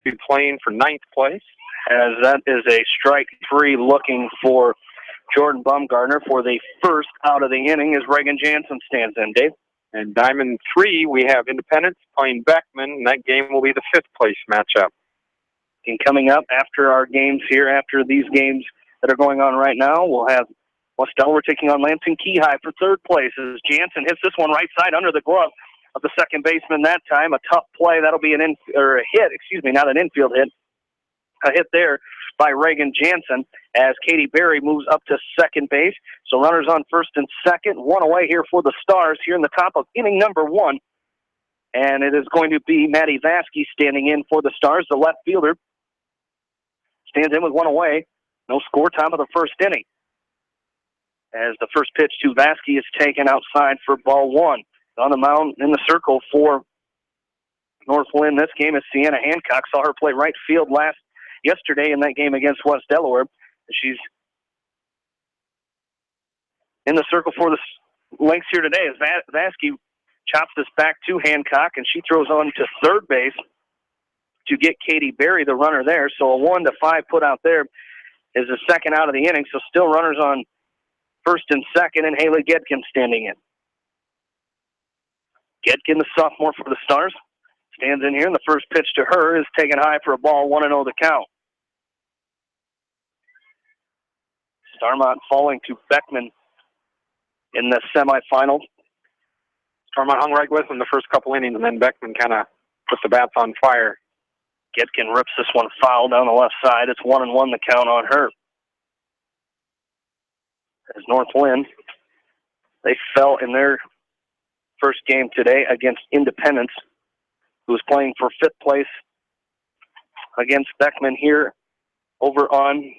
be playing for 9th place. As that is a strike 3 looking for Jordan Bumgardner for the first out of the inning as Reagan Jansen stands in. Dave? And Diamond 3, we have Independence playing Beckman, and that game will be the 5th place matchup. And coming up after our games here, after these games that are going on right now, we'll have West Delaware taking on Lansing Key High for 3rd place as Jansen hits this one right side under the glove of the second baseman that time. A tough play. That'll be a hit, not an infield hit. A hit there by Reagan Jansen as Katie Berry moves up to second base. So runners on first and second. One away here for the Stars here in the top of inning number 1. And it is going to be Maddie Vasky standing in for the Stars. The left fielder stands in with one away. No score, time of the first inning. As the first pitch to Vasky is taken outside for ball 1. On the mound in the circle for North Linn this game is Sienna Hancock. Saw her play right field yesterday in that game against West Delaware. She's in the circle for the Lynx here today as Vasky chops this back to Hancock, and she throws on to third base to get Katie Berry, the runner there. So a 1-5 put out there is the second out of the inning. So still runners on first and second, and Haley Gedkin standing in. Gedkin, the sophomore for the Stars, stands in here, and the first pitch to her is taken high for a ball, 1-0 the count. Starmont falling to Beckman in the semifinal. Starmont hung right with him the first couple innings, and then Beckman kind of put the bats on fire. Gedkin rips this one foul down the left side. It's 1-1 the count on her. As North Linn, they fell in their first game today against Independence, who was playing for 5th place against Beckman here over on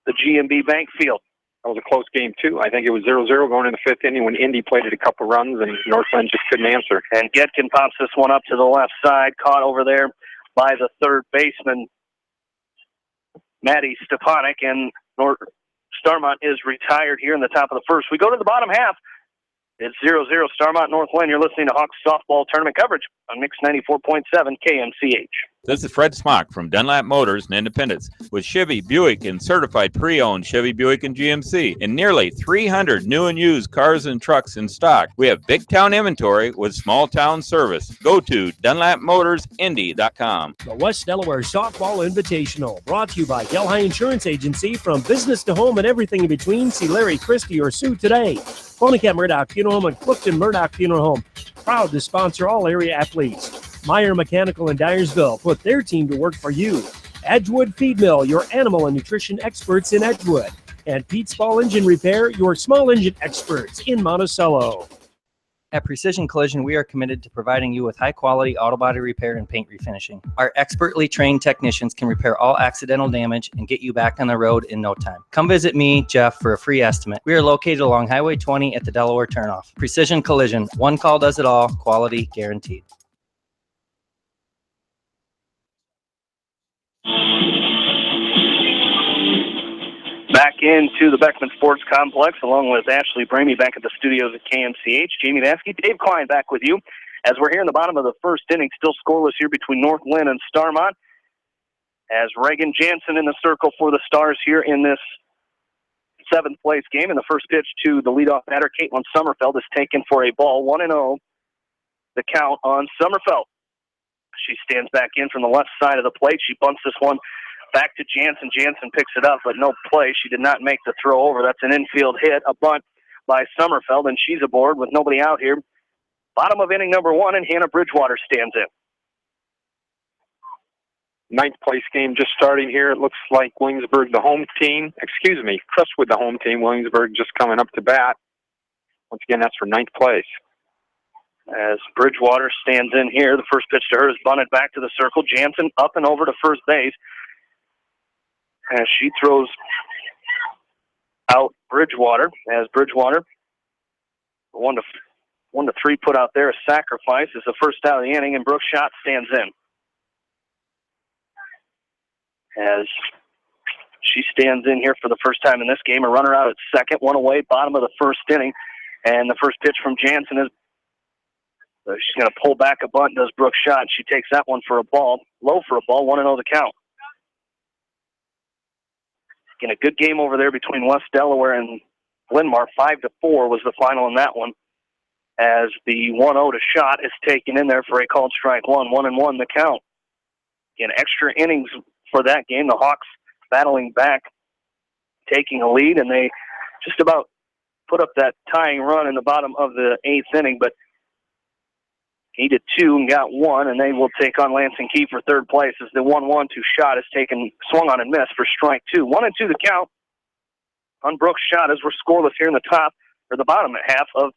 the GMB Bank field. That was a close game, too. I think it was 0-0 going in the 5th inning when Indy played it a couple runs and North Linn just couldn't answer. And Gedkin pops this one up to the left side, caught over there by the third baseman, Maddie Stepanek, and Starmont is retired here in the top of the first. We go to the bottom half. It's 0-0 Starmont North Linn. You're listening to Hawks softball tournament coverage on Mix 94.7 KMCH. This is Fred Smock from Dunlap Motors and Independence with Chevy, Buick, and certified pre-owned Chevy, Buick, and GMC, and nearly 300 new and used cars and trucks in stock. We have big town inventory with small town service. Go to DunlapMotorsIndy.com. The West Delaware Softball Invitational, brought to you by Delhi Insurance Agency. From business to home and everything in between, see Larry Christie or Sue today. Ponycat Murdoch Funeral Home and Clifton Murdoch Funeral Home, proud to sponsor all area athletes. Meyer Mechanical in Dyersville, put their team to work for you. Edgewood Feed Mill, your animal and nutrition experts in Edgewood. And Pete's Ball Engine Repair, your small engine experts in Monticello. At Precision Collision, we are committed to providing you with high-quality auto body repair and paint refinishing. Our expertly trained technicians can repair all accidental damage and get you back on the road in no time. Come visit me, Jeff, for a free estimate. We are located along Highway 20 at the Delaware Turnoff. Precision Collision, one call does it all, quality guaranteed. Back into the Beckman Sports Complex, along with Ashley Bramey back at the studios at KMCH. Jamie Vasky, Dave Klein back with you. As we're here in the bottom of the first inning, still scoreless here between North Linn and Starmont. As Reagan Jansen in the circle for the Stars here in this 7th place game. And the first pitch to the leadoff batter, Caitlin Sommerfeld, is taken for a ball, 1-0. The count on Sommerfeld. She stands back in from the left side of the plate. She bunts this one back to Jansen. Jansen picks it up, but no play. She did not make the throw over. That's an infield hit, a bunt by Sommerfeld, and she's aboard with nobody out here. Bottom of inning number 1, and Hannah Bridgewater stands in. 9th place game just starting here. It looks like Crestwood, the home team. Williamsburg just coming up to bat. Once again, that's for 9th place. As Bridgewater stands in here, the first pitch to her is bunted back to the circle. Jansen up and over to first base. As she throws out Bridgewater, as Bridgewater, 1-3 put out there, a sacrifice is the first out of the inning, and Brooke Schott stands in. As she stands in here for the first time in this game, a runner out at second, one away, bottom of the first inning, and the first pitch from Jansen is So she's going to pull back a bunt, does Brooks' shot. She takes that one for a ball, low for a ball, 1-0 the count. Again, a good game over there between West Delaware and Linn-Mar. 5-4 was the final in that one, as the 1-0 to shot is taken in there for a called strike one. 1-1 the count. Again, extra innings for that game. The Hawks battling back, taking a lead, and they just about put up that tying run in the bottom of the 8th inning, but needed 2 and got 1, and they will take on Lansing Key for third place as the 1-1 to shot is taken, swung on and missed for strike 2. 1-2 the count on Brooks' shot as we're scoreless here in the top, or the bottom half of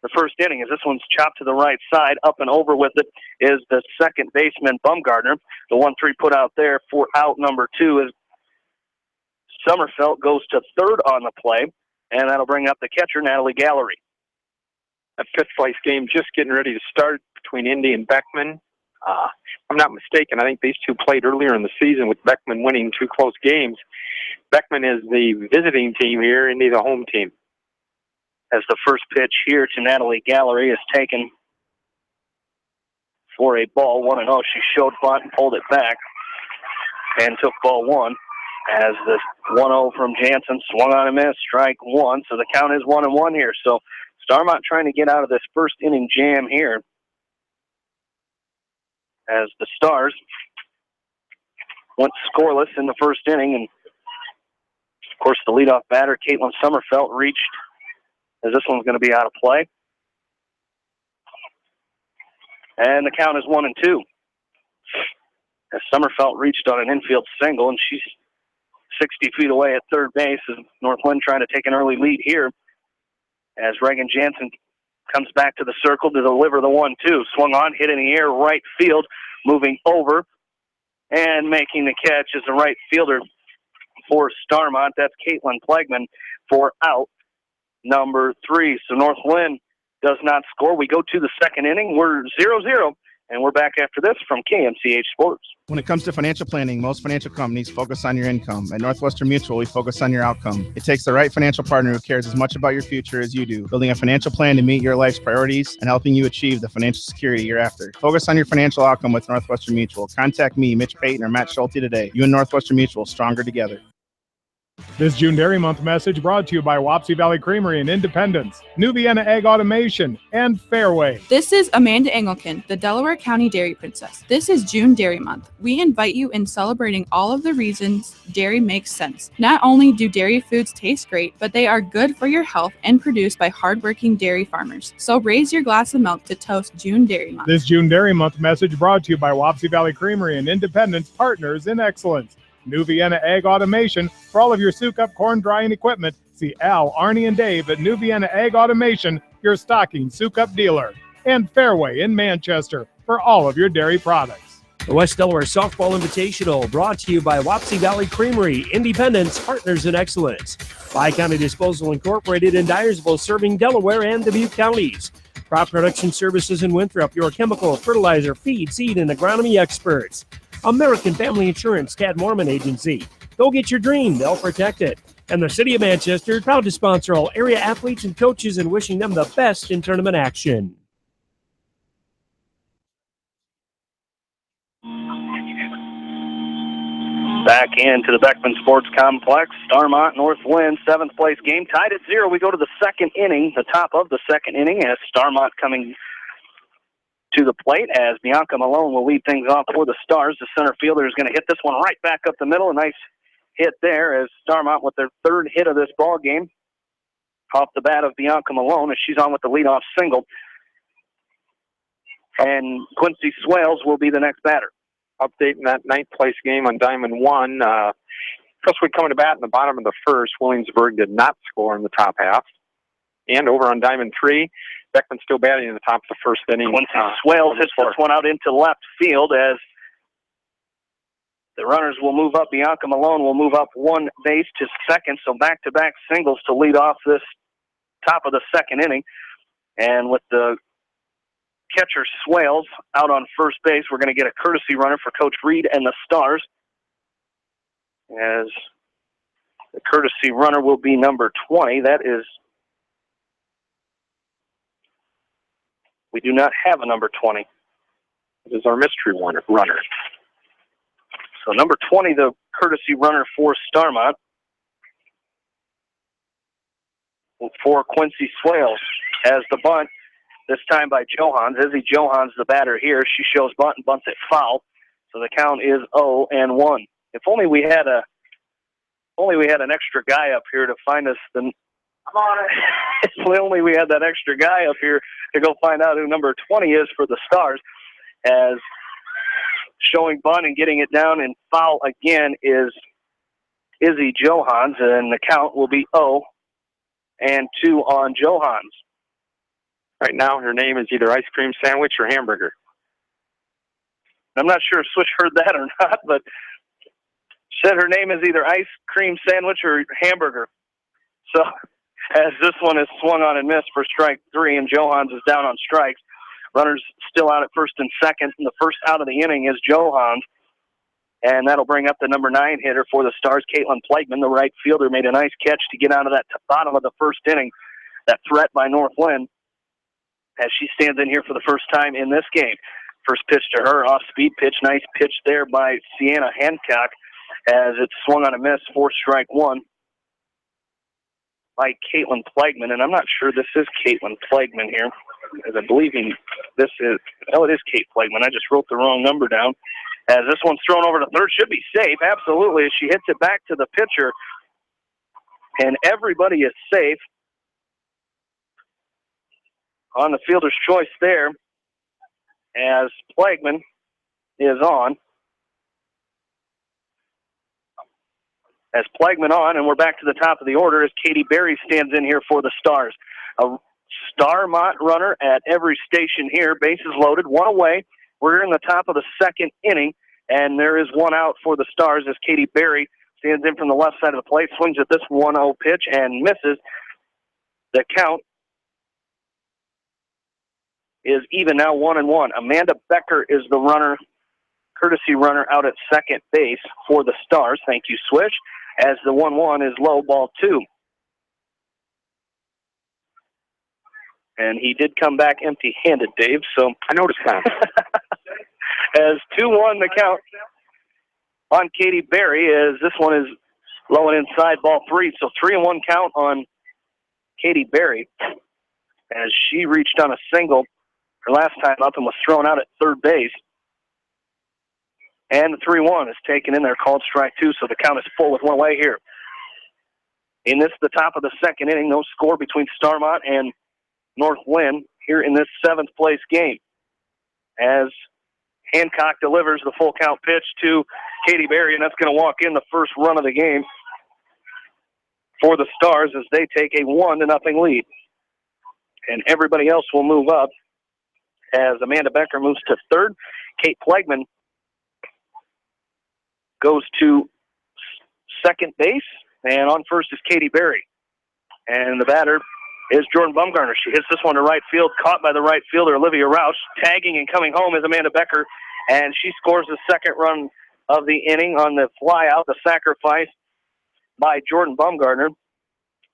the first inning, as this one's chopped to the right side. Up and over with it is the second baseman, Bumgardner. The 1-3 put out there for out number 2 is Summerfelt goes to third on the play, and that'll bring up the catcher, Natalie Gallery. That fifth-place game just getting ready to start between Indy and Beckman. If I'm not mistaken, I think these two played earlier in the season with Beckman winning 2 close games. Beckman is the visiting team here, Indy the home team. As the first pitch here to Natalie Gallery is taken for a ball, 1-0. She showed bunt and pulled it back and took ball 1. As the 1-0 from Jansen swung on and missed, strike 1. So the count is 1-1 here. So Starmont trying to get out of this first inning jam here, as the Stars went scoreless in the first inning. And, of course, the leadoff batter, Caitlin Summerfelt, reached, as this one's going to be out of play. And the count is 1-2. As Summerfelt reached on an infield single, and she's 60 feet away at third base, as North Linn trying to take an early lead here. As Reagan Jansen comes back to the circle to deliver the 1-2. Swung on, hit in the air, right field, moving over, and making the catch is the right fielder for Starmont. That's Caitlin Plegman for out number 3. So North Linn does not score. We go to the second inning. We're 0-0, and we're back after this from KMCH Sports. When it comes to financial planning, most financial companies focus on your income. At Northwestern Mutual, we focus on your outcome. It takes the right financial partner who cares as much about your future as you do, building a financial plan to meet your life's priorities and helping you achieve the financial security you're after. Focus on your financial outcome with Northwestern Mutual. Contact me, Mitch Payton, or Matt Schulte today. You and Northwestern Mutual, stronger together. This June Dairy Month message brought to you by Wapsie Valley Creamery in Independence, New Vienna Egg Automation, and Fairway. This is Amanda Engelken, the Delaware County Dairy Princess. This is June Dairy Month. We invite you in celebrating all of the reasons dairy makes sense. Not only do dairy foods taste great, but they are good for your health and produced by hardworking dairy farmers. So raise your glass of milk to toast June Dairy Month. This June Dairy Month message brought to you by Wapsie Valley Creamery in Independence, partners in excellence. New Vienna Egg Automation. For all of your Sukup corn drying equipment, see Al, Arnie, and Dave at New Vienna Egg Automation, your stocking Sukup dealer. And Fairway in Manchester for all of your dairy products. The West Delaware Softball Invitational brought to you by Wapsie Valley Creamery, Independence, partners in excellence. Bi-County Disposal Incorporated in Dyersville, serving Delaware and Dubuque counties. Crop Production Services in Winthrop, your chemical, fertilizer, feed, seed, and agronomy experts. American Family Insurance, Tad Mormon Agency. Go get your dream, they'll protect it. And the City of Manchester, proud to sponsor all area athletes and coaches and wishing them the best in tournament action. Back into the Beckman Sports Complex. Starmont, North Linn, 7th place game. Tied at 0. We go to the second inning, the top of the second inning, as Starmont coming to the plate, as Bianca Malone will lead things off for the Stars. The center fielder is going to hit this one right back up the middle. A nice hit there as Starmont with their third hit of this ball game off the bat of Bianca Malone, as she's on with the leadoff single. And Quincy Swales will be the next batter. Updating that 9th place game on Diamond 1. Crestwood coming to bat in the bottom of the first. Williamsburg did not score in the top half. And over on Diamond 3, Beckman still batting in the top of the first inning. Quincy Swales hits this one out into left field as the runners will move up. Bianca Malone will move up one base to second, so back-to-back singles to lead off this top of the second inning. And with the catcher Swales out on first base, we're going to get a courtesy runner for Coach Reed and the Stars, as the courtesy runner will be number 20. That is We do not have a number 20. This is our mystery runner. So number 20, the courtesy runner for Starmont. For Quincy Swales as the bunt, this time by Johans. Izzy Johans, the batter here. She shows bunt and bunts it foul. So the count is 0-1. If only we had an extra guy up here to find us the. If only we had that extra guy up here to go find out who number 20 is for the Stars. As showing bunt and getting it down and foul again is Izzy Johans, and the count will be 0-2 on Johans. Right now, her name is either ice cream sandwich or hamburger. I'm not sure if Swish heard that or not, but said her name is either ice cream sandwich or hamburger. So as this one is swung on and missed for strike 3, and Johans is down on strikes. Runners still out at first and second, and the first out of the inning is Johans. And that'll bring up the number 9 hitter for the Stars, Caitlin Plagman. The right fielder made a nice catch to get out of that bottom of the first inning, that threat by North Linn, as she stands in here for the first time in this game. First pitch to her, off-speed pitch. Nice pitch there by Sienna Hancock as it's swung on a miss for strike 1 by Caitlin Plagman. And I'm not sure this is Caitlin Plagman here, as I believe it is Kate Plagman. I just wrote the wrong number down. As this one's thrown over to third, should be safe, absolutely, as she hits it back to the pitcher. And everybody is safe on the fielder's choice there, as Plagman is on. As Plagman on, and we're back to the top of the order as Katie Berry stands in here for the Stars. A Starmont runner at every station here, bases loaded, one away. We're in the top of the second inning, and there is one out for the Stars as Katie Berry stands in from the left side of the plate, swings at this 1-0 pitch and misses. The count is even now, 1-1. Amanda Becker is the runner, courtesy runner out at second base for the Stars. Thank you, Swish. As the 1-1 is low, ball 2. And he did come back empty-handed, Dave, so I noticed that. As 2-1 the count on Katie Berry, as this one is low and inside, ball 3. So 3-1 count on Katie Berry as she reached on a single her last time up and was thrown out at third base. And the 3-1 is taken in there, called strike 2, so the count is full with one away here. In this, the top of the second inning, no score between Starmont and North Linn here in this 7th place game. As Hancock delivers the full count pitch to Katie Berry, and that's going to walk in the first run of the game for the Stars as they take a 1-0 lead. And everybody else will move up as Amanda Becker moves to third. Kate Plagman goes to second base, and on first is Katie Berry. And the batter is Jordan Bumgarner. She hits this one to right field, caught by the right fielder, Olivia Roush. Tagging and coming home is Amanda Becker, and she scores the second run of the inning on the fly out, the sacrifice by Jordan Bumgarner.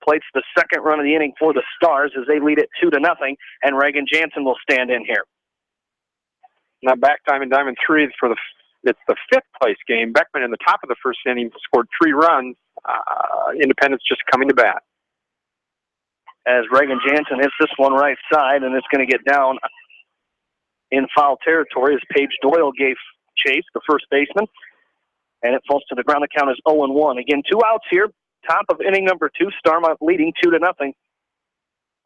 Plates the second run of the inning for the Stars as they lead it 2-0, and Reagan Jansen will stand in here. Now back Diamond 3 it's the 5th place game. Beckman in the top of the first inning scored 3 runs. Independence just coming to bat. As Reagan Jansen hits this one right side, and it's going to get down in foul territory as Paige Doyle gave chase, the first baseman, and it falls to the ground. The count is 0-1. Again, 2 outs here. Top of inning number 2, Starmont leading 2-0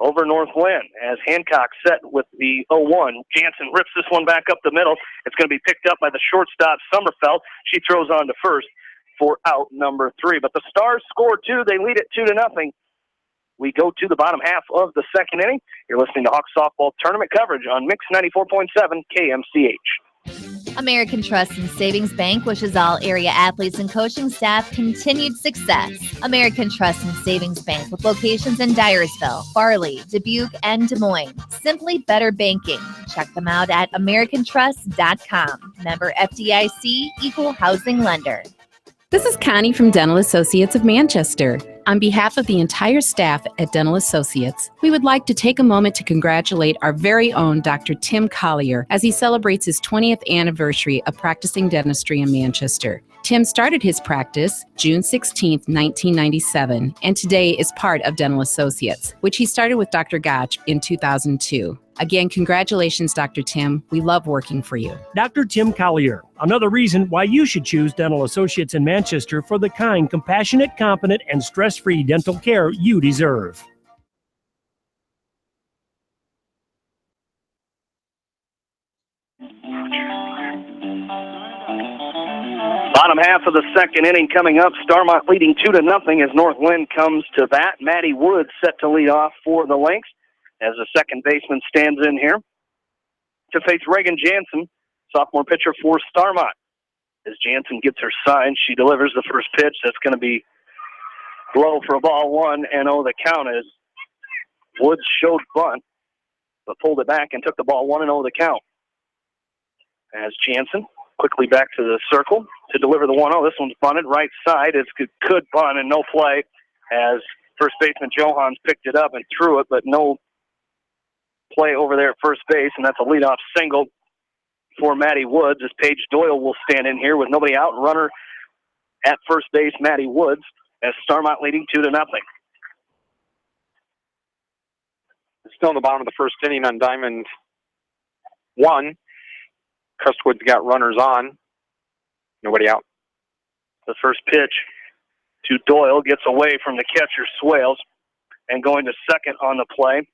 over North Linn as Hancock set with the 0-1. Jansen rips this one back up the middle. It's going to be picked up by the shortstop, Sommerfeld. She throws on to first for out number 3. But the Stars score 2. They lead it 2-0. We go to the bottom half of the second inning. You're listening to Hawk Softball Tournament coverage on Mix 94.7 KMCH. American Trust and Savings Bank wishes all area athletes and coaching staff continued success. American Trust and Savings Bank with locations in Dyersville, Farley, Dubuque, and Des Moines. Simply better banking. Check them out at americantrust.com. Member FDIC, equal housing lender. This is Connie from Dental Associates of Manchester. On behalf of the entire staff at Dental Associates, we would like to take a moment to congratulate our very own Dr. Tim Collier as he celebrates his 20th anniversary of practicing dentistry in Manchester. Tim started his practice June 16, 1997, and today is part of Dental Associates, which he started with Dr. Gotch in 2002. Again, congratulations, Dr. Tim. We love working for you. Dr. Tim Collier, another reason why you should choose Dental Associates in Manchester for the kind, compassionate, competent, and stress-free dental care you deserve. Bottom half of the second inning coming up. Starmont leading 2-0 as North Linn comes to bat. Maddie Woods set to lead off for the Lynx as the second baseman stands in here to face Reagan Jansen, sophomore pitcher for Starmont. As Jansen gets her sign, she delivers the first pitch. That's going to be low for a ball 1-0 the count as Woods showed bunt, but pulled it back and took the ball 1-0 the count. As Jansen quickly back to the circle to deliver the 1-0. This one's bunted right side. It's good bunt and no play as first baseman Johans picked it up and threw it, but no play over there at first base, and that's a leadoff single for Maddie Woods as Paige Doyle will stand in here with nobody out. Runner at first base, Maddie Woods, as Starmont leading 2-0. Still in the bottom of the first inning on Diamond 1. Crestwood's got runners on. Nobody out. The first pitch to Doyle gets away from the catcher, Swales, and going to second on the play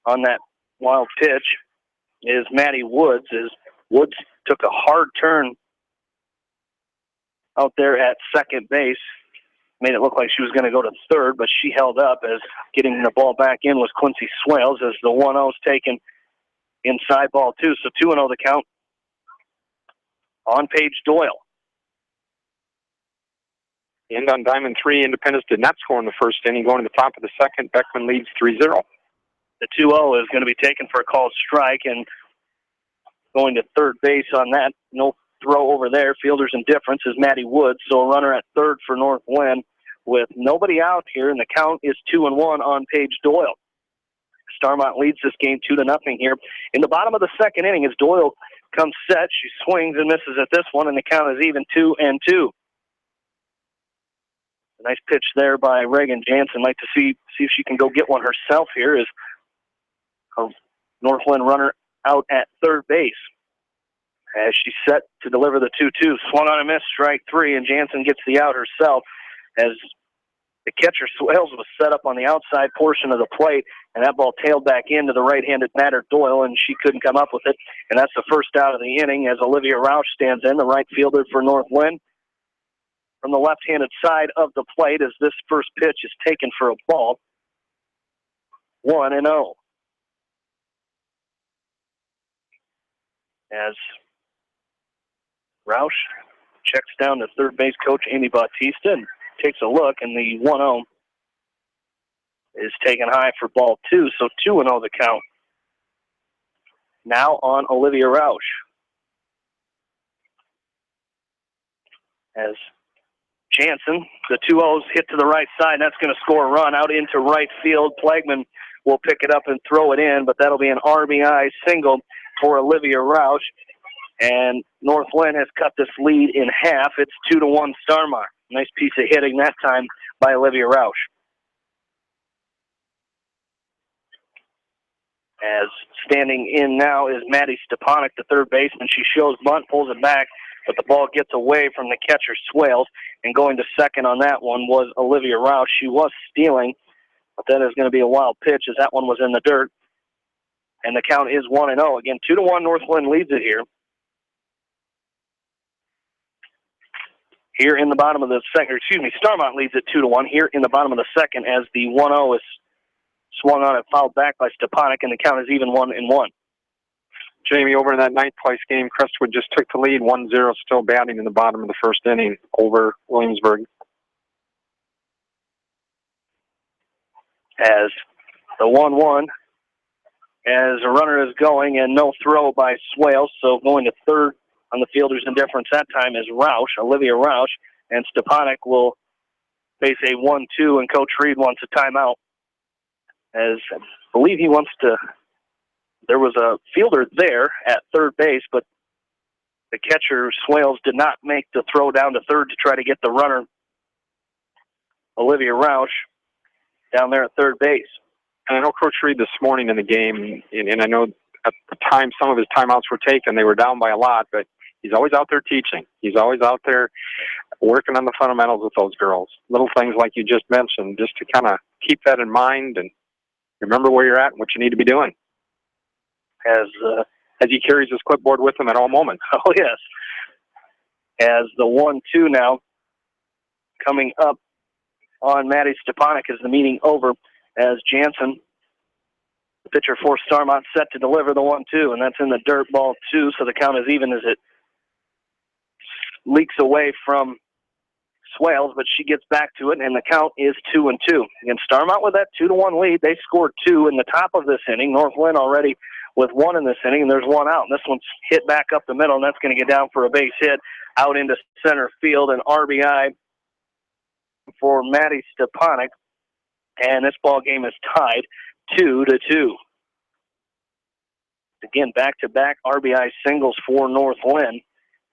on that wild pitch is Maddie Woods. As Woods took a hard turn out there at second base, made it look like she was going to go to third, but she held up as getting the ball back in was Quincy Swales as the 1-0 is taken inside ball 2. So 2-0 the count on Paige Doyle. And on Diamond 3, Independence did not score in the first inning. Going to the top of the second, Beckman leads 3-0. The 2-0 is going to be taken for a called strike, and going to third base on that. No throw over there. Fielder's indifference is Maddie Woods, so a runner at third for North Linn with nobody out here, and the count is 2-1 on Paige Doyle. Starmont leads this game 2-0 here. In the bottom of the second inning, as Doyle comes set, she swings and misses at this one, and the count is even 2-2. A nice pitch there by Reagan Jansen. Like to see if she can go get one herself here as a North Linn runner out at third base. As she's set to deliver the 2-2, swung on a miss, strike 3, and Jansen gets the out herself as the catcher Swales was set up on the outside portion of the plate, and that ball tailed back into the right-handed batter Doyle, and she couldn't come up with it. And that's the first out of the inning as Olivia Rausch stands in, the right fielder for North Linn. From the left-handed side of the plate as this first pitch is taken for a ball. 1-0. As Rausch checks down to third base coach Amy Bautista and takes a look, and the 1-0 is taken high for ball 2, so 2-0 the count. Now on Olivia Rausch. As Jansen, the 2-0s hit to the right side, and that's going to score a run out into right field. Plagman will pick it up and throw it in, but that'll be an RBI single for Olivia Rausch. And North Linn has cut this lead in half. It's 2-1 Starmont. Nice piece of hitting that time by Olivia Rausch. As standing in now is Maddie Stepanek, the third baseman. She shows bunt, pulls it back, but the ball gets away from the catcher Swales. And going to second on that one was Olivia Rausch. She was stealing, but that is going to be a wild pitch as that one was in the dirt. And the count is 1-0. Again, 2-1 North Linn leads it here. Here in the bottom of the second, Starmont leads it 2-1 here in the bottom of the second as the 1-0 is swung on and fouled back by Stepanek, and the count is even 1-1. Jamie, over in that ninth place game, Crestwood just took the lead 1-0, still batting in the bottom of the first inning over Williamsburg. As the 1-1, as a runner is going, and no throw by Swales, so going to third on the fielder's indifference that time is Rausch, Olivia Rausch, and Stepanek will base a 1-2, and Coach Reed wants a timeout. As I believe he wants to, there was a fielder there at third base, but the catcher, Swales, did not make the throw down to third to try to get the runner, Olivia Roush, down there at third base. And I know Coach Reed this morning in the game, and I know at the time some of his timeouts were taken, they were down by a lot, but he's always out there teaching. He's always out there working on the fundamentals with those girls. Little things like you just mentioned, just to kind of keep that in mind and remember where you're at and what you need to be doing. As he carries his clipboard with him at all moments. Oh, yes. As the 1-2 now coming up on Maddie Stepanek is the meeting over as Jansen, the pitcher for Starmont, set to deliver the 1-2, and that's in the dirt, ball 2, so the count is even as it leaks away from Swales, but she gets back to it, and the count is 2-2. Again, Starmont with that 2-1 lead. They scored 2 in the top of this inning. North Linn already with 1 in this inning, and there's 1 out. And this one's hit back up the middle, and that's going to get down for a base hit out into center field, an RBI for Maddie Stepanek. And this ball game is tied 2-2. Again, back-to-back RBI singles for North Linn.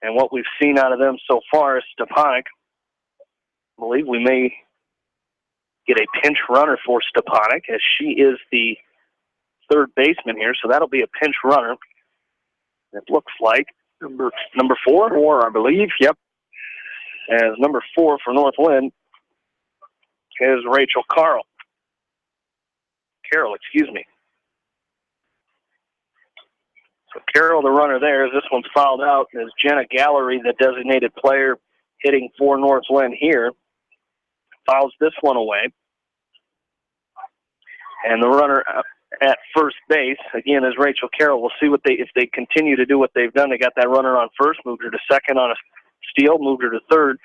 And what we've seen out of them so far is Stepanek. I believe we may get a pinch runner for Stepanek, as she is the third baseman here, so that'll be a pinch runner. It looks like number 4, I believe. Yep. As number 4 for North Linn is Rachel Carroll. So Carroll, the runner there, as this one's fouled out, is Jenna Gallery, the designated player hitting for North Linn here. Fouls this one away. And the runner at first base, again, is Rachel Carroll. We'll see if they continue to do what they've done. They got that runner on first, moved her to second on a steal, moved her to third,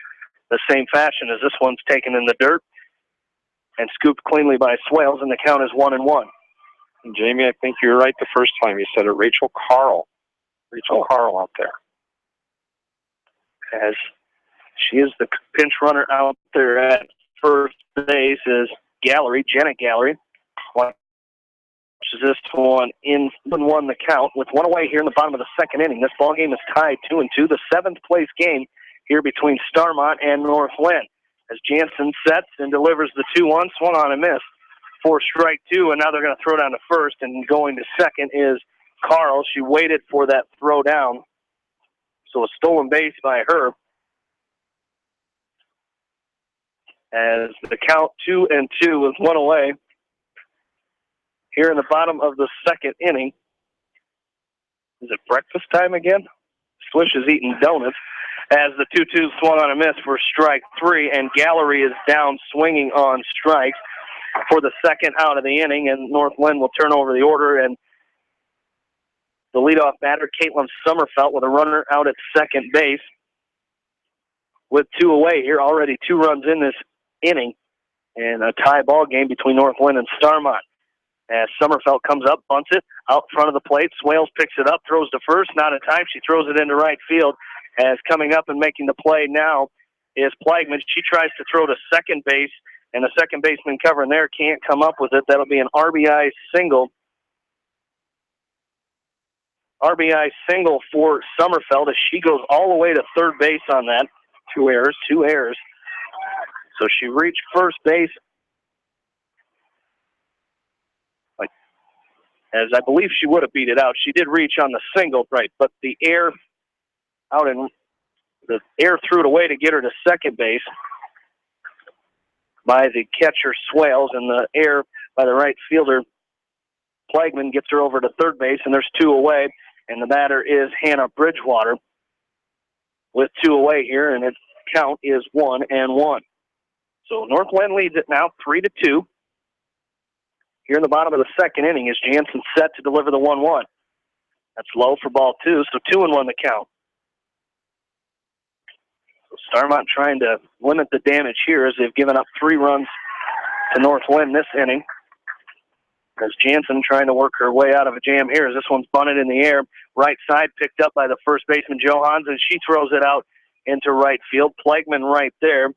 the same fashion as this one's taken in the dirt and scooped cleanly by Swales, and the count is 1-1. And Jamie, I think you were right the first time you said it. Rachel Carroll out there. As she is the pinch runner out there at first base is Jenna Gallery. This one in 1 the count with 1 away here in the bottom of the second inning. This ball game is tied 2-2, the 7th place game here between Starmont and North Linn. As Jansen sets and delivers the 2-1, swung on and missed for strike 2, and now they're going to throw down to first, and going to second is Carl. She waited for that throw down, so a stolen base by her. As the count 2-2 with 1 away. Here in the bottom of the second inning. Is it breakfast time again? Swish is eating donuts as the 2-2 swung on a miss for strike 3, and Gallery is down swinging on strikes for the second out of the inning, and North Linn will turn over the order, and the leadoff batter, Caitlin Sommerfeld, with a runner out at second base with 2 away here. Already 2 runs in this inning, and a tie ball game between North Linn and Starmont. As Sommerfeld comes up, bunts it out front of the plate. Swales picks it up, throws to first. Not in time. She throws it into right field. As coming up and making the play now is Plagman. She tries to throw to second base, and the second baseman covering there can't come up with it. That'll be an RBI single. RBI single for Sommerfeld as she goes all the way to third base on that. 2 errors. So she reached first base, as I believe she would have beat it out. She did reach on the single, right, but the air threw it away to get her to second base by the catcher Swales, and the air by the right fielder Plagman gets her over to third base, and there's 2 away, and the batter is Hannah Bridgewater with 2 away here, and its count is 1-1. So North Linn leads it now 3-2. Here in the bottom of the second inning is Jansen set to deliver the 1-1. That's low for ball 2, so 2-1 the count. So Starmont trying to limit the damage here as they've given up 3 runs to North Linn this inning. As Jansen trying to work her way out of a jam here as this one's bunted in the air. Right side picked up by the first baseman Johans, and she throws it out into right field. Plagman right there.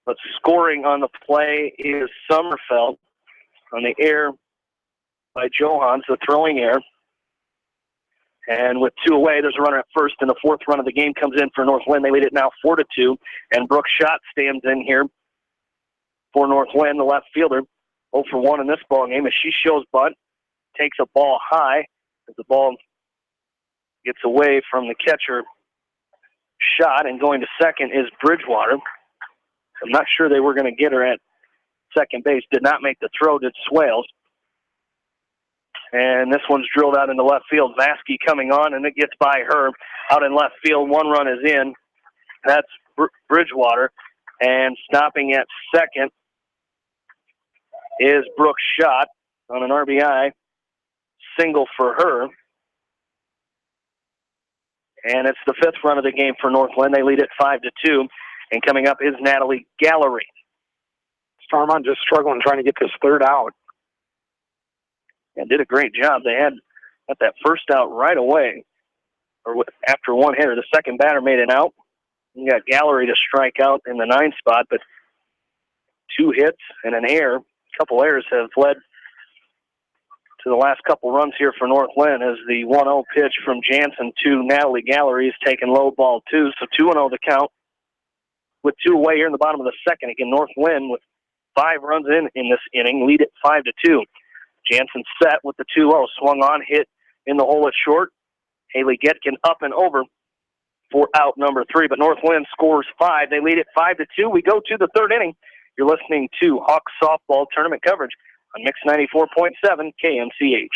But scoring on the play is Sommerfeld on the air by Johans, the throwing air. And with 2 away, there's a runner at first, and the 4th run of the game comes in for North Linn. They lead it now 4-2, and Brooke Schott stands in here for North Linn, the left fielder. 0 for 1 in this ball game as she shows bunt, takes a ball high as the ball gets away from the catcher Schott, and going to second is Bridgewater. I'm not sure they were going to get her at second base. Did not make the throw, did Swales. And this one's drilled out into left field. Vasky coming on, and it gets by her. Out in left field, 1 run is in. That's Bridgewater. And stopping at second is Brooke Schott on an RBI single for her. And it's the 5th run of the game for North Linn. They lead it 5-2. And coming up is Natalie Gallery. Starmont just struggling trying to get this 3rd out. And did a great job. They had got that first out right away, or after 1 hitter. The second batter made an out. You got Gallery to strike out in the 9 spot, but 2 hits and an error. A couple errors have led to the last couple runs here for North Linn as the 1-0 pitch from Jansen to Natalie Gallery is taken low, ball 2. So 2-0 the count with 2 away here in the bottom of the 2nd. Again, North Linn with 5 runs in this inning, lead it 5-2. Jansen set with the 2-0, swung on, hit in the hole at short. Haley Getkin up and over for out number 3, but North Linn scores 5. They lead it 5-2. We go to the 3rd inning. You're listening to Hawks softball tournament coverage on Mix 94.7 KMCH.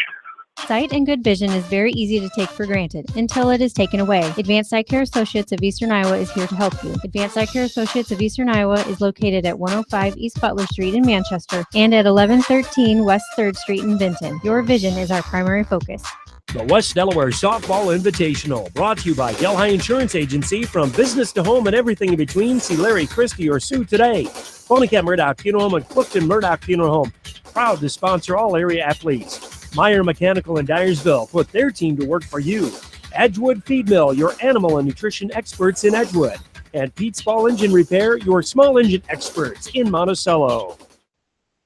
Sight and good vision is very easy to take for granted until it is taken away. Advanced Eye Care Associates of Eastern Iowa is here to help you. Advanced Eye Care Associates of Eastern Iowa is located at 105 East Butler Street in Manchester and at 1113 West 3rd Street in Vinton. Your vision is our primary focus. The West Delaware Softball Invitational, brought to you by Delhi Insurance Agency. From business to home and everything in between, see Larry Christie or Sue today. Ponycat Murdoch Funeral Home and Clifton Murdoch Funeral Home, proud to sponsor all area athletes. Meyer Mechanical in Dyersville, put their team to work for you. Edgewood Feed Mill, your animal and nutrition experts in Edgewood. And Pete's Ball Engine Repair, your small engine experts in Monticello.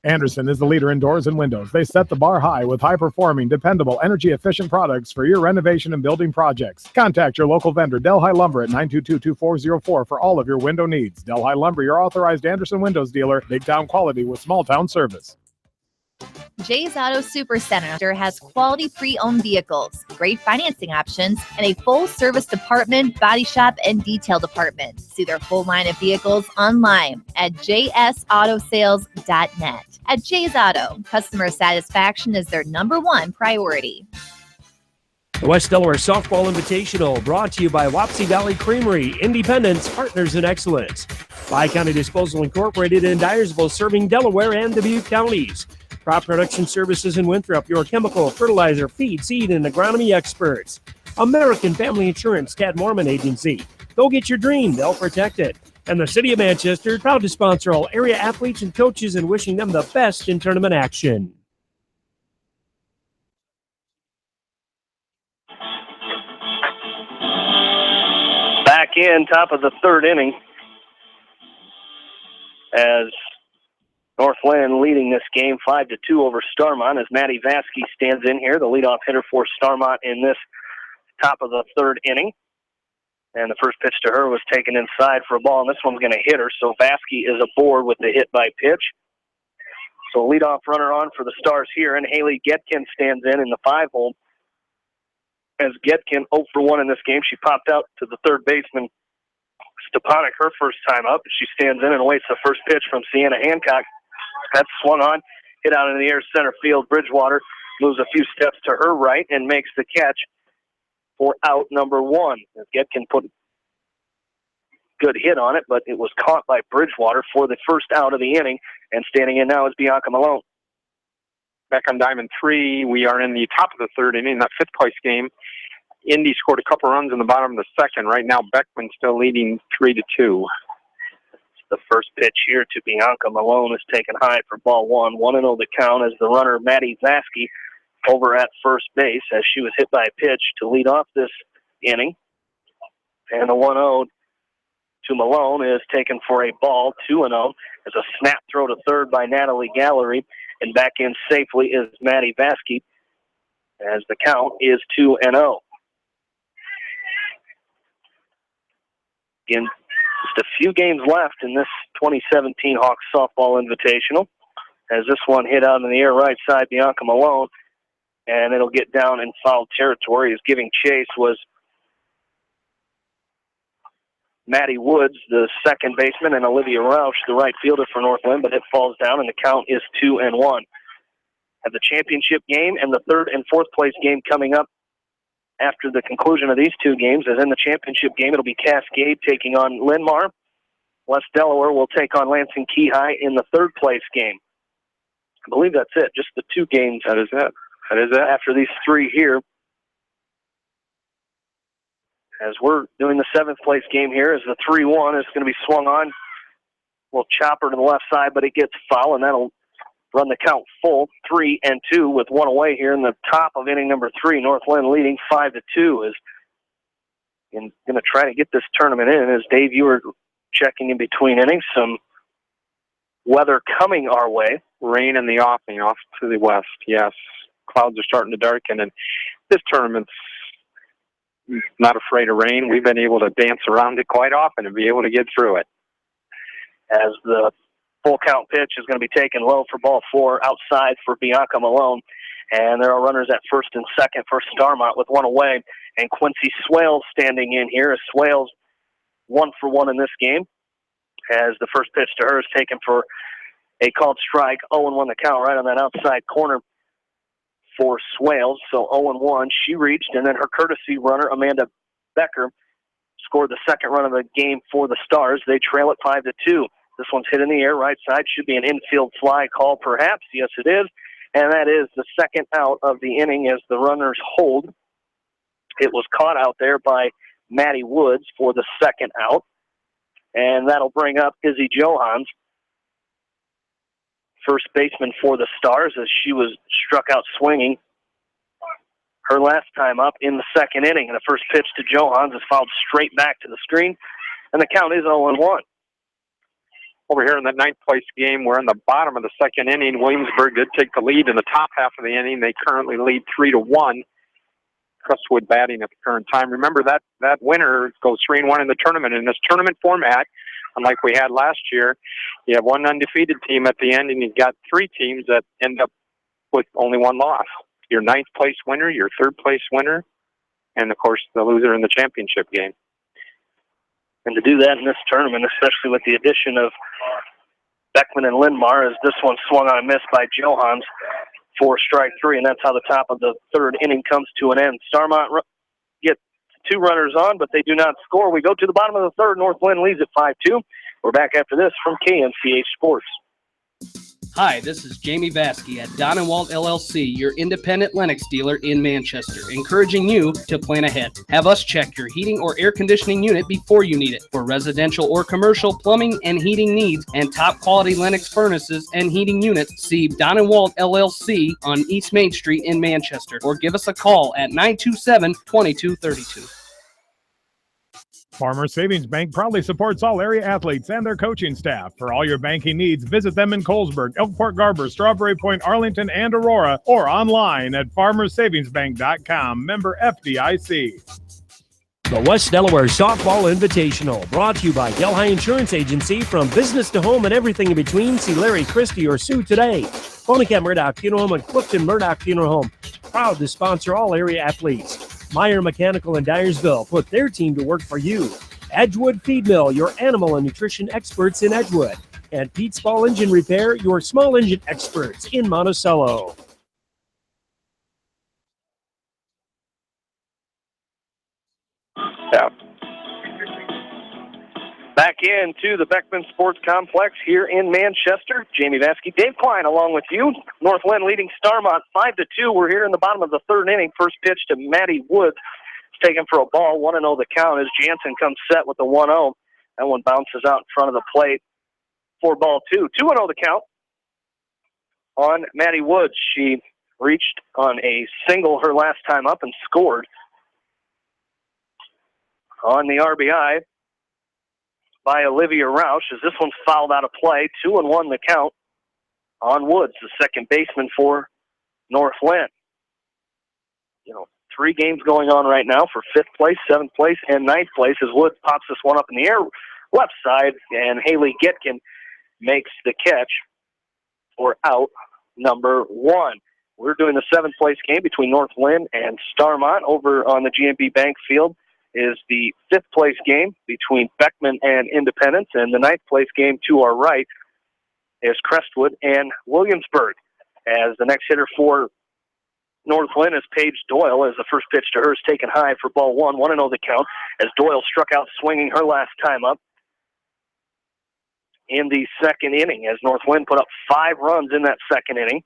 Anderson is the leader in doors and windows. They set the bar high with high-performing, dependable, energy-efficient products for your renovation and building projects. Contact your local vendor, Delhi Lumber, at 922-2404 for all of your window needs. Delhi Lumber, your authorized Anderson Windows dealer. Big-town quality with small-town service. Jay's Auto Supercenter has quality pre-owned vehicles, great financing options, and a full-service department, body shop, and detail department. See their full line of vehicles online at jsautosales.net. At Jay's Auto, customer satisfaction is their #1 priority. The West Delaware Softball Invitational, brought to you by Wapsie Valley Creamery, Independence, Partners in Excellence. Bi-County Disposal Incorporated in Dyersville, serving Delaware and Dubuque counties. Crop Production Services in Winthrop, your chemical, fertilizer, feed, seed, and agronomy experts. American Family Insurance, Tad Mormon Agency. Go get your dream, they'll protect it. And the City of Manchester, proud to sponsor all area athletes and coaches and wishing them the best in tournament action. Back in, top of the 3rd inning, as North Linn leading this game 5-2 over Starmont, as Maddie Vasky stands in here, the leadoff hitter for Starmont in this top of the 3rd inning. And the first pitch to her was taken inside for a ball, and this one's going to hit her, so Vasky is aboard with the hit by pitch. So leadoff runner on for the Stars here, and Haley Getkin stands in the 5-hole. As Getkin 0 for 1 in this game, she popped out to the 3rd baseman, Stepanek, her first time up. She stands in and awaits the first pitch from Sienna Hancock. That's swung on, hit out in the air center field. Bridgewater moves a few steps to her right and makes the catch for out number 1. As Getkin put a good hit on it, but it was caught by Bridgewater for the first out of the inning. And standing in now is Bianca Malone. Back on Diamond 3, we are in the top of the 3rd inning, that 5th place game. Indy scored a couple runs in the bottom of the 2nd. Right now, Beckman still leading 3-2. The first pitch here to Bianca Malone is taken high for ball 1. 1-0 the count as the runner, Maddie Vasky, over at first base as she was hit by a pitch to lead off this inning. And the 1-0 to Malone is taken for a ball, 2-0. As a snap throw to third by Natalie Gallery, and back in safely is Maddie Vasky, as the count is 2-0. Again, just a few games left in this 2017 Hawks Softball Invitational. As this one hit out in the air right side, Bianca Malone, and it'll get down in foul territory. As giving chase was Maddie Woods, the second baseman, and Olivia Roush, the right fielder for North Linn, but it falls down, and the count is 2-1. Have the championship game and the third and fourth place game coming up after the conclusion of these two games. As in the championship game, it'll be Cascade taking on Linmar. West Delaware will take on Lansing Key High in the third place game. I believe that's it, just the two games. That is it. That is it. After these three here. As we're doing the seventh place game here, as the 3-1 is going to be swung on. We'll chop her to the left side, but it gets foul, and that'll run the count full, 3-2 with one away here in the top of inning number 3. North Linn leading 5-2 is going to try to get this tournament in. As Dave, you were checking in between innings, some weather coming our way. Rain in the offing off to the west, yes. Clouds are starting to darken, and this tournament's not afraid of rain. We've been able to dance around it quite often and be able to get through it. As the full count pitch is going to be taken low for ball 4 outside for Bianca Malone. And there are runners at first and second for Starmont with one away. And Quincy Swales standing in here as Swales 1 for 1 in this game. As the first pitch to her is taken for a called strike. 0-1 the count right on that outside corner for Swales. So 0-1 she reached. And then her courtesy runner, Amanda Becker, scored the second run of the game for the Stars. They trail it 5-2. This one's hit in the air, right side. Should be an infield fly call, perhaps. Yes, it is. And that is the second out of the inning as the runners hold. It was caught out there by Maddie Woods for the second out. And that'll bring up Izzy Johans, first baseman for the Stars, as she was struck out swinging her last time up in the second inning. And the first pitch to Johans is fouled straight back to the screen. And the count is 0-1. Over here in the ninth place game, we're in the bottom of the second inning. Williamsburg did take the lead in the top half of the inning. They currently lead 3-1. Crestwood batting at the current time. Remember that winner goes 3-1 in the tournament. In this tournament format, unlike we had last year, you have one undefeated team at the end, and you've got 3 teams that end up with only one loss. Your ninth place winner, your third place winner, and of course the loser in the championship game. And to do that in this tournament, especially with the addition of Beckman and Linmar, as this one swung on a miss by Johans for strike 3, and that's how the top of the third inning comes to an end. Starmont gets 2 runners on, but they do not score. We go to the bottom of the third. North Linn leads at 5-2. We're back after this from KNCH Sports. Hi, this is Jamie Vasky at Don & Walt LLC, your independent Lennox dealer in Manchester, encouraging you to plan ahead. Have us check your heating or air conditioning unit before you need it. For residential or commercial plumbing and heating needs and top quality Lennox furnaces and heating units, see Don & Walt LLC on East Main Street in Manchester, or give us a call at 927-2232. Farmers Savings Bank proudly supports all area athletes and their coaching staff. For all your banking needs, visit them in Colesburg, Elkport Garber, Strawberry Point, Arlington, and Aurora, or online at farmersavingsbank.com. Member FDIC. The West Delaware Softball Invitational, brought to you by Delhi Insurance Agency. From business to home and everything in between, see Larry Christie or Sue today. Phonica Murdoch Funeral Home and Clifton Murdoch Funeral Home, proud to sponsor all area athletes. Meyer Mechanical in Dyersville, put their team to work for you. Edgewood Feed Mill, your animal and nutrition experts in Edgewood. And Pete's Ball Engine Repair, your small engine experts in Monticello. Yeah. Back into the Beckman Sports Complex here in Manchester. Jamie Vasky, Dave Klein along with you. North Linn leading Starmont 5-2. We're here in the bottom of the third inning. First pitch to Maddie Woods. It's taken for a ball. 1-0 the count as Jansen comes set with the 1-0. That one bounces out in front of the plate for ball 2. 2-0 the count on Maddie Woods. She reached on a single her last time up and scored on the RBI by Olivia Roush as this one's fouled out of play. 2-1 the count on Woods, the second baseman for North Linn. 3 games going on right now for 5th place, 7th place, and 9th place as Woods pops this one up in the air left side, and Haley Gitkin makes the catch for out number 1. We're doing the 7th place game between North Linn and Starmont. Over on the GMB Bank field is the 5th place game between Beckman and Independence, and the 9th place game to our right is Crestwood and Williamsburg. As the next hitter for North Linn is Paige Doyle, as the first pitch to her is taken high for ball 1. 1-0 the count as Doyle struck out swinging her last time up in the second inning, as North Linn put up 5 runs in that second inning.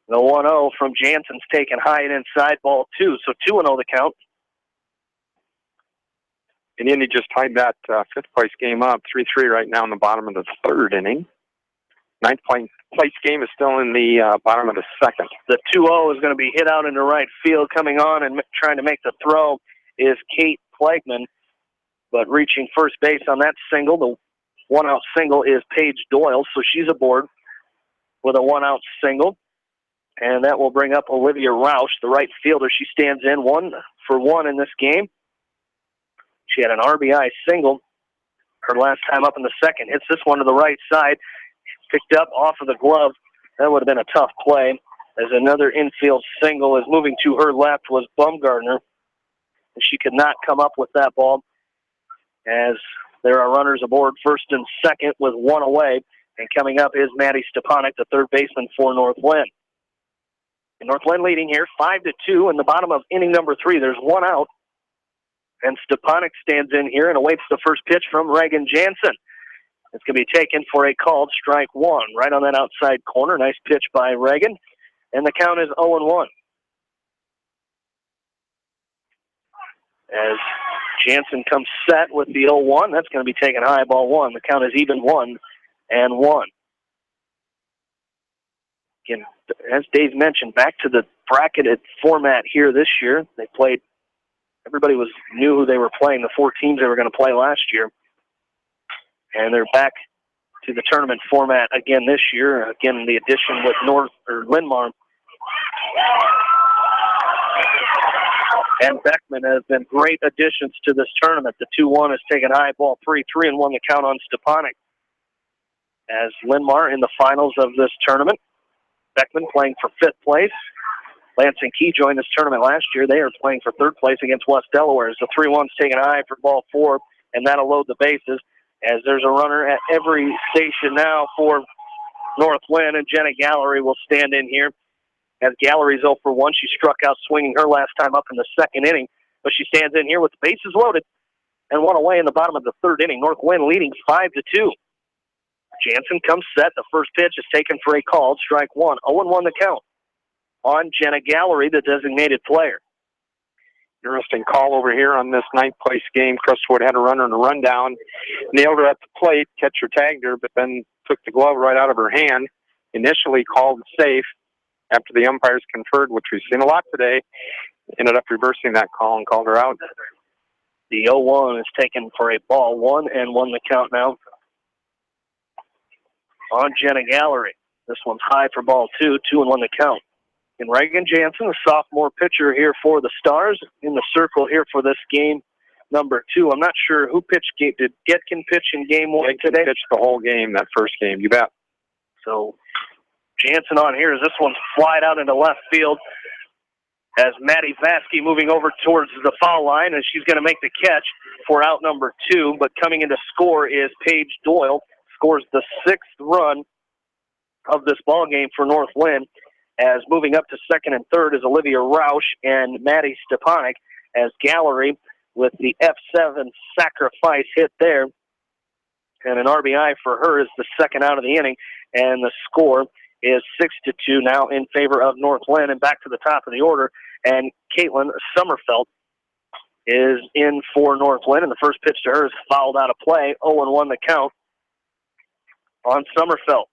The 1-0 from Jansen's taken high and inside, ball 2. So 2-0 the count. And Indy just tied that 5th place game up 3-3 right now in the bottom of the 3rd inning. 9th place game is still in the bottom of the 2nd. The 2-0 is going to be hit out into right field. Coming on and trying to make the throw is Kate Plagman, but reaching first base on that single. The 1-out single is Paige Doyle, so she's aboard with a 1-out single. And that will bring up Olivia Roush, the right fielder. She stands in 1-for-1 in this game. She had an RBI single her last time up in the second. Hits this one to the right side. Picked up off of the glove. That would have been a tough play, as another infield single is moving to her left was Bumgardner. And she could not come up with that ball, as there are runners aboard first and second with 1 away. And coming up is Maddie Stepanek, the third baseman for North Linn. And North Linn leading here 5-2 in the bottom of inning number 3. There's 1 out. And Stepanek stands in here and awaits the first pitch from Reagan Jansen. It's going to be taken for a called strike 1 right on that outside corner. Nice pitch by Reagan. And the count is 0-1. As Jansen comes set with the 0-1, that's going to be taken high, ball 1. The count is even 1-1. Again, as Dave mentioned, back to the bracketed format here this year. They played, everybody knew who they were playing, the 4 teams they were going to play last year. And they're back to the tournament format again this year. Again, the addition with Linmar and Beckman have been great additions to this tournament. The 2-1 is taken high, ball 3, 3-1 the count on Stepanek. As Linmar in the finals of this tournament. Beckman playing for 5th place. Lansing Key joined this tournament last year. They are playing for 3rd place against West Delaware. The 3-1's taken high for ball 4, and that'll load the bases, as there's a runner at every station now for North Linn, and Jenna Gallery will stand in here. As Gallery's 0-for-1, she struck out swinging her last time up in the second inning, but she stands in here with the bases loaded and 1 away in the bottom of the 3rd inning. North Linn leading 5-2. Jansen comes set. The first pitch is taken for a called strike 1. 0-1 the count on Jenna Gallery, the designated player. Interesting call over here on this 9th place game. Crestwood had a runner in a rundown, nailed her at the plate, catcher tagged her, but then took the glove right out of her hand. Initially called safe after the umpires conferred, which we've seen a lot today. Ended up reversing that call and called her out. The 0-1 is taken for a ball 1, and 1 the count now on Jenna Gallery. This one's high for ball 2, 2-1 the count. And Reagan Jansen, the sophomore pitcher here for the Stars, in the circle here for this game number 2. I'm not sure who pitched. Did Getkin pitch in game 1 today? Pitched the whole game, that first game. You bet. So Jansen on here as this one's flied out into left field. As Maddie Vasky moving over towards the foul line, and she's going to make the catch for out number 2. But coming in to score is Paige Doyle. Scores the 6th run of this ball game for North Linn. As moving up to second and third is Olivia Roush and Maddie Stepanek, as Gallery with the F7 sacrifice hit there. And an RBI for her is the second out of the inning. And the score is 6-2 now in favor of North Linn. And back to the top of the order. And Caitlin Sommerfeld is in for North Linn. And the first pitch to her is fouled out of play. 0-1 the count on Sommerfeld.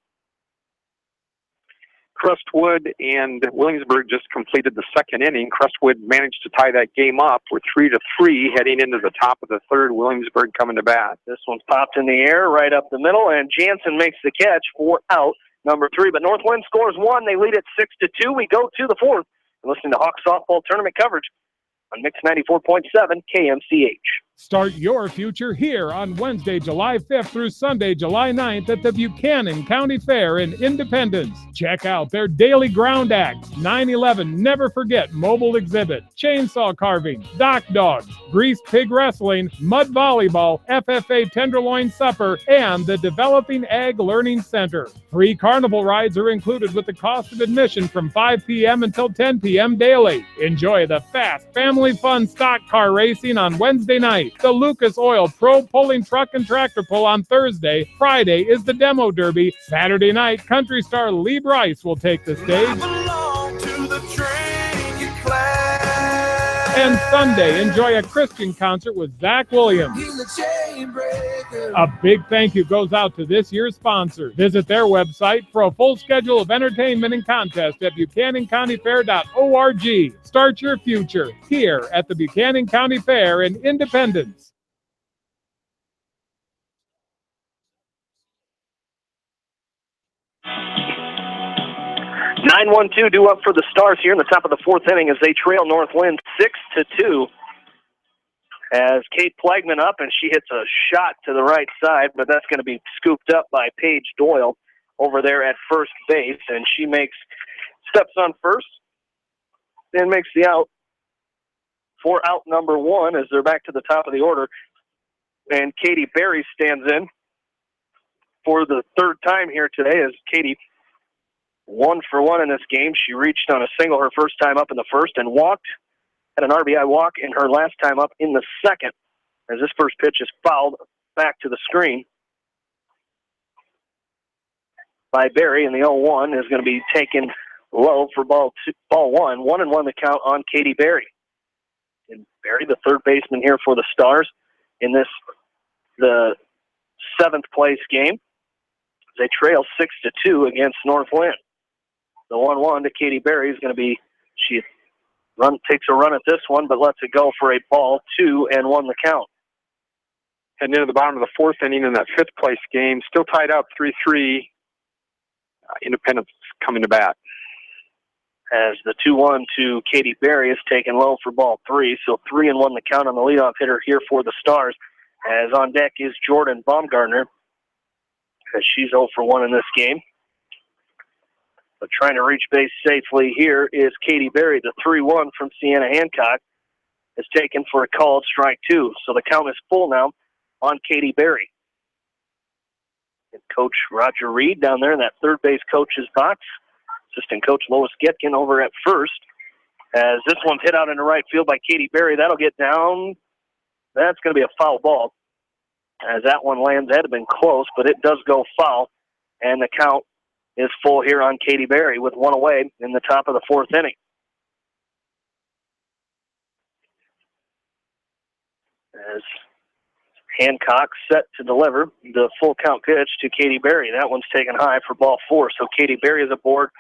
Crestwood and Williamsburg just completed the second inning. Crestwood managed to tie that game up. We're 3-3 heading into the top of the third. Williamsburg coming to bat. This one's popped in the air right up the middle, and Jansen makes the catch for out number 3. But Northwind scores 1. They lead it 6-2. We go to the 4th. You're listening to Hawk Softball Tournament coverage on Mix 94.7 KMCH. Start your future here on Wednesday, July 5th through Sunday, July 9th at the Buchanan County Fair in Independence. Check out their daily ground acts, 9/11 Never Forget mobile exhibit, chainsaw carving, dock dogs, greased pig wrestling, mud volleyball, FFA tenderloin supper, and the Developing Ag Learning Center. Free carnival rides are included with the cost of admission from 5 p.m. until 10 p.m. daily. Enjoy the fast, family fun stock car racing on Wednesday night. The Lucas Oil Pro Pulling Truck and Tractor Pull on Thursday. Friday is the Demo Derby. Saturday night, country star Lee Bryce will take the stage. And Sunday, enjoy a Christian concert with Zach Williams. A big thank you goes out to this year's sponsor. Visit their website for a full schedule of entertainment and contests at buchanancountyfair.org. Start your future here at the Buchanan County Fair in Independence. (9-1-2) due up for the Stars here in the top of the 4th inning as they trail Northwind 6-2. As Kate Plagman up, and she hits a shot to the right side, but that's going to be scooped up by Paige Doyle over there at first base, and she steps on first and makes the out for out number 1 as they're back to the top of the order. And Katie Berry stands in for the 3rd time here today as Katie 1 for 1 in this game. She reached on a single her first time up in the first and had an RBI walk in her last time up in the second, as this first pitch is fouled back to the screen by Berry, and the 0-1 is going to be taken low for ball 1. 1-1 the count on Katie Berry. And Berry, the third baseman here for the Stars in the 7th place game. They trail 6-2 against Northwind. The 1-1 to Katie Berry is going to be, she takes a run at this one, but lets it go for a ball 2-1 the count. Heading into the bottom of the 4th inning in that 5th place game, still tied up 3-3. Independence coming to bat. As the 2-1 to Katie Berry is taken low for ball 3, so 3-1 the count on the leadoff hitter here for the Stars. As on deck is Jordan Baumgartner, as she's 0 for 1 in this game. But trying to reach base safely here is Katie Berry. The 3-1 from Sienna Hancock is taken for a called strike 2. So the count is full now on Katie Berry. And Coach Roger Reed down there in that third base coach's box. Assistant Coach Lois Getkin over at first. As this one's hit out into right field by Katie Berry. That'll get down. That's going to be a foul ball. As that one lands, that had been close, but it does go foul. And the count is full here on Katie Berry with 1 away in the top of the 4th inning. As Hancock set to deliver the full count pitch to Katie Berry. That one's taken high for ball 4. So Katie Berry is aboard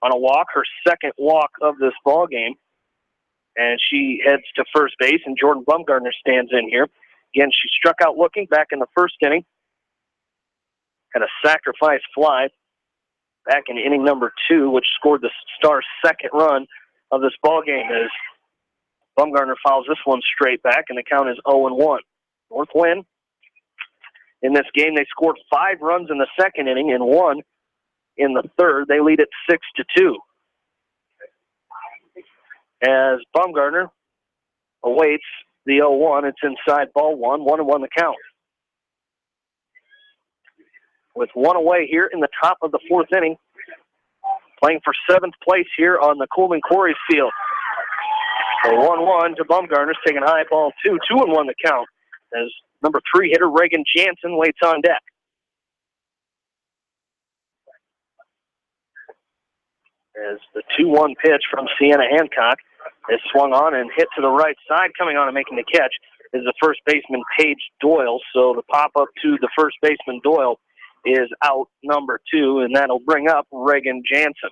on a walk, her 2nd walk of this ball game. And she heads to first base, and Jordan Baumgartner stands in here. Again, she struck out looking back in the 1st inning. Had a sacrifice fly back in inning number 2, which scored the Stars' 2nd run of this ball game. As Baumgartner fouls this one straight back, and the count is 0-1. Northwind, in this game, they scored 5 runs in the 2nd inning and 1 in the 3rd. They lead it 6-2. As Baumgartner awaits the 0-1, it's inside ball 1, 1-1 the count. With 1 away here in the top of the 4th inning, playing for 7th place here on the Coleman Quarries field. The 1-1 to Baumgartner's taking high ball 2, 2-1 the count, as number 3 hitter Reagan Jansen waits on deck. As the 2-1 pitch from Sienna Hancock is swung on and hit to the right side. Coming on and making the catch is the first baseman Paige Doyle. So the pop-up to the first baseman Doyle is out number 2, and that'll bring up Reagan Jansen.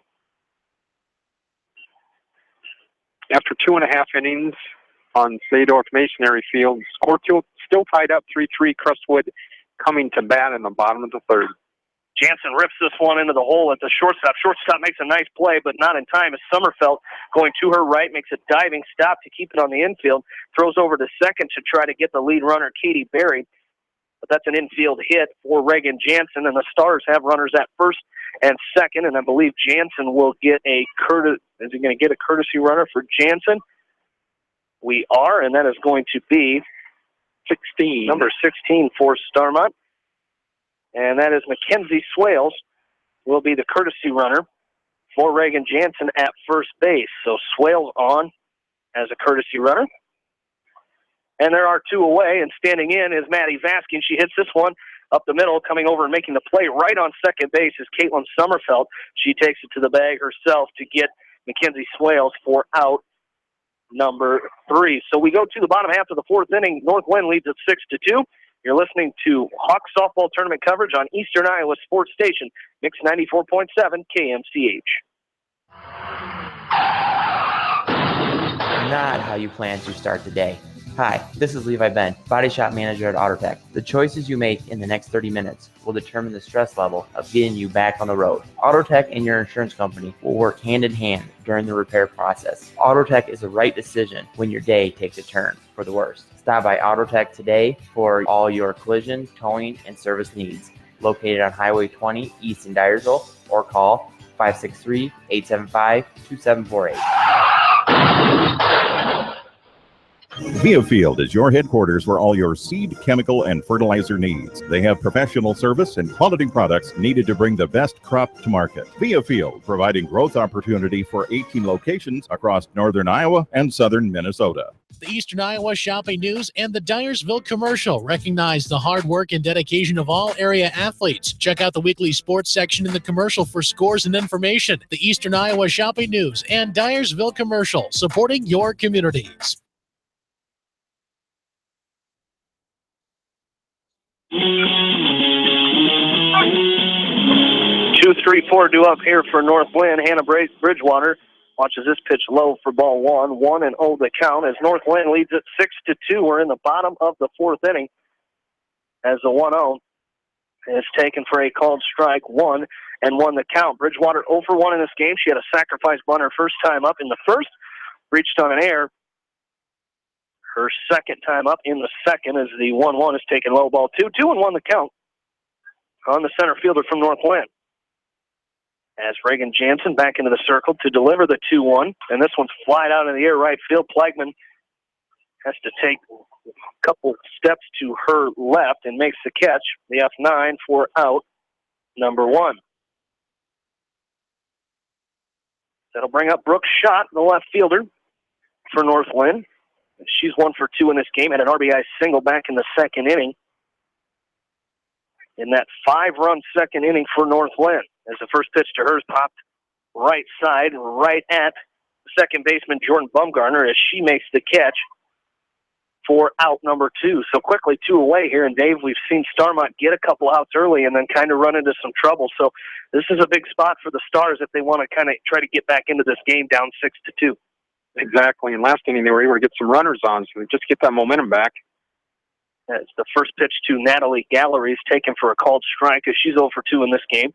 After 2.5 innings on Zaydorf Masonry Field, score still tied up 3-3. Crestwood coming to bat in the bottom of the third. Jansen rips this one into the hole at the shortstop. Shortstop makes a nice play, but not in time as Sommerfeld, going to her right, makes a diving stop to keep it on the infield, throws over to second to try to get the lead runner, Katie Berry. But that's an infield hit for Reagan Jansen, and the Stars have runners at first and second, and I believe Jansen will get is he going to get a courtesy runner for Jansen? We are, and that is going to be 16. Number 16 for Starmont. And that is Mackenzie Swales will be the courtesy runner for Reagan Jansen at first base. So Swales on as a courtesy runner. And there are two away, and standing in is Maddie Vaskin. She hits this one up the middle, coming over and making the play right on second base is Caitlin Sommerfeld. She takes it to the bag herself to get Mackenzie Swales for out number 3. So we go to the bottom half of the fourth inning. North Linn leads at 6-2. You're listening to Hawk softball tournament coverage on Eastern Iowa Sports Station, Mix 94.7 KMCH. Not how you plan to start the day. Hi, this is Levi Ben, Body Shop Manager at AutoTech. The choices you make in the next 30 minutes will determine the stress level of getting you back on the road. AutoTech and your insurance company will work hand in hand during the repair process. AutoTech is the right decision when your day takes a turn for the worst. Stop by AutoTech today for all your collision, towing, and service needs. Located on Highway 20 East in Dyersville, or call 563-875-2748. Viafield is your headquarters for all your seed, chemical, and fertilizer needs. They have professional service and quality products needed to bring the best crop to market. Viafield, providing growth opportunity for 18 locations across northern Iowa and southern Minnesota. The Eastern Iowa Shopping News and the Dyersville Commercial recognize the hard work and dedication of all area athletes. Check out the weekly sports section in the commercial for scores and information. The Eastern Iowa Shopping News and Dyersville Commercial, supporting your communities. 2-3-4 due up here for North Linn. Hannah Bridgewater watches this pitch low for ball 1. 1-0 the count as North Linn leads at 6-2. We're in the bottom of the fourth inning as the 1-0 is taken for a called strike. 1-1 the count. Bridgewater 0 for 1 in this game. She had a sacrifice bunt her first time up in the first, reached on an error. Her second time up in the second as the 1-1 is taken low, ball 2. 2-1 the count on the center fielder from North Linn. As Reagan Jansen back into the circle to deliver the 2-1, and this one's flied out in the air right field. Plagman has to take a couple steps to her left and makes the catch. The F9 for out number 1. That'll bring up Brooke Schott, the left fielder for North Linn. She's 1 for 2 in this game, had an RBI single back in the second inning. In that 5-run second inning for North Linn, as the first pitch to her is popped right side, right at second baseman Jordan Bumgarner as she makes the catch for out number 2. So quickly 2 away here, and Dave, we've seen Starmont get a couple outs early and then kind of run into some trouble. So this is a big spot for the Stars if they want to kind of try to get back into this game down 6-2. Exactly. And last inning, they were able to get some runners on, so just get that momentum back. As the first pitch to Natalie Gallery is taken for a called strike as she's 0 for 2 in this game.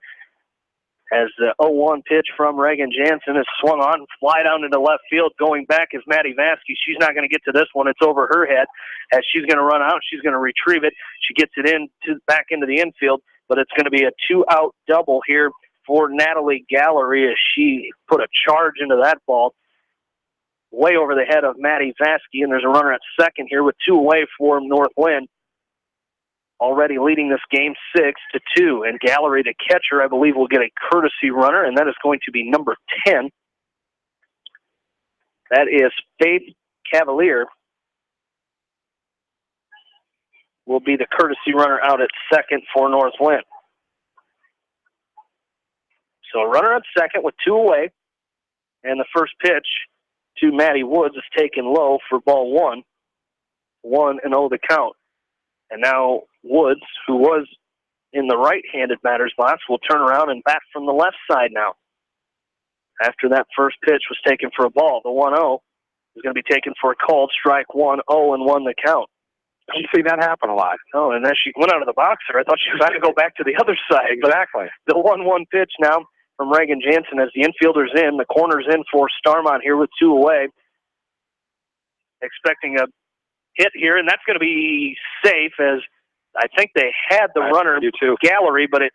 As the 0-1 pitch from Reagan Jansen is swung on, fly down into left field. Going back is Maddie Vasky. She's not going to get to this one. It's over her head as she's going to run out. She's going to retrieve it. She gets it back into the infield, but it's going to be a 2-out double here for Natalie Gallery as she put a charge into that ball way over the head of Maddie Vasky, and there's a runner at second here with 2 away for North Linn. Already leading this game 6-2, and Gallery, the catcher, I believe, will get a courtesy runner, and that is going to be number 10. That is Faith Cavalier. Will be the courtesy runner out at second for North Linn. So a runner at second with 2 away, and the first pitch to Maddie Woods is taken low for ball 1. 1-0 the count. And now Woods, who was in the right-handed batter's box, will turn around and bat from the left side now. After that first pitch was taken for a ball, the 1-0 is going to be taken for a called strike 1-0 and 1 the count. Don't see that happen a lot. Oh, and then she went out of the boxer. I thought she was going to go back to the other side. Exactly. The 1-1 pitch now from Reagan Jansen as the infielders in. The corner's in for Starmont here with 2 away. Expecting a hit here, and that's going to be safe as I think they had the runner gallery, but it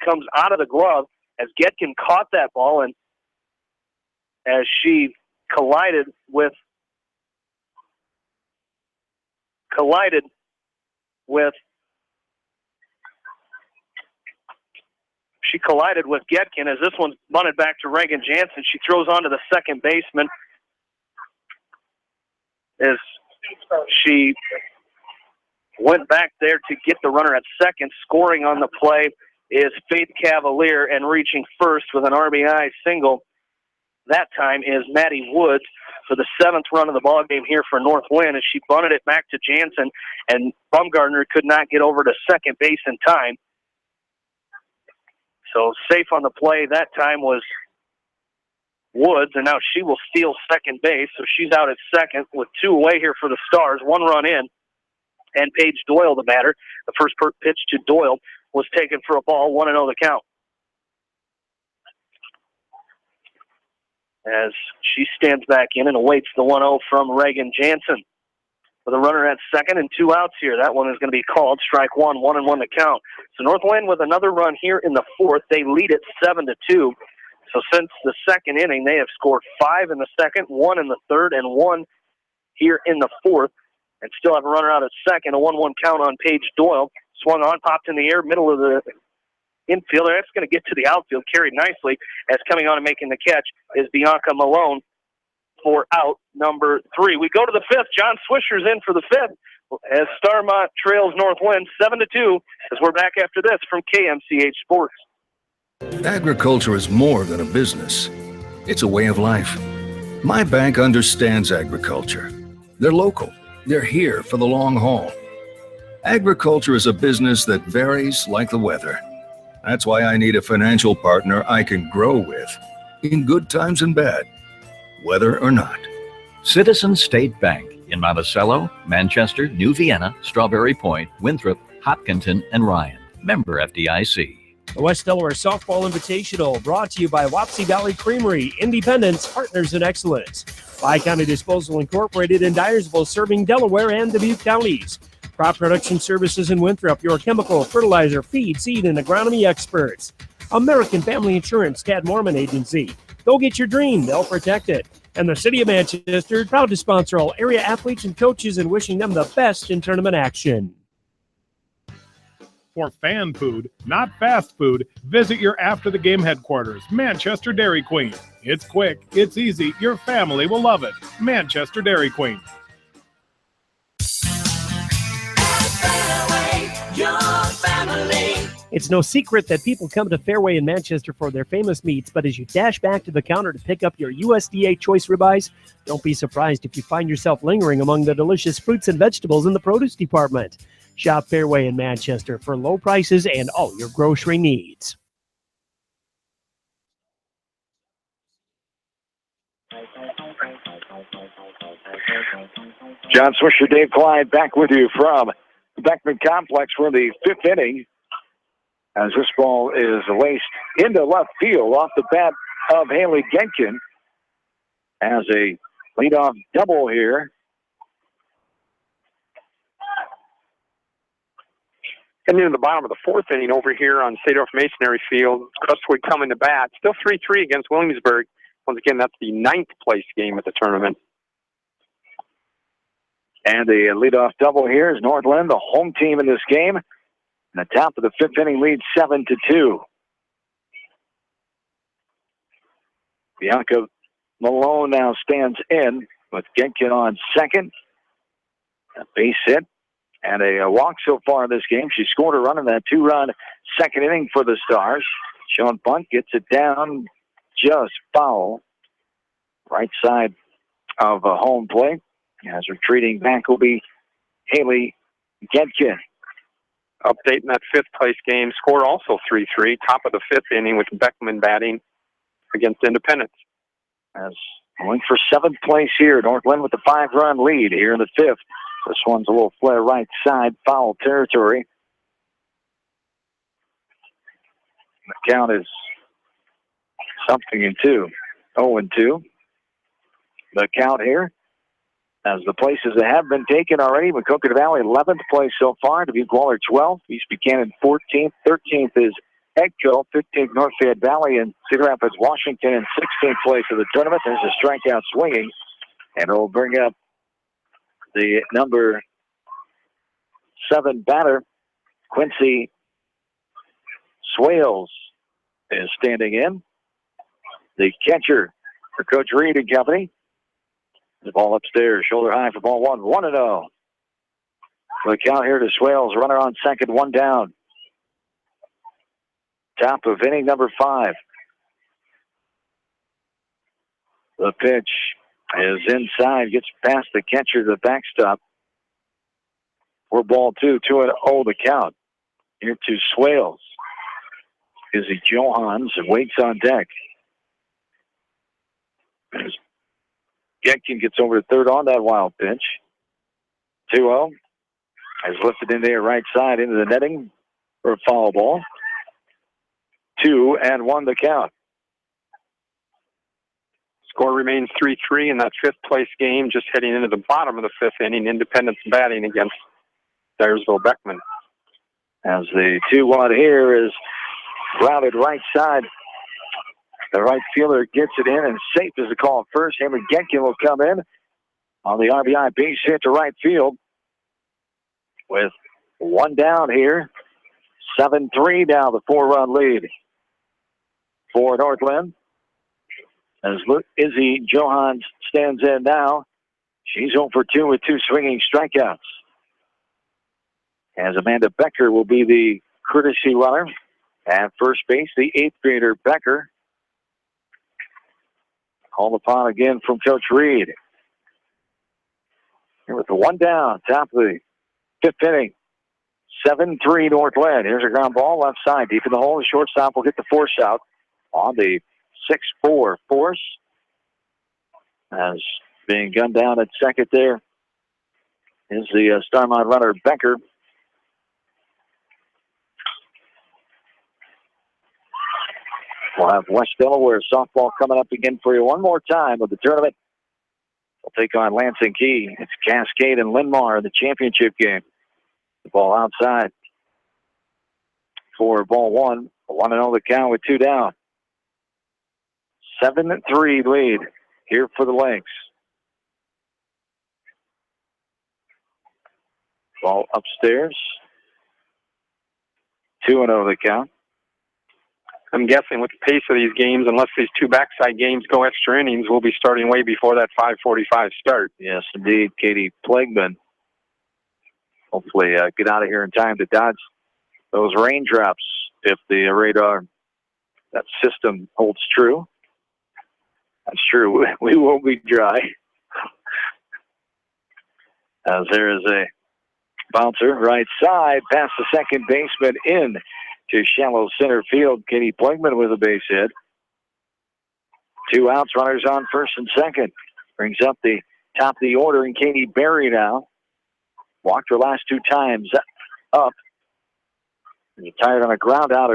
comes out of the glove as Getkin caught that ball, and as she collided with Getkin as this one's bunted back to Reagan Jansen. She throws onto the second baseman as she went back there to get the runner at second. Scoring on the play is Faith Cavalier, and reaching first with an RBI single that time is Maddie Woods for the 7th run of the ball game here for North Linn as she bunted it back to Jansen, and Bumgardner could not get over to second base in time. So safe on the play that time was Woods, and now she will steal second base, so she's out at second with 2 away here for the Stars, 1 run in, and Paige Doyle the batter. The first pitch to Doyle was taken for a ball, 1-0 the count. As she stands back in and awaits the 1-0 from Reagan Jansen. With a runner at second and 2 outs here. That one is going to be called strike 1, 1-1 to count. So North Linn with another run here in the 4th. They lead it 7-2. So since the second inning, they have scored 5 in the 2nd, 1 in the 3rd, and 1 here in the 4th. And still have a runner out at second. A 1-1 count on Paige Doyle. Swung on, popped in the air, middle of the infield. That's going to get to the outfield, carried nicely. As coming on and making the catch is Bianca Malone for out number 3. We go to the 5th. John Swisher's in for the 5th as Starmont trails North Linn 7-2 as we're back after this from KMCH Sports. Agriculture is more than a business. It's a way of life. My bank understands agriculture. They're local. They're here for the long haul. Agriculture is a business that varies like the weather. That's why I need a financial partner I can grow with, in good times and bad, whether or not. Citizen State Bank in Monticello, Manchester, New Vienna, Strawberry Point, Winthrop, Hopkinton, and Ryan. Member FDIC. The West Delaware Softball Invitational, brought to you by Wapsie Valley Creamery, Independence, Partners in Excellence. Bi-County Disposal Incorporated in Dyersville, serving Delaware and Dubuque counties. Crop Production Services in Winthrop, your chemical, fertilizer, feed, seed, and agronomy experts. American Family Insurance, Tad Mormon Agency. Go get your dream, they'll protect it. And the City of Manchester, proud to sponsor all area athletes and coaches and wishing them the best in tournament action. For fan food, not fast food, visit your after-the-game headquarters, Manchester Dairy Queen. It's quick, it's easy, your family will love it. Manchester Dairy Queen. It's no secret that people come to Fairway in Manchester for their famous meats, but as you dash back to the counter to pick up your USDA choice ribeyes, don't be surprised if you find yourself lingering among the delicious fruits and vegetables in the produce department. Shop Fairway in Manchester for low prices and all your grocery needs. John Swisher, Dave Clyde back with you from the Beckman Complex for the 5th inning. As this ball is laced into left field off the bat of Haley Genkin as a leadoff double here. And into the bottom of the 4th inning over here on Sadorf Masonry Field, Crestwood coming to bat. Still 3-3 against Williamsburg. Once again, that's the 9th place game at the tournament. And the leadoff double here is North Linn, the home team in this game. And the top of the 5th inning lead 7-2. Bianca Malone now stands in with Genkin on second. A base hit and a walk so far in this game. She scored a run in that 2-run second inning for the Stars. Sean Bunt gets it down just foul. Right side of home plate. As retreating back will be Haley Genkin. Update in that 5th place game. Score also 3-3. Top of the 5th inning with Beckman batting against Independence. As Going for 7th place here. North Linn with the 5-run lead here in the 5th. This one's a little flare right side, foul territory. The count is something in 2. 0-2. The count here, as the places that have been taken already, Maquoketa Valley 11th place so far, Dubuque Waller 12th, East Buchanan 14th, 13th is Edco, 15th North Fayette Valley, and Cedar Rapids, Washington in 16th place of the tournament. There's a strikeout swinging, and it'll bring up the number 7 batter, Quincy Swales is standing in. The catcher for Coach Reed and company. The ball upstairs, shoulder high for ball 1, 1-0. The count here to Swales, runner on second, 1 down. Top of inning number 5. The pitch is inside, gets past the catcher to the backstop. For ball 2, 2-0 the count. Here to Swales. Izzy Johans waits on deck. Getkin gets over to third on that wild pitch. 2-0. Has lifted in there right side into the netting for a foul ball. 2-1 the count. Score remains 3-3 in that 5th place game, just heading into the bottom of the 5th inning. Independence batting against Dyersville Beckman. As the 2-1 here is grounded right side. The right fielder gets it in, and safe is the call first. Henry Getkin will come in on the RBI base hit to right field with 1 down here. 7-3 now, the 4-run lead for North Linn. As Izzy Johans stands in now, she's 0 for 2 with 2 swinging strikeouts. As Amanda Becker will be the courtesy runner at first base, the 8th grader Becker. Called upon again from Coach Reed. Here with the 1 down, top of the 5th inning. 7-3 North Linn. Here's a ground ball left side, deep in the hole. The shortstop will get the force out on the 6-4 force. As being gunned down at second there is the Starmont runner Becker. We'll have West Delaware softball coming up again for you one more time with the tournament. We'll take on Lansing Key. It's Cascade and Linmar in the championship game. The ball outside for ball 1. 1-0 the count with 2 down. 7-3 lead here for the Lynx. Ball upstairs. 2-0 the count. I'm guessing with the pace of these games, unless these 2 backside games go extra innings, we'll be starting way before that 5:45 start. Yes, indeed. Katie Plegman. Hopefully get out of here in time to dodge those raindrops if the radar, that system holds true. That's true. We won't be dry. As there is a bouncer right side past the second baseman in to shallow center field. Katie Plegman with a base hit. 2 outs, runners on first and second. Brings up the top of the order, and Katie Berry now. Walked her last 2 times up. Retired on a ground out.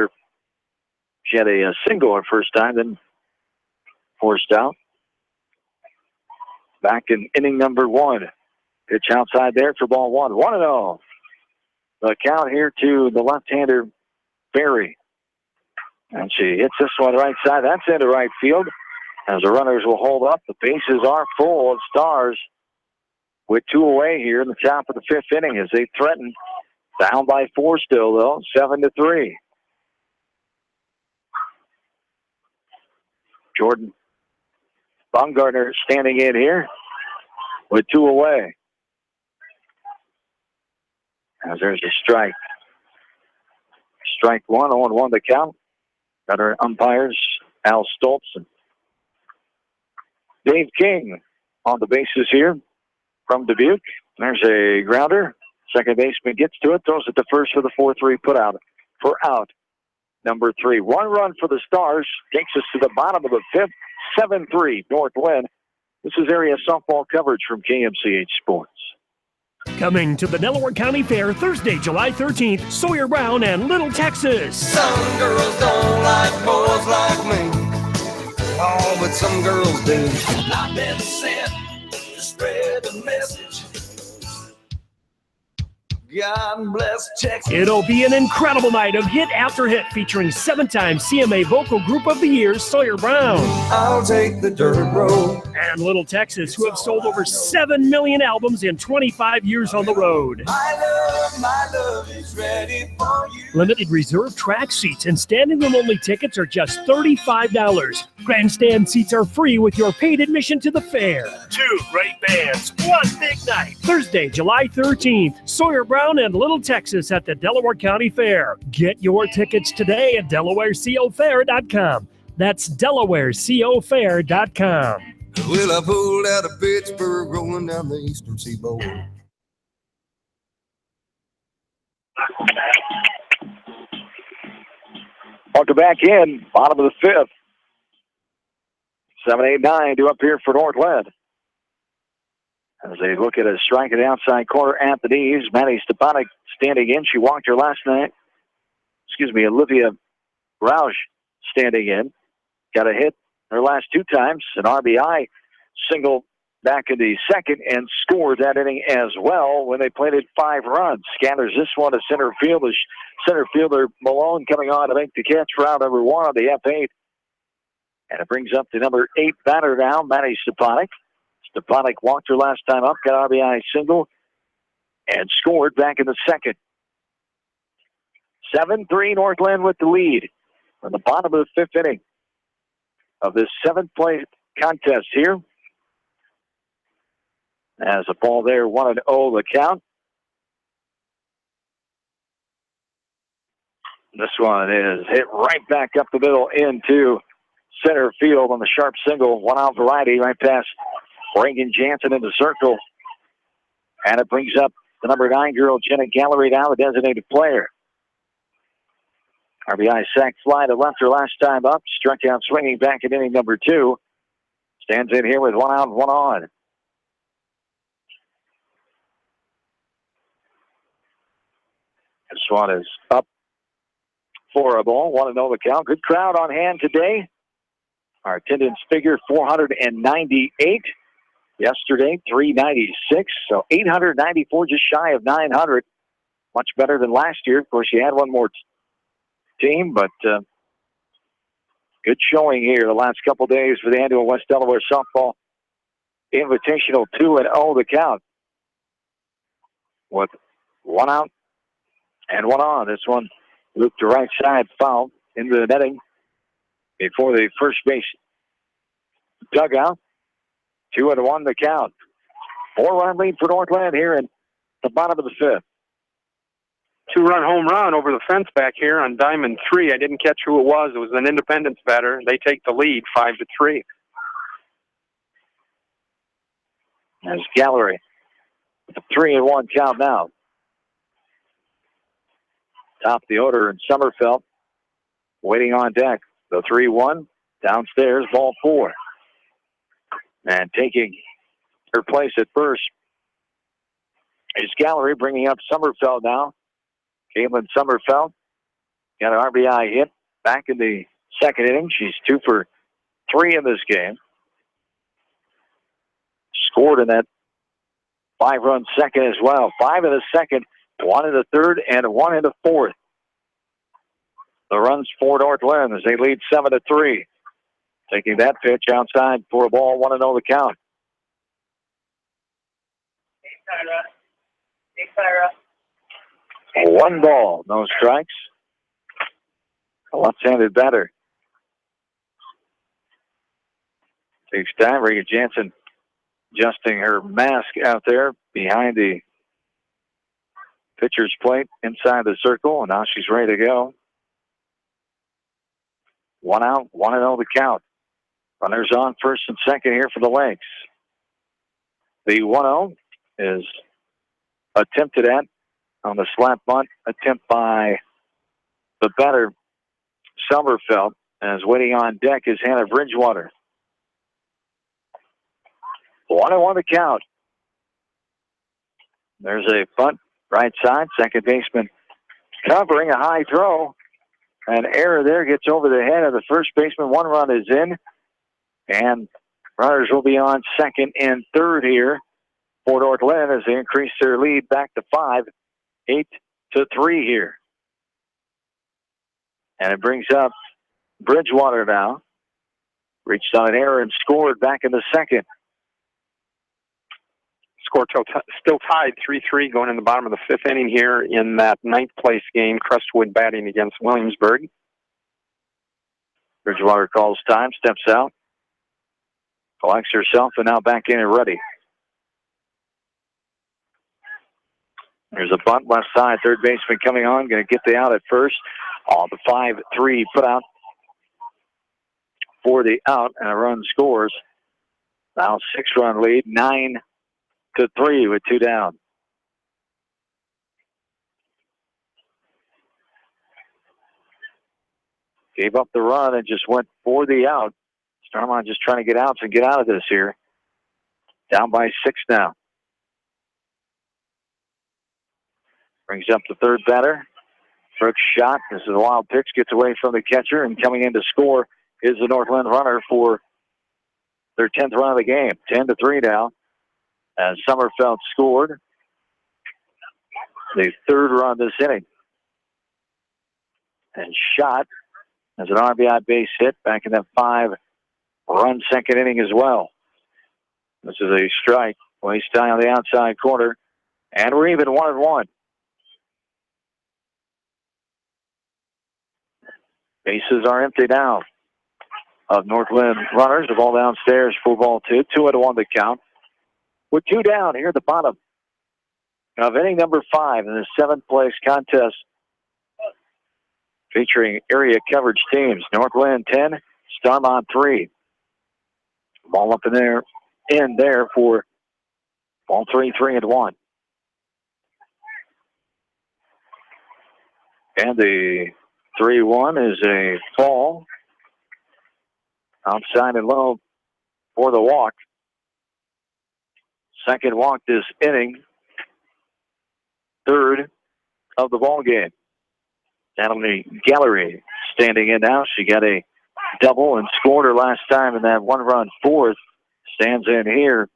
She had a single her first time, then forced out. Back in inning number 1. Pitch outside there for ball 1. 1-0. The count here to the left-hander Berry. And she hits this one right side. That's into right field. As the runners will hold up, the bases are full of Stars with 2 away here in the top of the 5th inning as they threaten. Down by 4 still, though, 7-3. Jordan Baumgartner standing in here with 2 away. As there's a strike. Strike 1, 0-1 the count. Got our umpires, Al Stoltz and Dave King on the bases here from Dubuque. There's a grounder. Second baseman gets to it, throws it to first for the 4-3 put out for out number 3. 1 run for the Stars takes us to the bottom of the 5th. 7-3 North Linn This is area softball coverage from KMCH Sports. Coming to the Delaware County Fair Thursday, July 13th, Sawyer Brown and Little Texas. Some girls don't like boys like me. Oh, but some girls do. I've been sent to spread the message. God bless Texas. It'll be an incredible night of hit after hit featuring 7-time CMA Vocal Group of the Year, Sawyer Brown. I'll take the dirt road. And Little Texas, who have sold over 7 million albums in 25 years on the road. My love is ready for you. Limited reserve track seats and standing room only tickets are just $35. Grandstand seats are free with your paid admission to the fair. 2 great bands, 1 big night. Thursday, July 13th, Sawyer Brown and Little Texas at the Delaware County Fair. Get your tickets today at DelawareCoFair.com. That's DelawareCoFair.com. Well, I pulled out of Pittsburgh, rolling down the eastern seaboard. Welcome back in, bottom of the 5th. 7-8-9 to up here for Northland. As they look at a strike in the outside corner at the knees, Maddie Stepanek standing in. She walked her last night. Olivia Roush standing in. Got a hit her last 2 times. An RBI single back in the second and scored that inning as well when they planted 5 runs. Scatters this one to center field. The center fielder Malone coming on to make the catch for out number 1 on the F8. And it brings up the number 8 batter now, Maddie Stepanek. Stepanek walked her last time up, got RBI single, and scored back in the second. 7-3 Northland with the lead on the bottom of the 5th inning of this 7th place contest here. As a ball there, 1-0 the count. This one is hit right back up the middle into center field on the sharp single. 1-out variety right past Reagan Jansen in the circle. And it brings up the number 9 girl, Jenna Gallery, now the designated player. RBI sac fly to left her last time up. Struck out swinging back in inning number 2. Stands in here with 1 out, 1 on. This one is up for a ball. 1-0 the count. Good crowd on hand today. Our attendance figure 498. Yesterday, 396. So 894, just shy of 900. Much better than last year. Of course, you had one more team, but good showing here the last couple days for the annual West Delaware Softball Invitational. 2-0 the count. With 1 out and 1 on. This one looped to right side, foul into the netting before the first base dugout. 2-1 the count. 4-run lead for Northland here in the bottom of the 5th. 2-run home run over the fence back here on diamond 3. I didn't catch who it was. It was an Independence batter. They take the lead 5-3. There's Gallery. 3-1 count now. Top of the order in Summerfeld. Waiting on deck. The 3-1. Downstairs, ball 4. And taking her place at first is Gallery, bringing up Summerfeld now. Caitlin Summerfeld got an RBI hit back in the second inning. She's 2 for 3 in this game. Scored in that 5-run second as well. 5 in the second, 1 in the third, and 1 in the fourth. The runs for Northland as they lead 7-3. Taking that pitch outside for a ball, 1-0 the count. 1 ball, no strikes. A left-handed batter. Takes time. Reagan Jansen adjusting her mask out there behind the pitcher's plate inside the circle, and now she's ready to go. 1 out, 1-0 the count. Runners on first and second here for the Lakes. The 1-0 is attempted at on the slap bunt attempt by the batter, Summerfeld. As waiting on deck is Hannah Bridgewater. 1-1 the count. There's a bunt right side. Second baseman covering a high throw. An error there gets over the head of the first baseman. One run is in. And runners will be on second and third here for North Linn as they increase their lead back to 5, 8-3 here. And it brings up Bridgewater now. Reached on an error and scored back in the second. Score still tied 3-3 going in the bottom of the fifth inning here in that ninth place game. Crestwood batting against Williamsburg. Bridgewater calls time, steps out, collects herself, and now back in and ready. There's a bunt left side. Third baseman coming on, going to get the out at first. The 5-3 put out for the out, and a run scores. Now 6-run lead, 9-3 with 2 down. Gave up the run and just went for the out. Starmont just trying to get outs and get out of this here. Down by 6 now. Brings up the third batter. Brooks shot. This is a wild pitch. Gets away from the catcher, and coming in to score is the North Linn runner for their 10th run of the game. 10-3 now. As Sommerfeld scored the third run this inning. And shot as an RBI base hit back in that 5-run second inning as well. This is a strike. Waste high on the outside corner. And we're even 1-1. Bases are empty now of North Linn runners. The ball downstairs for ball 2. 2-1 the count. With 2 down here at the bottom of inning number 5 in the 7th place contest featuring area coverage teams. North Linn 10, Starmont 3. Ball up in there for ball 3, 3-1. And the 3-1 is a fall. Outside and low for the walk. Second walk this inning. Third of the ball game. Natalie Gallery standing in now. She got a double and scored her last time in that 1-run fourth. Stands in here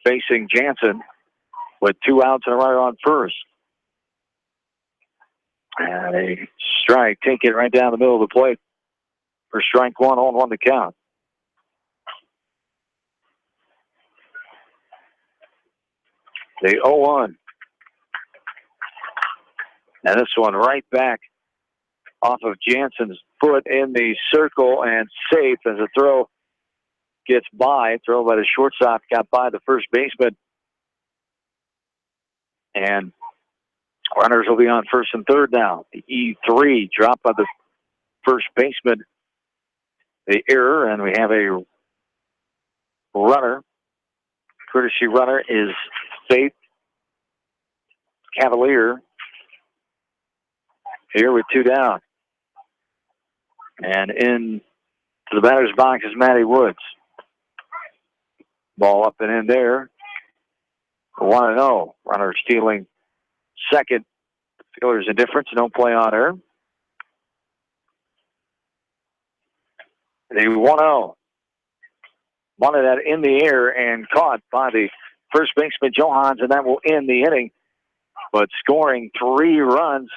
facing Jansen with 2 outs and a runner on first. And a strike. Take it right down the middle of the plate for strike 1 on 1 to count. The 0-1. And this one right back off of Jansen's foot in the circle and safe as the throw gets by. Throw by the shortstop got by the first baseman. And runners will be on first and third now. The E3 drop by the first baseman. The error, and we have a runner. Courtesy runner is Faith Cavalier here with 2 down. And in to the batter's box is Matty Woods. Ball up and in there. 1-0. Runner stealing second. Fielder's indifference. No play on her. The 1-0. Wanted that in the air and caught by the first baseman Johans, and that will end the inning. But scoring 3 runs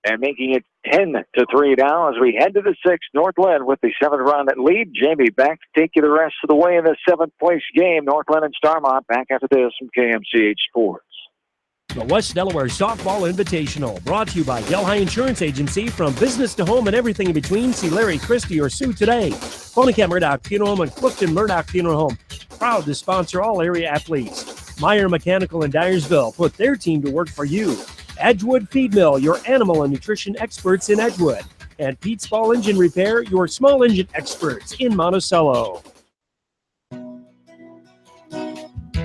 and making it 10-3 now as we head to the 6th. North Linn with the 7-run lead. Jamie back to take you the rest of the way in the 7th place game. North Linn and Starmont back after this from KMCH Sports. The West Delaware Softball Invitational, brought to you by Delhi Insurance Agency. From business to home and everything in between, see Larry Christie or Sue today. Ponycat Murdoch Funeral Home and Clifton Murdoch Funeral Home, proud to sponsor all area athletes. Meyer Mechanical in Dyersville, put their team to work for you. Edgewood Feed Mill, your animal and nutrition experts in Edgewood. And Pete's Ball Engine Repair, your small engine experts in Monticello.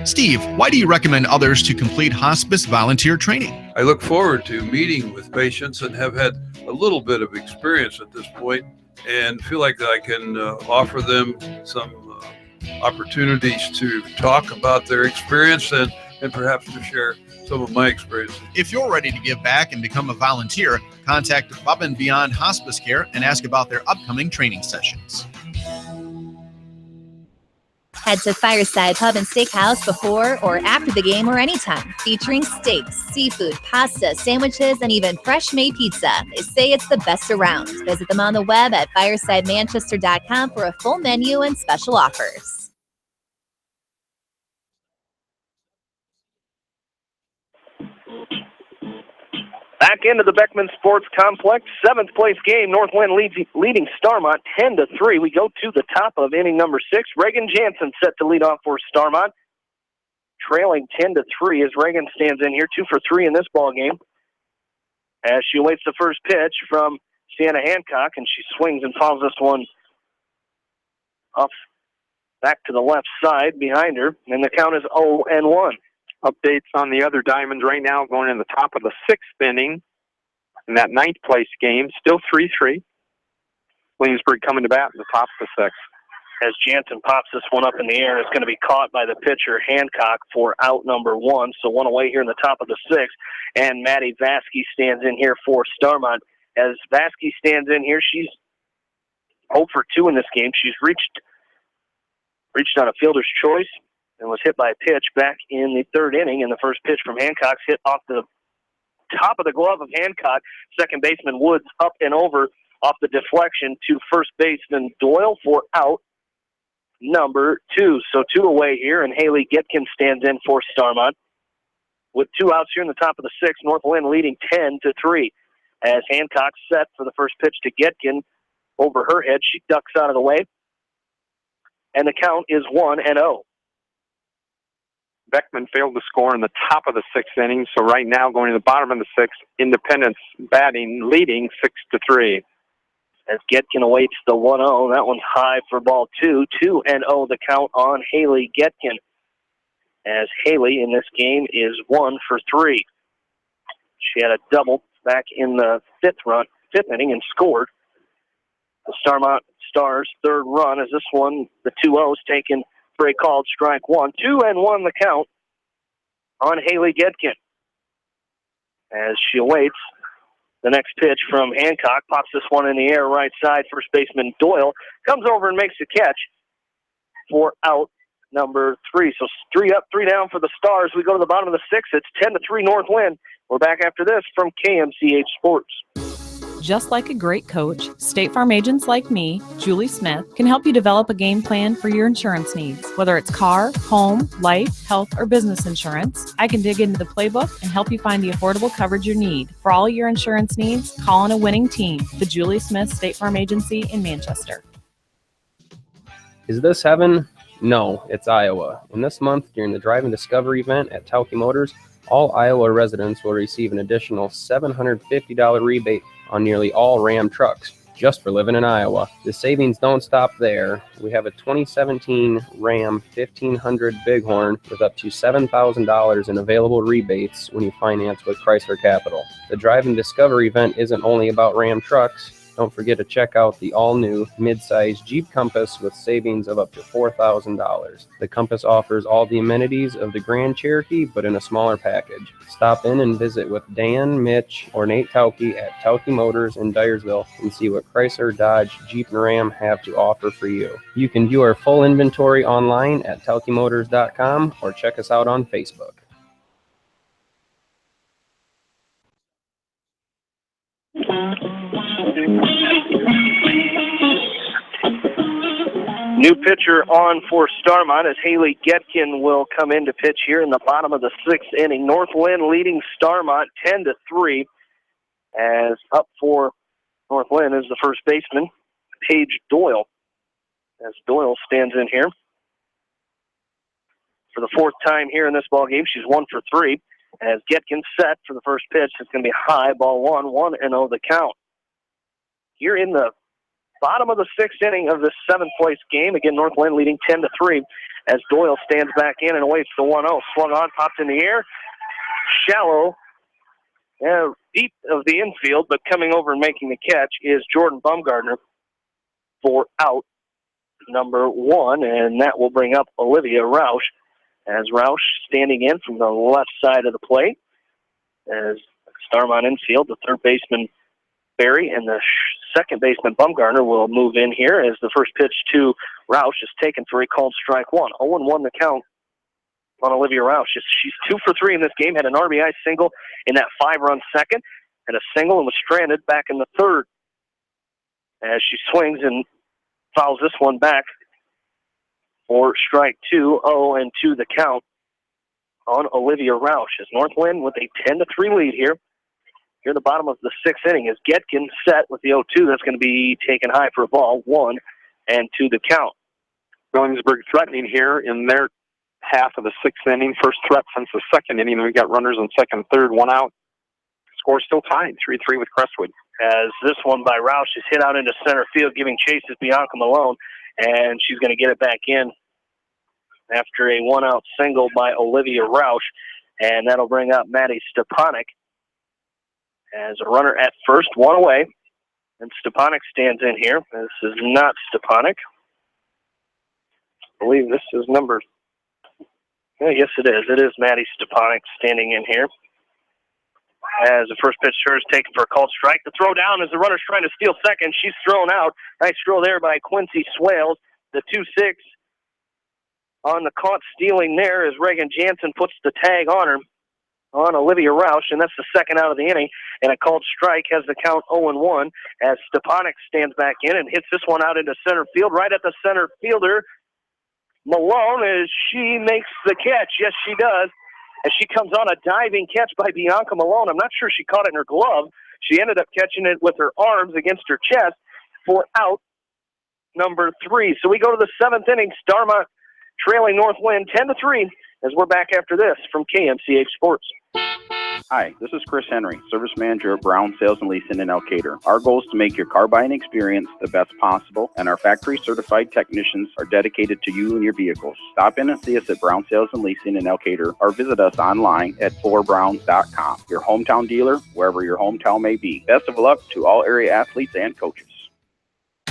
Steve, why do you recommend others to complete hospice volunteer training? I look forward to meeting with patients and have had a little bit of experience at this point and feel like I can offer them some opportunities to talk about their experience and perhaps to share some of my experiences. If you're ready to give back and become a volunteer, contact Above and Beyond Hospice Care and ask about their upcoming training sessions. Head to Fireside Pub and Steakhouse before or after the game or anytime, featuring steaks, seafood, pasta, sandwiches, and even fresh-made pizza. They say it's the best around. Visit them on the web at firesidemanchester.com for a full menu and special offers. Back into the Beckman Sports Complex, 7th place game. North Linn leading Starmont 10-3. We go to the top of inning number 6. Reagan Jansen set to lead off for Starmont, trailing 10-3 as Reagan stands in here 2 for 3 in this ball game. As she awaits the first pitch from Sienna Hancock, and she swings and fouls this one off back to the left side behind her, and the count is 0-1. Updates on the other diamonds right now going in the top of the 6th inning in that 9th place game. Still 3-3. Williamsburg coming to bat in the top of the 6th. As Jansen pops this one up in the air, it's going to be caught by the pitcher Hancock for out number 1. So one away here in the top of the 6th. And Maddie Vasky stands in here for Starmont. As Vasky stands in here, she's 0 for 2 in this game. She's reached on a fielder's choice and was hit by a pitch back in the 3rd inning. And the first pitch from Hancock's hit off the top of the glove of Hancock. Second baseman Woods up and over off the deflection to first baseman Doyle for out number 2. So 2 away here, and Haley Getkin stands in for Starmont. With 2 outs here in the top of the 6th, North Linn leading 10-3. As Hancock set for the first pitch to Getkin over her head, she ducks out of the way, and the count is 1-0. Beckman failed to score in the top of the 6th inning, so right now going to the bottom of the 6th, Independence batting, leading 6-3. As Getkin awaits the 1-0, that one's high for ball 2. 2-0 the count on Haley Getkin. As Haley in this game is 1 for 3. She had a double back in the 5th inning and scored. The Starmont Stars' 3rd run is this one. The 2-0's taken for a called strike 1. 2-1 the count on Haley Getkin. As she awaits the next pitch from Hancock, pops this one in the air right side. First baseman Doyle comes over and makes a catch for out number 3. So 3 up, 3 down for the Stars. We go to the bottom of the 6th. It's 10-3 North Linn. We're back after this from KMCH Sports. Just like a great coach, State Farm agents like me, Julie Smith, can help you develop a game plan for your insurance needs. Whether it's car, home, life, health, or business insurance, I can dig into the playbook and help you find the affordable coverage you need. For all your insurance needs, call on a winning team. The Julie Smith State Farm Agency in Manchester. Is this heaven? No, it's Iowa. And this month, during the Drive and Discover event at Tauke Motors, all Iowa residents will receive an additional $750 rebate on nearly all Ram trucks, just for living in Iowa. The savings don't stop there. We have a 2017 Ram 1500 Bighorn with up to $7,000 in available rebates when you finance with Chrysler Capital. The Drive and Discover event isn't only about Ram trucks. Don't forget to check out the all-new mid-size Jeep Compass with savings of up to $4,000. The Compass offers all the amenities of the Grand Cherokee, but in a smaller package. Stop in and visit with Dan, Mitch, or Nate Tauke at Tauke Motors in Dyersville and see what Chrysler, Dodge, Jeep, and Ram have to offer for you. You can view our full inventory online at taukemotors.com or check us out on Facebook. New pitcher on for Starmont as Haley Getkin will come in to pitch here in the bottom of the 6th inning. North Linn leading Starmont 10-3. As up for North Linn is the first baseman, Paige Doyle. As Doyle stands in here for the 4th time here in this ball game. She's 1 for 3. As Getkin set for the first pitch, it's going to be high, ball 1, 1-0 the count. Here in the bottom of the 6th inning of this 7th place game. Again, North Linn leading 10-3 as Doyle stands back in and awaits the 1-0. Swung on, popped in the air. Shallow, deep of the infield, but coming over and making the catch is Jordan Bumgardner for out number 1, and that will bring up Olivia Roush. As Roush standing in from the left side of the plate. As Starmont infield, the third baseman Barry and the second baseman Bumgarner will move in here as the first pitch to Roush is taken for a called strike 1. 0-1 the count on Olivia Roush. She's 2 for 3 in this game, had an RBI single in that 5-run second, had a single and was stranded back in the third. As she swings and fouls this one back for strike 2, 0-2 the count on Olivia Roush. As Northland with a 10-3 lead here. Here at the bottom of the 6th inning is Getkin set with the 0-2. That's going to be taken high for a ball, 1-2 the count. Williamsburg threatening here in their half of the 6th inning. First threat since the 2nd inning. We got runners in 2nd, 3rd, 1 out. Score still tied, 3-3 with Crestwood. As this one by Roush is hit out into center field, giving chase is Bianca Malone, and she's going to get it back in after a 1-out single by Olivia Roush, and that'll bring up Maddie Stepanek as a runner at first, 1 away, and Stepanek stands in here. This is not Stepanek. I believe this is number, yes it is. It is Maddie Stepanek standing in here. As the first pitch is taken for a called strike. The throw down as the runner's trying to steal second. She's thrown out. Nice throw there by Quincy Swales. The 2-6 on the caught stealing there as Reagan Jansen puts the tag on her, on Olivia Roush, and that's the second out of the inning. And a called strike has the count 0-1 as Stepanek stands back in and hits this one out into center field, right at the center fielder, Malone, as she makes the catch. Yes, she does. As she comes on a diving catch by Bianca Malone. I'm not sure she caught it in her glove. She ended up catching it with her arms against her chest for out number 3. So we go to the 7th inning. Starmont trailing Northland 10-3 as we're back after this from KMCH Sports. Hi, this is Chris Henry, Service Manager at Brown Sales and Leasing in Elkader. Our goal is to make your car buying experience the best possible, and our factory-certified technicians are dedicated to you and your vehicles. Stop in and see us at Brown Sales and Leasing in Elkader, or visit us online at 4browns.com. Your hometown dealer, wherever your hometown may be. Best of luck to all area athletes and coaches.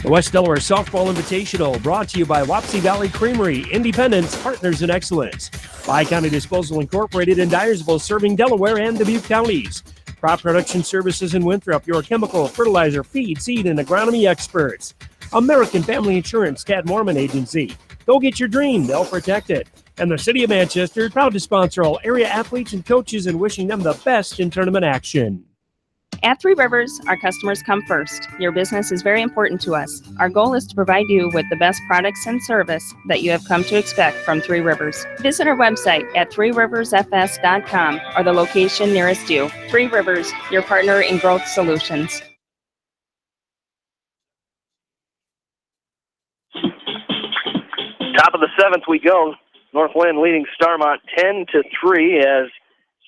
The West Delaware Softball Invitational, brought to you by Wapsie Valley Creamery, Independence, Partners in Excellence. Bi-County Disposal Incorporated in Dyersville, serving Delaware and Dubuque counties. Crop Production Services in Winthrop, your chemical, fertilizer, feed, seed, and agronomy experts. American Family Insurance, Cat Mormon Agency. Go get your dream, they'll protect it. And the City of Manchester, proud to sponsor all area athletes and coaches and wishing them the best in tournament action. At Three Rivers, our customers come first. Your business is very important to us. Our goal is to provide you with the best products and service that you have come to expect from Three Rivers. Visit our website at threeriversfs.com or the location nearest you. Three Rivers, your partner in growth solutions. Top of the 7th we go. Northland leading Starmont 10-3 as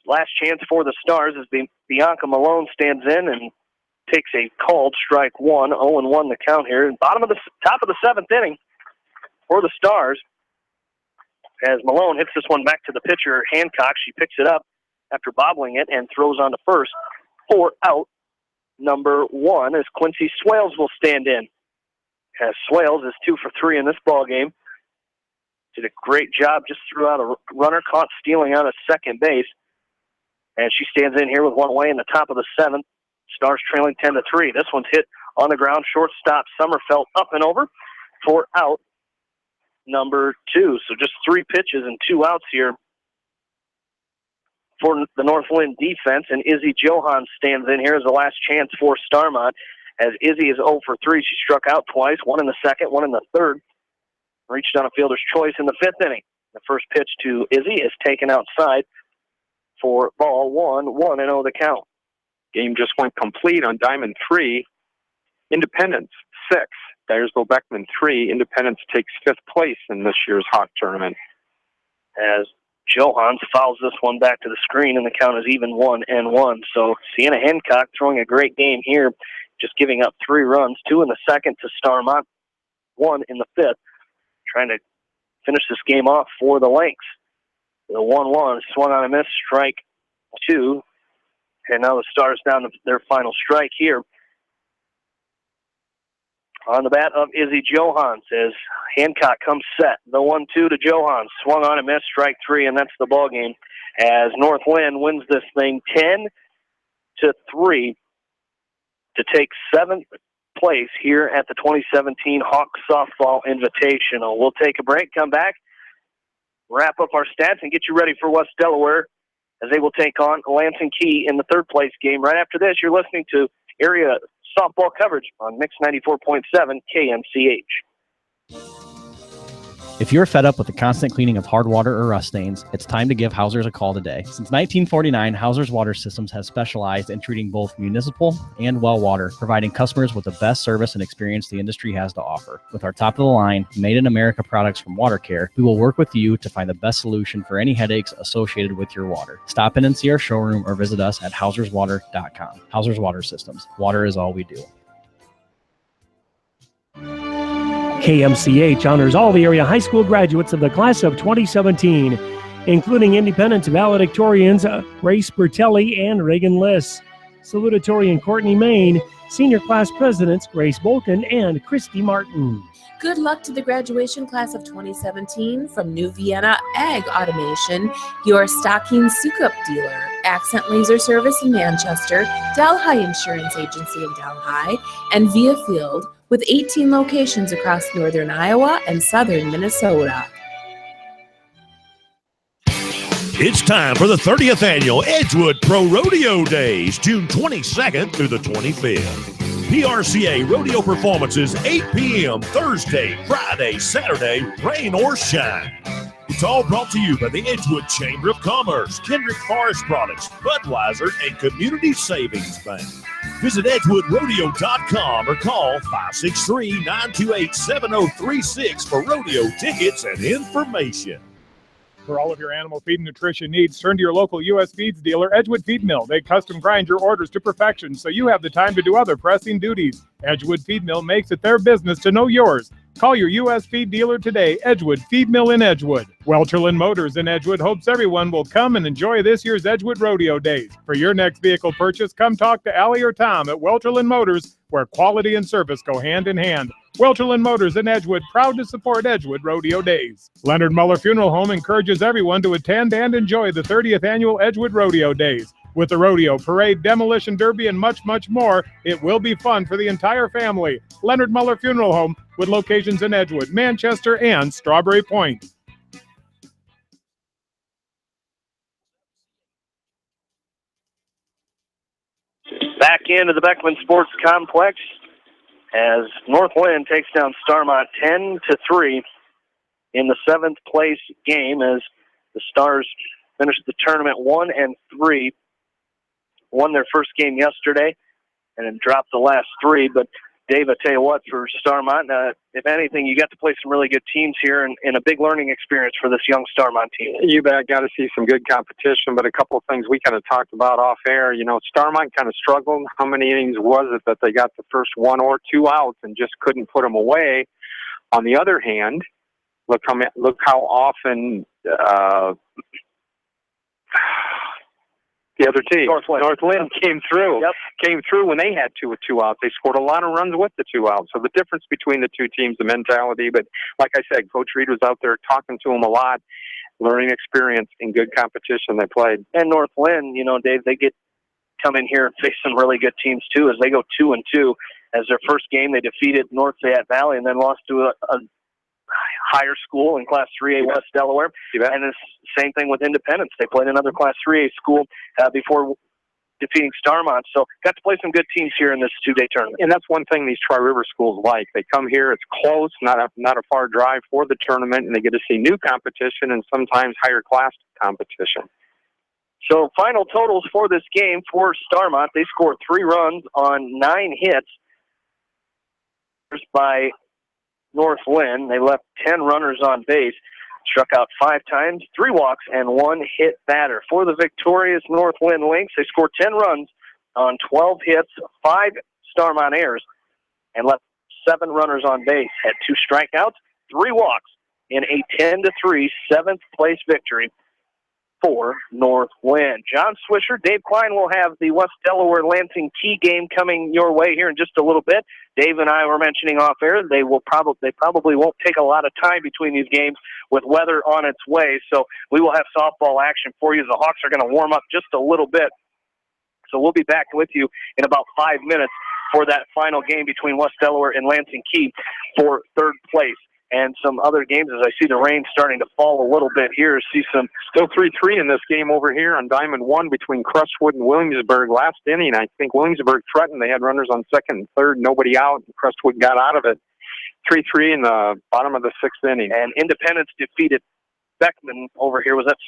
last chance for the Stars as Bianca Malone stands in and takes a called strike 1, 0-1 the count here. Top of the 7th inning for the Stars as Malone hits this one back to the pitcher, Hancock. She picks it up after bobbling it and throws on to first for out number 1 as Quincy Swales will stand in. As Swales is 2 for 3 in this ball game. Did a great job, just threw out a runner, caught stealing out of second base. And she stands in here with one away in the top of the 7th. Stars trailing 10-3. This one's hit on the ground. Shortstop Sommerfeld up and over for out number 2. So just 3 pitches and 2 outs here for the Northland defense. And Izzy Johan stands in here as the last chance for Starmont. As Izzy is 0 for 3. She struck out twice, one in the 2nd, one in the 3rd. Reached on a fielder's choice in the 5th inning. The first pitch to Izzy is taken outside for ball 1, 1-0 the count. Game just went complete on Diamond 3. Independence 6. Dyersville Beckman 3. Independence takes 5th place in this year's Hawk tournament. As Johans fouls this one back to the screen, and the count is even 1-1. So Sienna Hancock throwing a great game here, just giving up 3 runs, 2 in the 2nd to Starmont, 1 in the 5th, trying to finish this game off for the Lynx. The 1-1 swung on a miss, strike 2. And now the Stars down to their final strike here on the bat of Izzy Johans as Hancock comes set. The 1-2 to Johans. Swung on and missed, strike 3, and that's the ball game as North Linn wins this thing 10-3 to take 7th place here at the 2017 Hawk Softball Invitational. We'll take a break, come back, wrap up our stats, and get you ready for West Delaware as they will take on Lansing Key in the 3rd place game. Right after this, you're listening to area softball coverage on Mix 94.7 KMCH. If you're fed up with the constant cleaning of hard water or rust stains, it's time to give Hauser's a call today. Since 1949, Hauser's Water Systems has specialized in treating both municipal and well water, providing customers with the best service and experience the industry has to offer. With our top-of-the-line, made-in-America products from Water Care, we will work with you to find the best solution for any headaches associated with your water. Stop in and see our showroom or visit us at hauserswater.com. Hauser's Water Systems. Water is all we do. KMCH honors all the area high school graduates of the class of 2017, including Independence valedictorians Grace Bertelli and Reagan Liss, salutatorian Courtney Main, senior class presidents Grace Bolkin and Christy Martin. Good luck to the graduation class of 2017 from New Vienna Ag Automation, your stocking soup dealer, Accent Laser Service in Manchester, Delhi Insurance Agency in Delhi, and Via Field, with 18 locations across northern Iowa and southern Minnesota. It's time for the 30th annual Edgewood Pro Rodeo Days, June 22nd through the 25th. PRCA rodeo performances 8 p.m. Thursday, Friday, Saturday, rain or shine. It's all brought to you by the Edgewood Chamber of Commerce, Kendrick Forest Products, Budweiser, and Community Savings Bank. Visit EdgewoodRodeo.com or call 563-928-7036 for rodeo tickets and information. For all of your animal feed and nutrition needs, turn to your local U.S. Feeds dealer, Edgewood Feed Mill. They custom grind your orders to perfection so you have the time to do other pressing duties. Edgewood Feed Mill makes it their business to know yours. Call your U.S. Feed dealer today, Edgewood Feed Mill in Edgewood. Welterlin Motors in Edgewood hopes everyone will come and enjoy this year's Edgewood Rodeo Days. For your next vehicle purchase, come talk to Allie or Tom at Welterlin Motors, where quality and service go hand in hand. Welterlin Motors in Edgewood, proud to support Edgewood Rodeo Days. Leonard Muller Funeral Home encourages everyone to attend and enjoy the 30th annual Edgewood Rodeo Days. With the rodeo, parade, demolition derby, and much, much more, it will be fun for the entire family. Leonard Muller Funeral Home, with locations in Edgewood, Manchester, and Strawberry Point. Back into the Beckman Sports Complex as North Linn takes down Starmont 10-3 in the 7th place game as the Stars finished the tournament 1-3. Won their first game yesterday and then dropped the last 3. But Dave, I tell you what, for Starmont, if anything, you got to play some really good teams here and a big learning experience for this young Starmont team. You bet. Got to see some good competition, but a couple of things we kind of talked about off air. You know, Starmont kind of struggled. How many innings was it that they got the first 1 or 2 outs and just couldn't put them away? On the other hand, look how often the other team, North Linn, came through when they had 2 outs. They scored a lot of runs with the 2 outs. So the difference between the two teams, the mentality. But like I said, Coach Reed was out there talking to them a lot, learning experience and good competition they played. And North Linn, you know, Dave, they come in here and face some really good teams too as they go 2-2. As their first game, they defeated North Fayette Valley and then lost to a higher school in Class 3A West Delaware. And it's the same thing with Independence. They played another Class 3A school before defeating Starmont. So got to play some good teams here in this 2-day tournament. And that's one thing these Tri-River schools like. They come here, it's close, not a far drive for the tournament, and they get to see new competition and sometimes higher class competition. So final totals for this game for Starmont, they scored 3 runs on 9 hits by North Linn. They left 10 runners on base, struck out 5 times, 3 walks, and 1 hit batter. For the victorious North Linn Lynx, they scored 10 runs on 12 hits, 5 Starmont errors, and left 7 runners on base. Had 2 strikeouts, 3 walks in a 10-3 7th place victory for North Linn. John Swisher, Dave Klein will have the West Delaware Lansing Key game coming your way here in just a little bit. Dave and I were mentioning off air they probably won't take a lot of time between these games with weather on its way, so we will have softball action for you. The Hawks are going to warm up just a little bit, so we'll be back with you in about 5 minutes for that final game between West Delaware and Lansing Key for third place. And some other games, as I see the rain starting to fall a little bit here. See some still 3-3 in this game over here on Diamond 1 between Crestwood and Williamsburg. Last inning, I think Williamsburg threatened. They had runners on second and third, nobody out. And Crestwood got out of it. 3-3 in the bottom of the sixth inning. And Independence defeated Beckman over here. Was that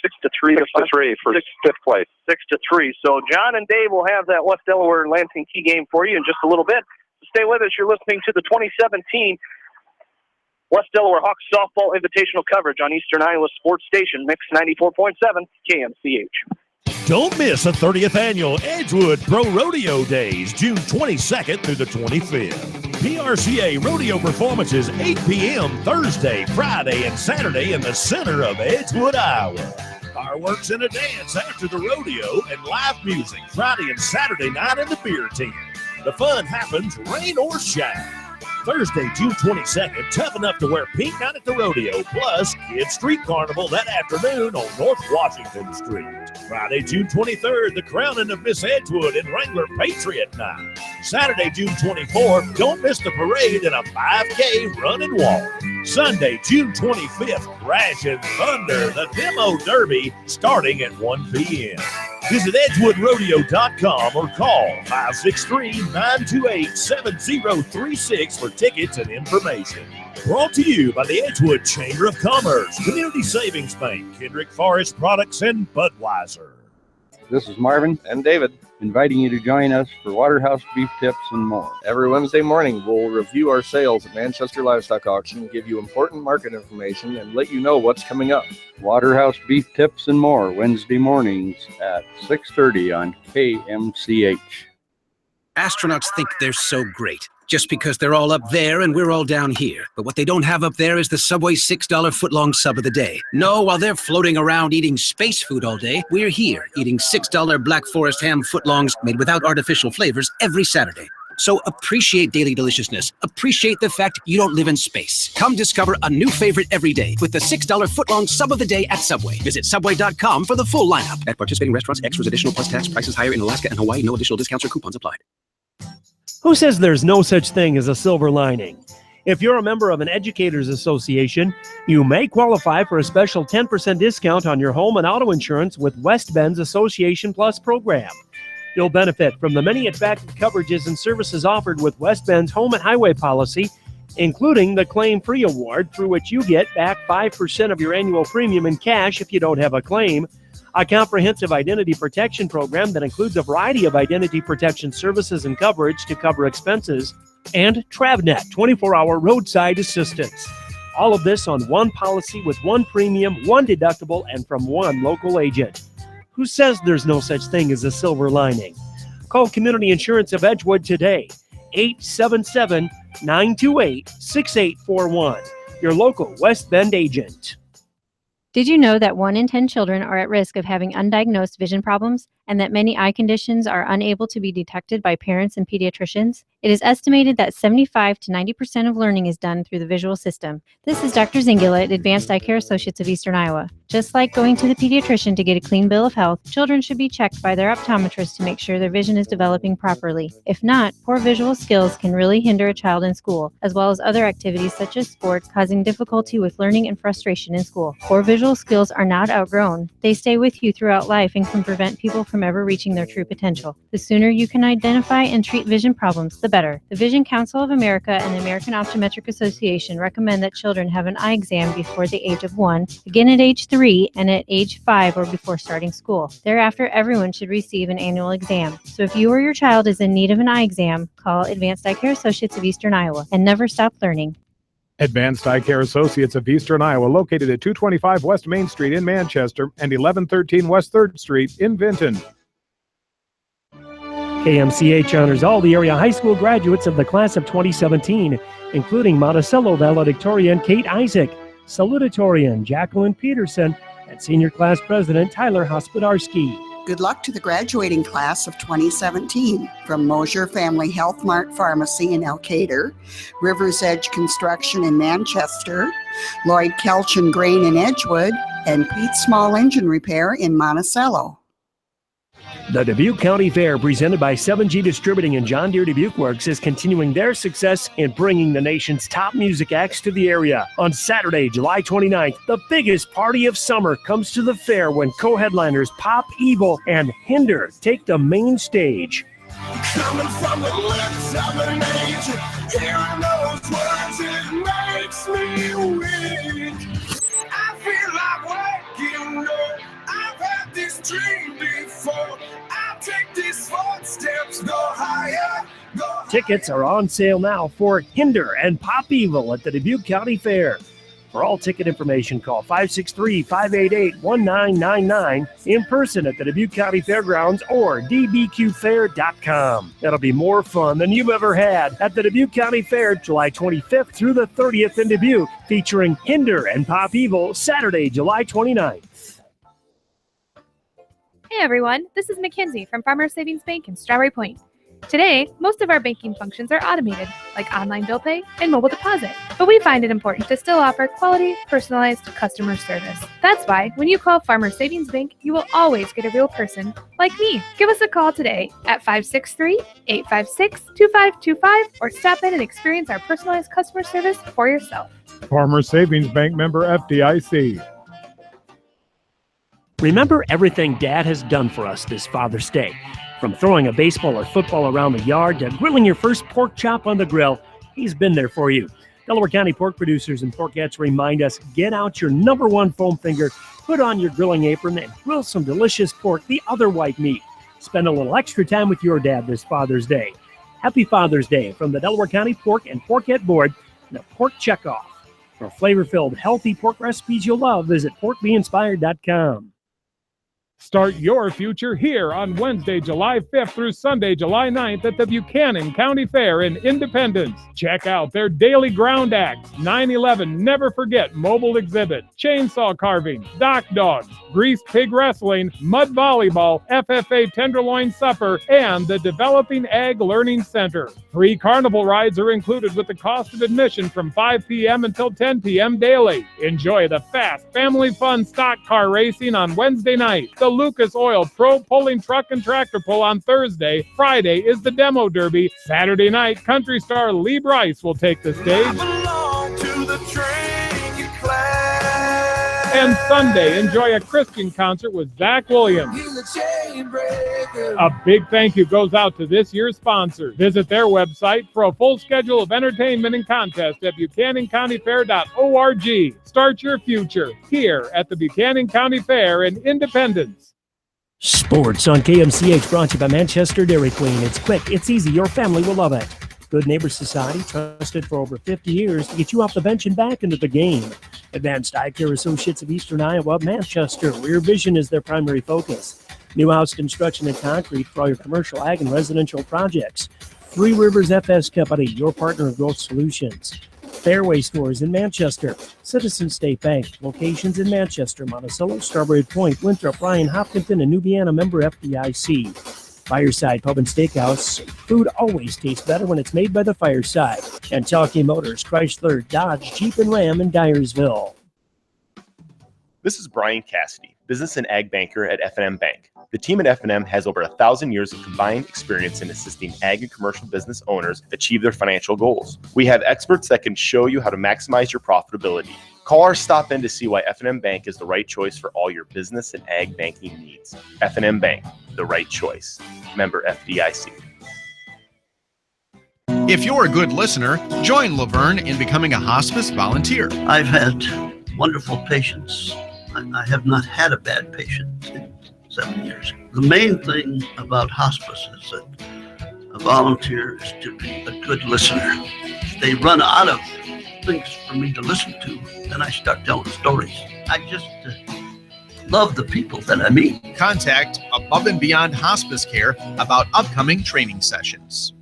6-3? 6-3 for fifth place. 6-3. So John and Dave will have that West Delaware Lansing Key game for you in just a little bit. Stay with us. You're listening to the 2017 West Delaware Hawks softball invitational coverage on Eastern Iowa Sports Station, Mix 94.7 KMCH. Don't miss the 30th Annual Edgewood Pro Rodeo Days, June 22nd through the 25th. PRCA rodeo performances 8 p.m. Thursday, Friday, and Saturday in the center of Edgewood, Iowa. Fireworks and a dance after the rodeo and live music Friday and Saturday night in the beer tent. The fun happens rain or shine. Thursday, June 22nd, tough enough to wear pink night at the rodeo, plus Kids Street Carnival that afternoon on North Washington Street. Friday, June 23rd, the crowning of Miss Edgewood and Wrangler Patriot Night. Saturday, June 24th, don't miss the parade and a 5K run and walk. Sunday, June 25th, Crash and Thunder, the Demo Derby, starting at 1 p.m. Visit EdgewoodRodeo.com or call 563-928-7036 for tickets and information. Brought to you by the Edgewood Chamber of Commerce, Community Savings Bank, Kendrick Forest Products, and Budweiser. This is Marvin and David, inviting you to join us for Waterhouse Beef Tips and more. Every Wednesday morning, we'll review our sales at Manchester Livestock Auction, give you important market information, and let you know what's coming up. Waterhouse Beef Tips and more, Wednesday mornings at 6:30 on KMCH. Astronauts think they're so great just because they're all up there and we're all down here. But what they don't have up there is the Subway $6 footlong sub of the day. No, while they're floating around eating space food all day, we're here eating $6 Black Forest ham footlongs made without artificial flavors every Saturday. So appreciate daily deliciousness. Appreciate the fact you don't live in space. Come discover a new favorite every day with the $6 footlong sub of the day at Subway. Visit Subway.com for the full lineup. At participating restaurants, extras additional plus tax, prices higher in Alaska and Hawaii. No additional discounts or coupons applied. Who says there's no such thing as a silver lining? If you're a member of an educators association, you may qualify for a special 10% discount on your home and auto insurance with West Bend's Association Plus program. You'll benefit from the many attractive coverages and services offered with West Bend's home and highway policy, including the Claim-Free Award, through which you get back 5% of your annual premium in cash if you don't have a claim, a comprehensive identity protection program that includes a variety of identity protection services and coverage to cover expenses, and TravNet 24-hour roadside assistance. All of this on one policy with one premium, one deductible, and from one local agent. Who says there's no such thing as a silver lining? Call Community Insurance of Edgewood today, 877-928-6841. Your local West Bend agent. Did you know that 1 in 10 children are at risk of having undiagnosed vision problems, and that many eye conditions are unable to be detected by parents and pediatricians? It is estimated that 75 to 90% of learning is done through the visual system. This is Dr. Zingula at Advanced Eye Care Associates of Eastern Iowa. Just like going to the pediatrician to get a clean bill of health, children should be checked by their optometrist to make sure their vision is developing properly. If not, poor visual skills can really hinder a child in school, as well as other activities such as sport, causing difficulty with learning and frustration in school. Poor visual skills are not outgrown. They stay with you throughout life and can prevent people from ever reaching their true potential. The sooner you can identify and treat vision problems, the better. The Vision Council of America and the American Optometric Association recommend that children have an eye exam before the age of 1, again at age 3, and at age 5 or before starting school. Thereafter, everyone should receive an annual exam. So if you or your child is in need of an eye exam, call Advanced Eye Care Associates of Eastern Iowa and never stop learning. Advanced Eye Care Associates of Eastern Iowa, located at 225 West Main Street in Manchester and 1113 West 3rd Street in Vinton. KMCH honors all the area high school graduates of the class of 2017, including Monticello valedictorian Kate Isaac, salutatorian Jacqueline Peterson, and Senior Class President Tyler Hospodarski. Good luck to the graduating class of 2017 from Mosier Family Health Mart Pharmacy in Elkader, River's Edge Construction in Manchester, Lloyd Kelch and Grain in Edgewood, and Pete Small Engine Repair in Monticello. The Dubuque County Fair, presented by 7G Distributing and John Deere Dubuque Works, is continuing their success in bringing the nation's top music acts to the area. On Saturday, July 29th, the biggest party of summer comes to the fair when co-headliners Pop Evil and Hinder take the main stage. Coming from the lips of an angel, hearing those words, it makes me weak. I feel like waking up. I've had this dream before. I'll take these footsteps, go higher, go higher. Tickets are on sale now for Hinder and Pop Evil at the Dubuque County Fair. For all ticket information, call 563-588-1999 in person at the Dubuque County Fairgrounds or dbqfair.com. That'll be more fun than you've ever had at the Dubuque County Fair, July 25th through the 30th in Dubuque, featuring Hinder and Pop Evil, Saturday, July 29th. Hey everyone, this is Mackenzie from Farmers Savings Bank in Strawberry Point. Today, most of our banking functions are automated, like online bill pay and mobile deposit, but we find it important to still offer quality, personalized customer service. That's why when you call Farmers Savings Bank, you will always get a real person like me. Give us a call today at 563-856-2525 or stop in and experience our personalized customer service for yourself. Farmers Savings Bank member FDIC. Remember everything Dad has done for us this Father's Day. From throwing a baseball or football around the yard to grilling your first pork chop on the grill, he's been there for you. Delaware County pork producers and porkettes remind us, get out your number one foam finger, put on your grilling apron, and grill some delicious pork the other white meat. Spend a little extra time with your dad this Father's Day. Happy Father's Day from the Delaware County Pork and Porkette Board and a Pork Checkoff. For flavor-filled, healthy pork recipes you'll love, visit porkbeinspired.com. Start your future here on Wednesday, July 5th through Sunday, July 9th at the Buchanan County Fair in Independence. Check out their daily ground acts, 9/11 Never Forget mobile exhibit, chainsaw carving, dock dogs, greased pig wrestling, mud volleyball, FFA tenderloin supper, and the Developing Ag Learning Center. Free carnival rides are included with the cost of admission from 5 p.m. until 10 p.m. daily. Enjoy the fast, family fun stock car racing on Wednesday night. The Lucas Oil Pro Pulling Truck and Tractor Pull on Thursday. Friday is the Demo Derby. Saturday night, country star Lee Bryce will take the stage. And Sunday, enjoy a Christian concert with Zach Williams. A big thank you goes out to this year's sponsors. Visit their website for a full schedule of entertainment and contests at buchanancountyfair.org. Start your future here at the Buchanan County Fair in Independence. Sports on KMCH brought to you by Manchester Dairy Queen. It's quick, it's easy, your family will love it. Good Neighbor Society, trusted for over 50 years to get you off the bench and back into the game. Advanced Eye Care Associates of Eastern Iowa, Manchester, where your vision is their primary focus. New house construction and concrete for all your commercial, ag, and residential projects. Three Rivers FS Company, your partner of growth solutions. Fairway Stores in Manchester. Citizen State Bank, locations in Manchester, Monticello, Strawberry Point, Winthrop, Ryan, Hopkinton, and New Vienna, member FDIC. Fireside Pub and Steakhouse. Food always tastes better when it's made by the fireside. And Talkie Motors, Chrysler, Dodge, Jeep, and Ram in Dyersville. This is Brian Cassidy, business and ag banker at F&M Bank. The team at F&M has over 1,000 years of combined experience in assisting ag and commercial business owners achieve their financial goals. We have experts that can show you how to maximize your profitability. Call or stop in to see why F&M Bank is the right choice for all your business and ag banking needs. F&M Bank, the right choice. Member FDIC. If you're a good listener, join Laverne in becoming a hospice volunteer. I've had wonderful patients. I have not had a bad patient in 7 years. The main thing about hospice is that a volunteer is to be a good listener. If they run out of things for me to listen to, then I start telling stories. I just love the people that I meet. Contact Above and Beyond Hospice Care about upcoming training sessions.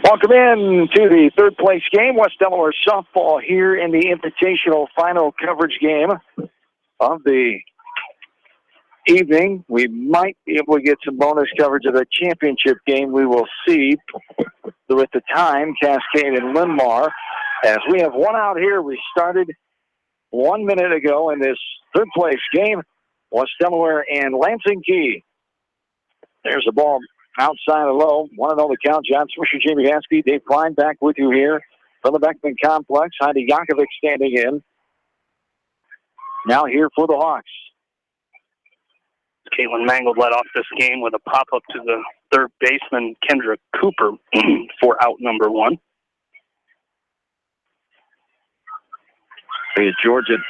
Welcome in to the third place game. West Delaware softball here in the invitational final coverage game of the evening. We might be able to get some bonus coverage of the championship game. We will see with the time, Cascade and Linmar. As we have one out here, we started 1 minute ago in this third place game. West Delaware and Lansing Key. There's a ball outside of low. 1-0 the count. John Swisher, Jamie Gansky, Dave Klein back with you here from the Beckman Complex. Heidi Yankovic standing in. Now here for the Hawks. Caitlin Mangold led off this game with a pop-up to the third baseman, Kendra Cooper, for out number 1. Here's Georgian.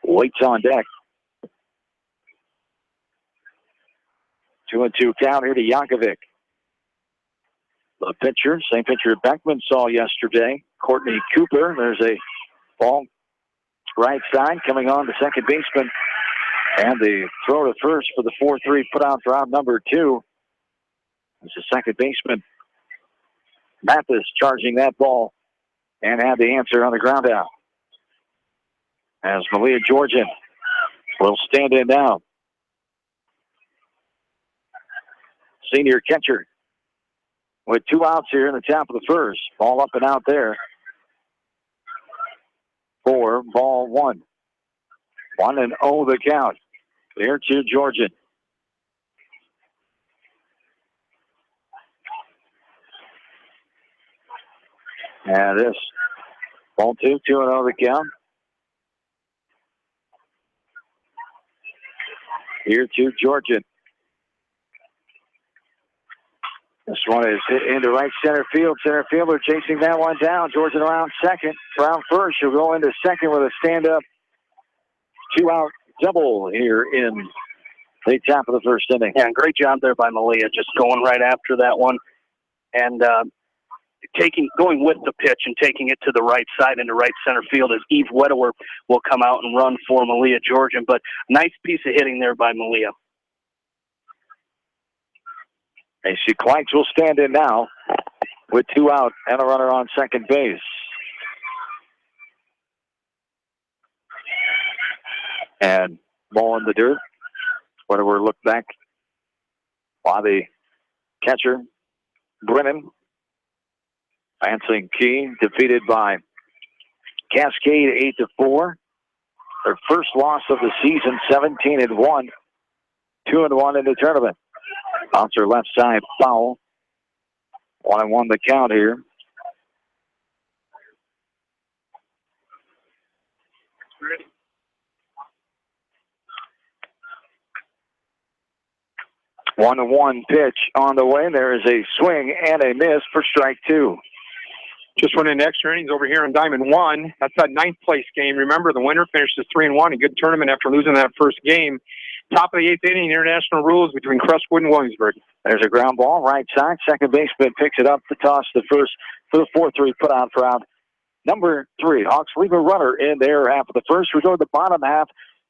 Waits on deck. 2-2 count here to Yankovic. The pitcher, same pitcher Beckman saw yesterday, Courtney Cooper. There's a ball right side coming on the second baseman. And the throw to first for the 4-3 put out for out number 2. It's the second baseman, Mathis, charging that ball and had the answer on the ground out. As Malia Georgian will stand in now. Senior catcher with 2 outs here in the top of the first. Ball up and out there for ball 1. 1-0 the count. Here to Georgian. And this ball 2, 2-0 the count. Here to Georgian. This one is hit into right center field. Center fielder chasing that one down. Georgian around second. Around first. She'll go into second with a stand-up 2-out double here in the top of the first inning. Yeah, great job there by Malia, just going right after that one. And going with the pitch and taking it to the right side into right center field as Eve Wedewer will come out and run for Malia Georgian. But nice piece of hitting there by Malia. AC Clanks will stand in now with 2 out and a runner on second base. And ball in the dirt. Whatever look back while the catcher, Brennan, Lansing Key, defeated by Cascade 8-4. Their first loss of the season, 17-1. 2-1 in the tournament. Bouncer left side foul. 1-1 the count here. Ready. 1-1 pitch on the way. There is a swing and a miss for strike 2. Just went into extra innings over here in Diamond 1. That's that 9th place game. Remember, the winner finishes 3-1. A good tournament after losing that first game. Top of the 8th inning, international rules between Crestwood and Williamsburg. There's a ground ball, right side. Second baseman picks it up. The toss to first for the 4-3 put out for out number 3. Hawks leave a runner in their half of the first. We go to the bottom half.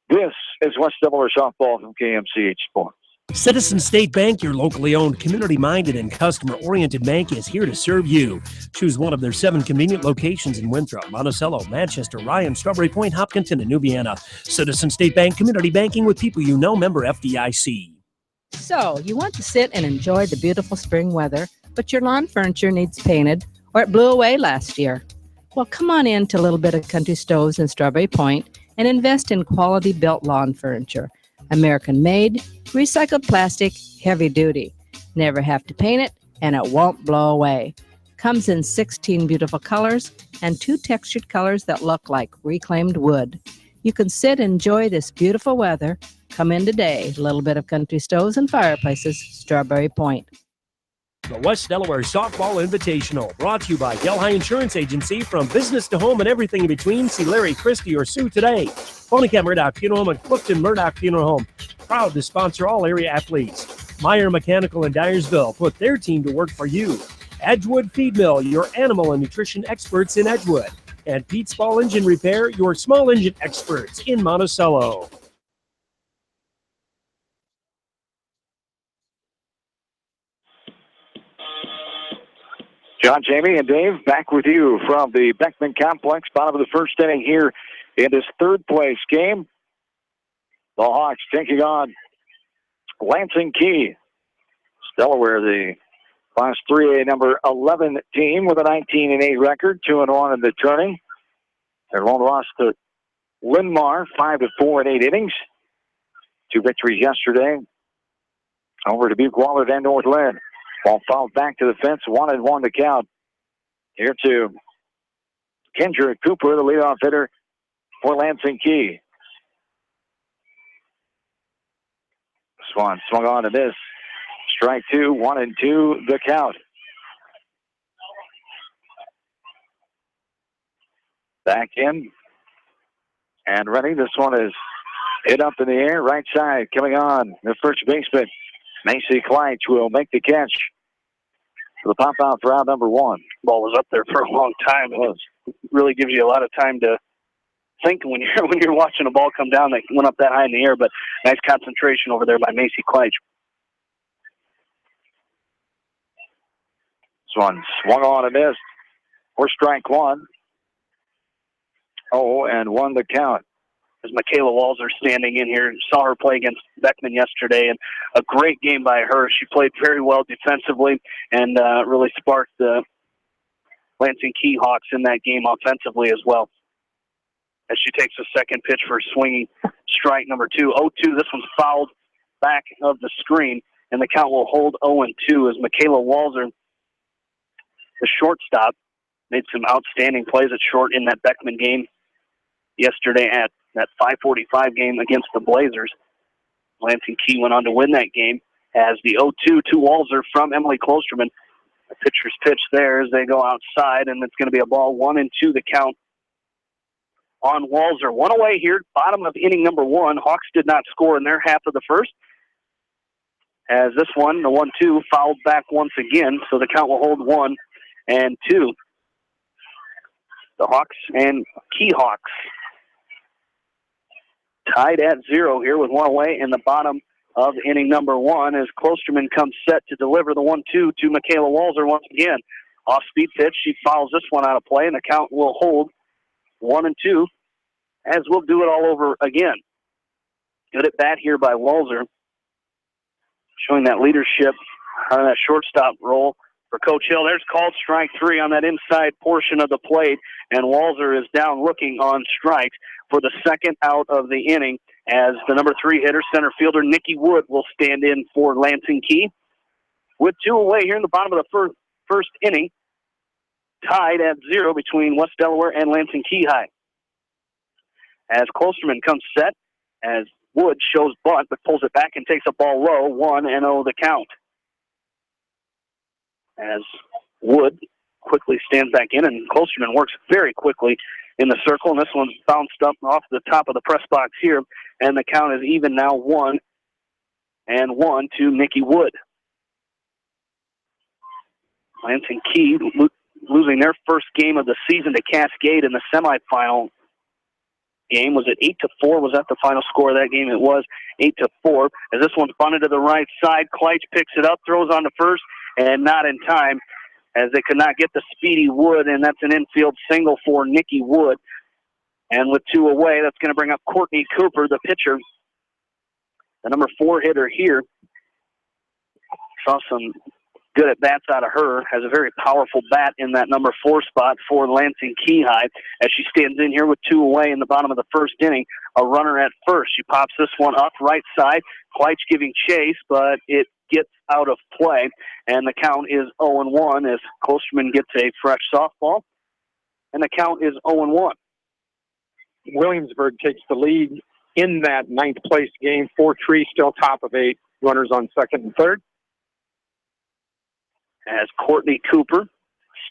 This is West Delaware softball from KMCH Sports. Citizen State Bank, your locally owned, community-minded, and customer-oriented bank, is here to serve you. Choose one of their 7 convenient locations in Winthrop, Monticello, Manchester, Ryan, Strawberry Point, Hopkinton, and New Vienna. Citizen State Bank, community banking with people you know, member FDIC. So, you want to sit and enjoy the beautiful spring weather, but your lawn furniture needs painted, or it blew away last year. Well, come on in to a little bit of Country Stoves in Strawberry Point and invest in quality built lawn furniture. American made, recycled plastic, heavy duty. Never have to paint it, and it won't blow away. Comes in 16 beautiful colors and 2 textured colors that look like reclaimed wood. You can sit and enjoy this beautiful weather. Come in today. A little bit of Country Stoves and Fireplaces, Strawberry Point. The West Delaware Softball Invitational, brought to you by Delhi Insurance Agency. From business to home and everything in between, see Larry, Christie, or Sue today. Ponycap Murdoch Funeral Home and Clifton Murdoch Funeral Home, proud to sponsor all area athletes. Meyer Mechanical in Dyersville, put their team to work for you. Edgewood Feed Mill, your animal and nutrition experts in Edgewood. And Pete's Ball Engine Repair, your small engine experts in Monticello. John, Jamie, and Dave, back with you from the Beckman Complex. Bottom of the first inning here in this third place game. The Hawks taking on Lansing Key. Delaware, the Class 3A number 11 team with a 19-8 record, 2-1 in the tourney. Their lone loss to Linn 5-4 in 8 innings. 2 victories yesterday over Dubuque, Wahlert, and North Linn. Ball fouled back to the fence, 1-1 to count. Here to Kendrick Cooper, the leadoff hitter for Lansing Key. Swan swung on to this. Strike 2, 1-2 the count. Back in and ready. This one is hit up in the air, right side, coming on. The first baseman, Macy Kleitch, will make the catch for the pop out for out number 1. Ball was up there for a long time. It really gives you a lot of time to think when you're watching a ball come down that went up that high in the air, but nice concentration over there by Macy Kleitch. This one swung on and missed for strike 1. 0-1 the count. As Michaela Walzer standing in here, saw her play against Beckman yesterday, and a great game by her. She played very well defensively and really sparked the Lansing Key Hawks in that game offensively as well. As she takes a second pitch for swinging strike number 2. 0-2, this one's fouled back of the screen, and the count will hold 0-2 as Michaela Walzer, the shortstop, made some outstanding plays at short in that Beckman game yesterday at that 5:45 game against the Blazers. Lansing Key went on to win that game as the 0-2 to Walzer from Emily Klosterman. The pitcher's pitch there as they go outside, and it's going to be a ball 1-2 the count on Walzer. 1 away here, bottom of inning number 1. Hawks did not score in their half of the first. As this one, the 1-2, fouled back once again, so the count will hold 1-2. The Hawks and Key Hawks tied at 0 here with 1 away in the bottom of inning number 1 as Klosterman comes set to deliver the 1-2 to Michaela Walzer once again. Off-speed pitch, she fouls this one out of play, and the count will hold 1-2 as we'll do it all over again. Good at bat here by Walzer, showing that leadership on that shortstop role for Coach Hill. There's called strike 3 on that inside portion of the plate, and Walzer is down looking on strikes for the second out of the inning as the number 3 hitter, center fielder Nikki Wood, will stand in for Lansing Key. With 2 away here in the bottom of the first inning, tied at 0 between West Delaware and Lansing Key High. As Klosterman comes set, as Wood shows bunt but pulls it back and takes a ball low, 1-0 the count. As Wood quickly stands back in, and Klosterman works very quickly in the circle, and this one's bounced up off the top of the press box here, and the count is even now 1-1 to Nikki Wood. Lansing Key losing their first game of the season to Cascade in the semifinal game. Was it 8-4? Was that the final score of that game? It was 8-4. As this one's bunted to the right side, Kleitch picks it up, throws on to first, and not in time as they could not get the speedy Wood, and that's an infield single for Nikki Wood. And with 2 away, that's going to bring up Courtney Cooper, the pitcher, the number 4 hitter here. Saw some good at-bats out of her, has a very powerful bat in that number 4 spot for Lansing Key High as she stands in here with 2 away in the bottom of the first inning. A runner at first. She pops this one up right side. Kleitch giving chase, but it gets out of play, and the count is 0-1 as Klosterman gets a fresh softball, and the count is 0-1. Williamsburg takes the lead in that 9th place game. 4-3, still top of 8. Runners on second and third. As Courtney Cooper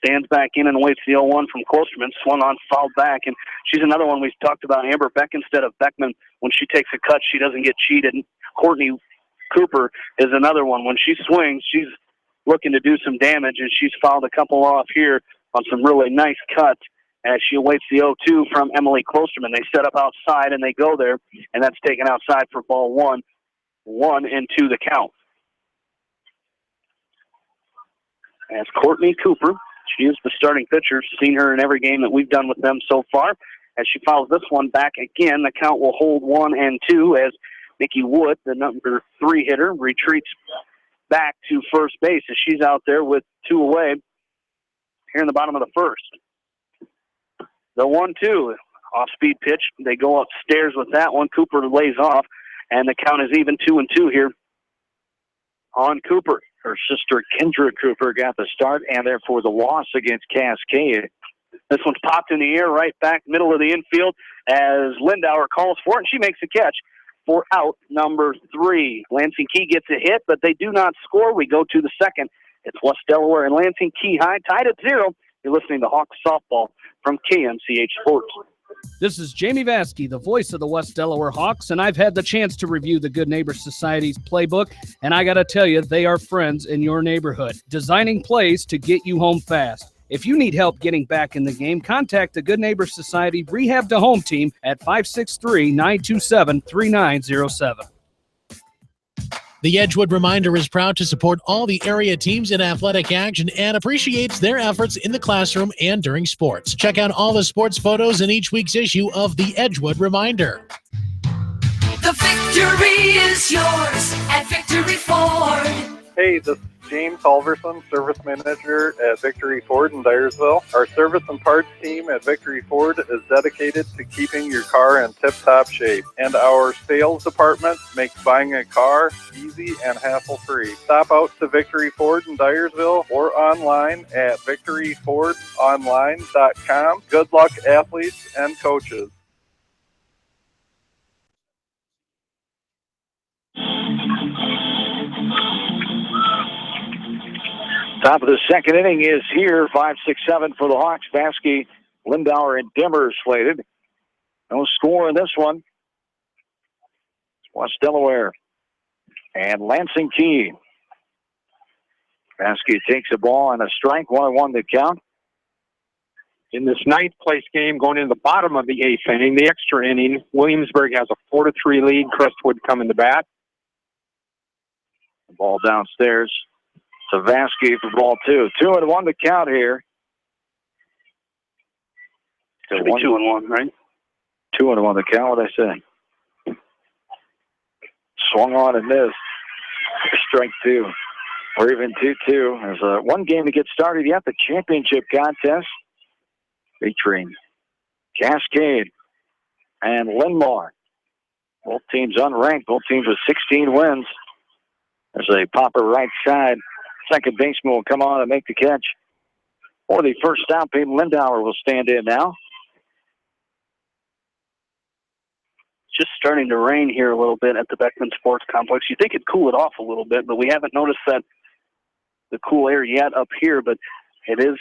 stands back in and waits the 0-1 from Klosterman, swung on, fouled back, and she's another one we've talked about. Amber Beck instead of Beckman. When she takes a cut, she doesn't get cheated. Courtney Cooper is another one. When she swings, she's looking to do some damage, and she's fouled a couple off here on some really nice cuts as she awaits the 0-2 from Emily Klosterman. They set up outside, and they go there, and that's taken outside for ball 1. 1-2 the count. As Courtney Cooper She is the starting pitcher. Seen her in every game that we've done with them so far. As she fouls this one back again, the count will hold 1-2 as Nikki Wood, the number 3 hitter, retreats back to first base as she's out there with 2 away here in the bottom of the first. The 1-2, off-speed pitch. They go upstairs with that one. Cooper lays off, and the count is even 2-2 here on Cooper. Her sister Kendra Cooper got the start, and therefore the loss against Cascade. This one's popped in the air right back middle of the infield as Lindauer calls for it, and she makes the catch for out number 3. Lansing Key gets a hit, but they do not score. We go to the second. It's West Delaware and Lansing Key High tied at 0. You're listening to Hawks Softball from KMCH Sports. This is Jamie Vasky, the voice of the West Delaware Hawks, and I've had the chance to review the Good Neighbor Society's playbook, and I got to tell you, they are friends in your neighborhood, designing plays to get you home fast. If you need help getting back in the game, contact the Good Neighbor Society Rehab to Home team at 563-927-3907. The Edgewood Reminder is proud to support all the area teams in athletic action and appreciates their efforts in the classroom and during sports. Check out all the sports photos in each week's issue of the Edgewood Reminder. The victory is yours at Victory Ford. Hey, this is James Halverson, Service Manager at Victory Ford in Dyersville. Our service and parts team at Victory Ford is dedicated to keeping your car in tip-top shape. And our sales department makes buying a car easy and hassle-free. Stop out to Victory Ford in Dyersville or online at victoryfordonline.com. Good luck, athletes and coaches. Top of the second inning is here. 5-6-7 for the Hawks. Vasky, Lindauer, and Dimmer slated. No score in this one. It's West Delaware and Lansing Key. Vasky takes a ball and a strike. 1-1 to count. In this ninth place game going into the bottom of the 8th inning, the extra inning, Williamsburg has a 4-3 lead. Crestwood coming to bat. The ball downstairs. So Vasky for ball 2. 2-1 to count here. Should be 2-1, right? 2-1 to count. What I say? Swung on and missed. Strike 2. Or even 2-2. There's one game to get started yet. The championship contest featuring Cascade and Linn. Both teams unranked. Both teams with 16 wins. There's a popper right side. Second baseman will come on and make the catch. For the first out, Peyton Lindauer will stand in now. Just starting to rain here a little bit at the Beckman Sports Complex. You think it'd cool it off a little bit, but we haven't noticed that the cool air yet up here, but it is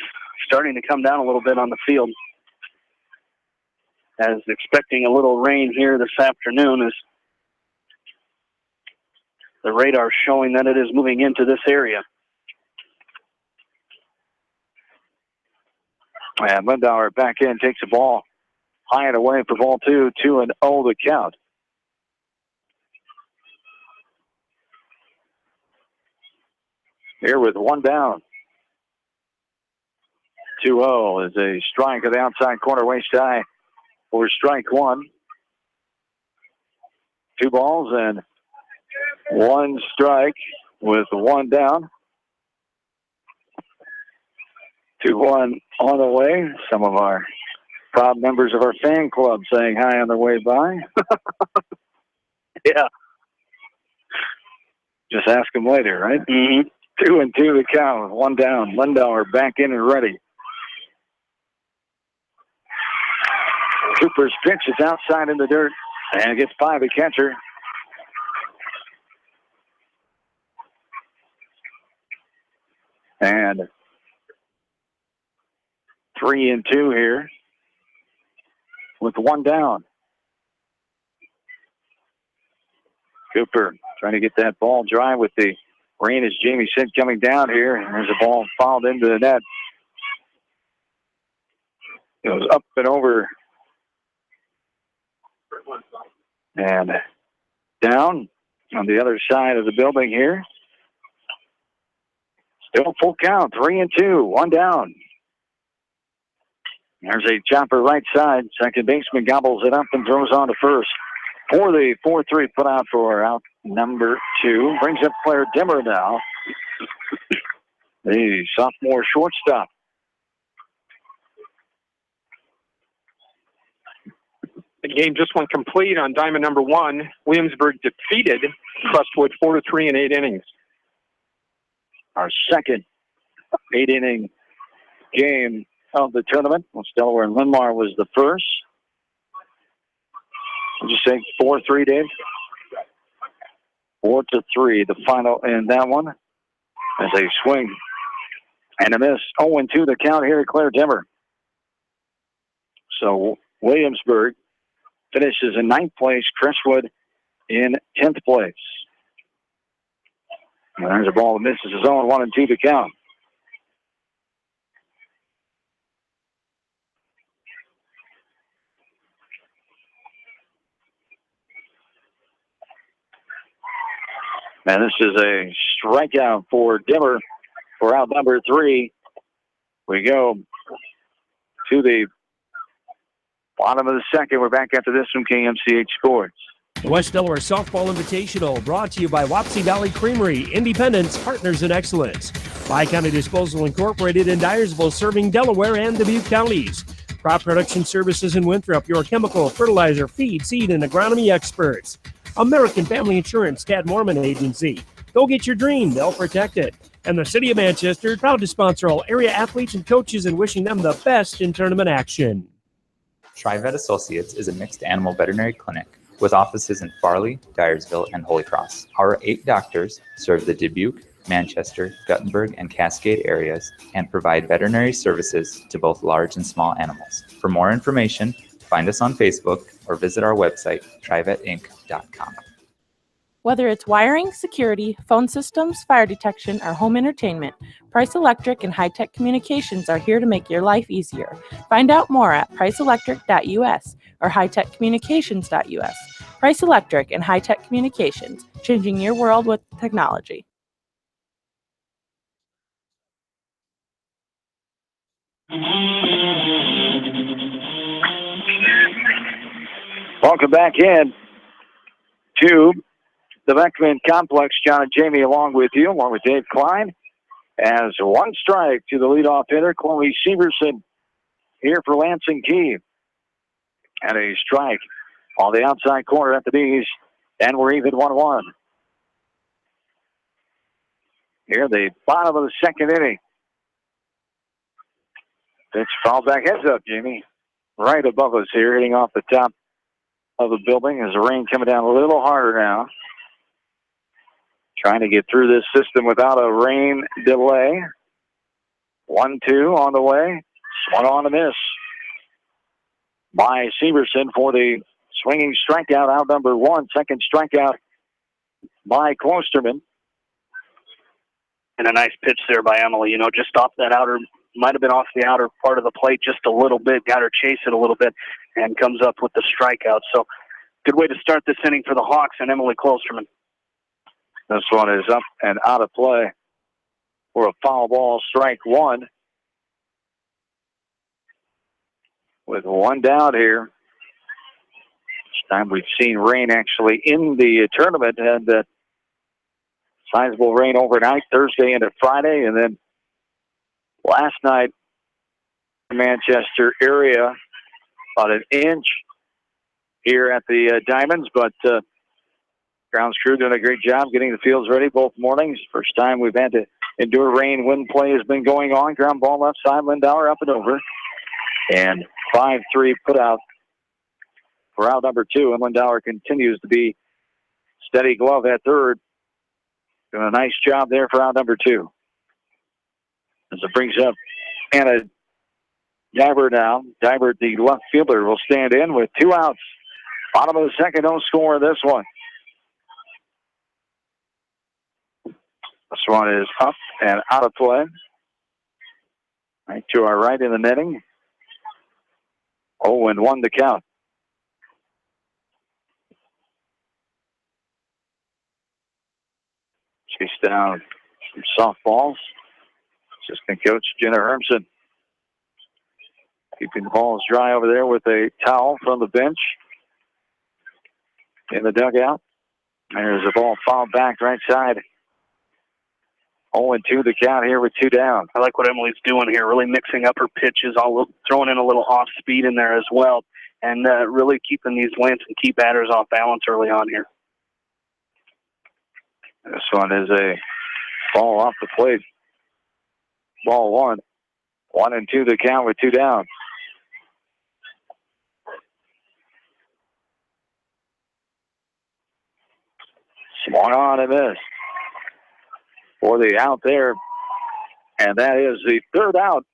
starting to come down a little bit on the field. As expecting a little rain here this afternoon as the radar showing that it is moving into this area. And Lindauer back in, takes the ball high and away for ball 2. 2-0 to count. Here with one down. 2-0 is a strike of the outside corner, waist high for strike 1. 2 balls and 1 strike with 1 down. 2-1 on the way. Some of our proud members of our fan club saying hi on their way by. Yeah. Just ask them later, right? Mm-hmm. 2-2 to count with 1 down. Lindauer back in and ready. Cooper's pitch is outside in the dirt and gets by the catcher. And 3-2 here with 1 down. Cooper trying to get that ball dry with the rain, as Jamie said, coming down here. And there's a ball fouled into the net. It was up and over and down on the other side of the building here. Still full count, 3-2, 1 down. There's a chopper right side. Second baseman gobbles it up and throws on to first. For the 4-3 put out for out number 2. Brings up Claire Dimmer now. The sophomore shortstop. The game just went complete on diamond number 1. Williamsburg defeated Crestwood 4-3 in 8 innings. Our second 8-inning game of the tournament. Delaware and Linn-Mar was the first. Did you say 4-3, Dave? 4-3, the final in that one. As they swing and a miss. 0-2 the count here at Claire Dimmer. So Williamsburg finishes in 9th place. Crestwood in 10th place. And there's a ball that misses his own. 1-2 to count. And this is a strikeout for Dimmer for out number 3. We go to the bottom of the second. We're back after this from KMCH Sports. The West Delaware Softball Invitational brought to you by Wapsie Valley Creamery, Independence, Partners in Excellence. Bi-County Disposal Incorporated in Dyersville, serving Delaware and Dubuque counties. Crop Production Services in Winthrop, your chemical, fertilizer, feed, seed, and agronomy experts. American Family Insurance, Tad Mormon Agency. Go get your dream, they'll protect it. And the City of Manchester, proud to sponsor all area athletes and coaches and wishing them the best in tournament action. TriVet Associates is a mixed animal veterinary clinic with offices in Farley, Dyersville, and Holy Cross. Our 8 doctors serve the Dubuque, Manchester, Guttenberg, and Cascade areas and provide veterinary services to both large and small animals. For more information, find us on Facebook or visit our website, trivetinc.com. Whether it's wiring, security, phone systems, fire detection, or home entertainment, Price Electric and High Tech Communications are here to make your life easier. Find out more at priceelectric.us or hightechcommunications.us. Price Electric and High Tech Communications, changing your world with technology. Welcome back in to the Beckman Complex. John and Jamie along with you, along with Dave Klein. As one strike to the leadoff hitter, Chloe Severson here for Lansing Key. And a strike on the outside corner at the Bees, and we're even 1-1. Here, the bottom of the second inning. Pitch fouled back. Heads up, Jamie. Right above us here, hitting off the top of the building as the rain coming down a little harder now. Trying to get through this system without a rain delay. 1-2 on the way. Swung on a miss by Severson for the swinging strikeout, out number 1. Second strikeout by Klosterman. And a nice pitch there by Emily, just off that outer, might have been off the outer part of the plate just a little bit, got her chase it a little bit, and comes up with the strikeout. So good way to start this inning for the Hawks and Emily Klosterman. This one is up and out of play for a foul ball, strike 1. With 1 down here. This time we've seen rain actually in the tournament, and sizable rain overnight, Thursday into Friday, and then last night in the Manchester area, about an inch here at the Diamonds, but grounds crew doing a great job getting the fields ready both mornings. First time we've had to endure rain. Wind play has been going on. Ground ball left side, Lindauer up and over. And 5-3 put out for out number 2. And Lindauer continues to be steady glove at third. Doing a nice job there for out number 2. As it brings up Anna Dybert now. Dybert, the left fielder, will stand in with 2 outs. Bottom of the second, no score in this one. This one is up and out of play. Right to our right in the netting. 0-1 to count. Chase down some softballs. Assistant coach Jenna Hermson. Keeping the balls dry over there with a towel from the bench in the dugout. There's a ball fouled back right side. 0-2 the count here with 2 down. I like what Emily's doing here, really mixing up her pitches, throwing in a little off speed in there as well, and really keeping these Lansing key batters off balance early on here. This one is a ball off the plate. Ball 1. 1-2 the count with 2 down. Swung on and missed for the out there. And that is the 3rd out.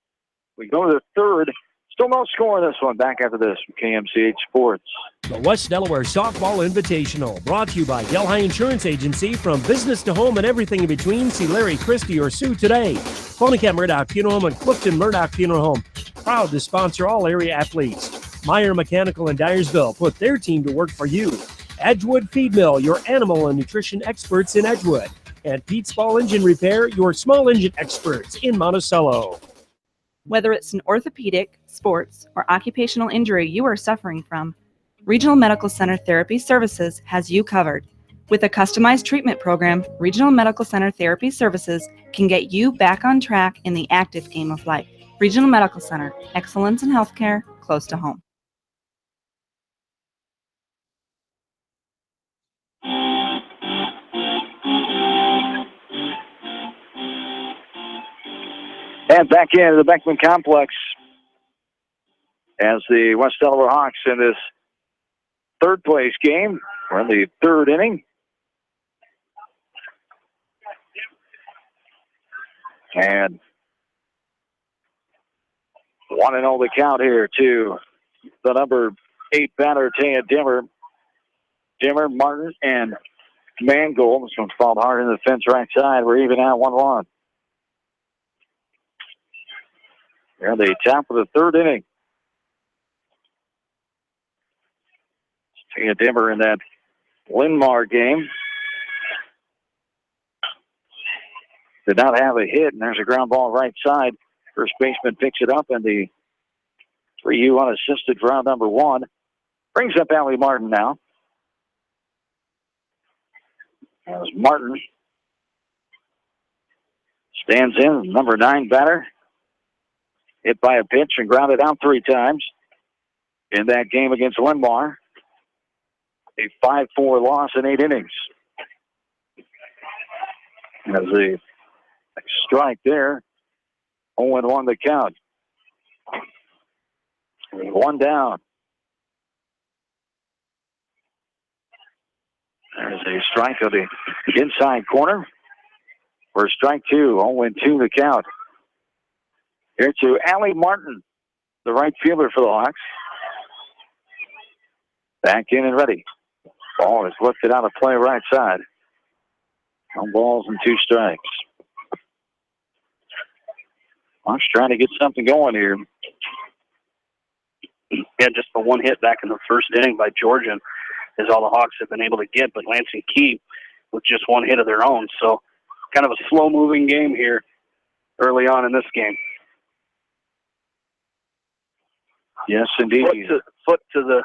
We go to the 3rd. Still no score in this one. Back after this from KMCH Sports. The West Delaware Softball Invitational, brought to you by Delhi Insurance Agency. From business to home and everything in between, see Larry Christie or Sue today. Ponycat Murdoch Funeral Home and Clifton Murdoch Funeral Home, proud to sponsor all area athletes. Meyer Mechanical in Dyersville put their team to work for you. Edgewood Feed Mill, your animal and nutrition experts in Edgewood. And Pete's Ball Engine Repair, your small engine experts in Monticello. Whether it's an orthopedic, sports, or occupational injury you are suffering from, Regional Medical Center Therapy Services has you covered. With a customized treatment program, Regional Medical Center Therapy Services can get you back on track in the active game of life. Regional Medical Center, excellence in healthcare, close to home. And back into the Beckman Complex as the West Delaware Hawks in this 3rd place game. We're in the 3rd inning. And 1-0 the count here to the number 8 batter, Taya Dimmer. Dimmer, Martin, and Mangold. This one's fouled hard in the fence right side. We're even at 1-1. They're at the top of the 3rd inning. Taya Dimmer in that Linn game. Did not have a hit, and there's a ground ball right side. First baseman picks it up, and the 3U unassisted for round number 1. Brings up Allie Martin now. As Martin stands in, number 9 batter. Hit by a pitch and grounded out 3 times in that game against Linn-Mar. A 5-4 loss in 8 innings. As a strike there, 0-1 the count. 1 down. There's a strike of the inside corner for strike 2. 0-2 the count. Here to Allie Martin, the right fielder for the Hawks. Back in and ready. Ball is lifted out of play right side. 1 balls and 2 strikes. Hawks trying to get something going here. Yeah, just the 1 hit back in the 1st inning by Georgian is all the Hawks have been able to get, but Lansing Key with just 1 hit of their own. So kind of a slow-moving game here early on in this game. Yes, indeed. Foot to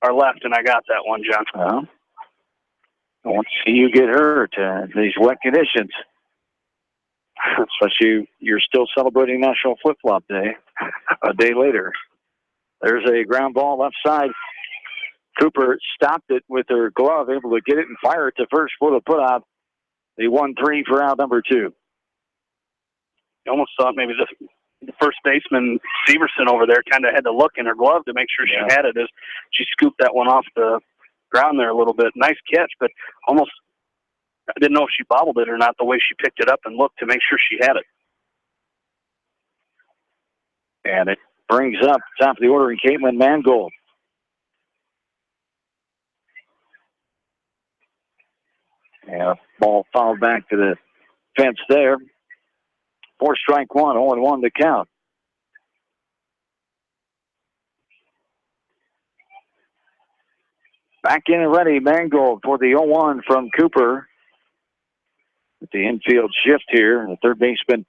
our left, and I got that one, John. Well, I want to see you get hurt in these wet conditions. Especially you're still celebrating National Flip-Flop Day a day later. There's a ground ball left side. Cooper stopped it with her glove, able to get it and fire it to first for the put-out. The 1-3 for out number 2. You almost thought maybe the first baseman, Severson, over there kind of had to look in her glove to make sure she had it as she scooped that one off the ground there a little bit. Nice catch, but almost I didn't know if she bobbled it or not the way she picked it up and looked to make sure she had it. And it brings up top of the order in Caitlin Mangold. And ball fouled back to the fence there. 4 strike 1, 0-1 to count. Back in and ready, Mangold for the 0-1 from Cooper. With the infield shift here, the third baseman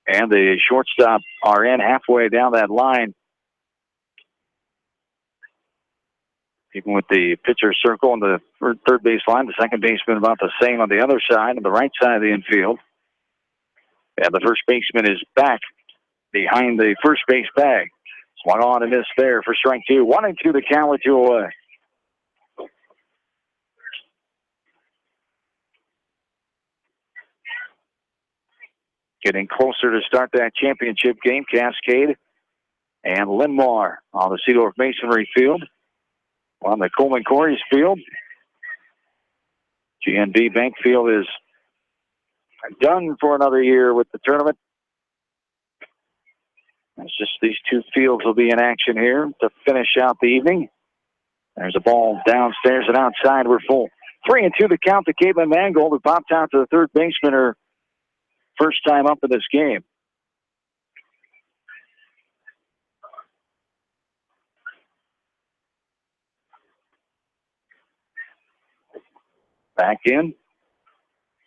and the shortstop are in halfway down that line. Even with the pitcher circle on the third base line, the second baseman about the same on the other side, on the right side of the infield. And the first baseman is back behind the first base bag. Swung on and missed there for strike 2. 1-2 the count with 2 away. Getting closer to start that championship game, Cascade and Linn on the Seedorf Masonry field. On the Coleman Corey's field. GNB Bank Field is done for another year with the tournament. It's just these two fields will be in action here to finish out the evening. There's a ball downstairs and outside. We're full. 3-2 the count to Caitlin Mangold, who popped out to the third baseman her first time up in this game. Back in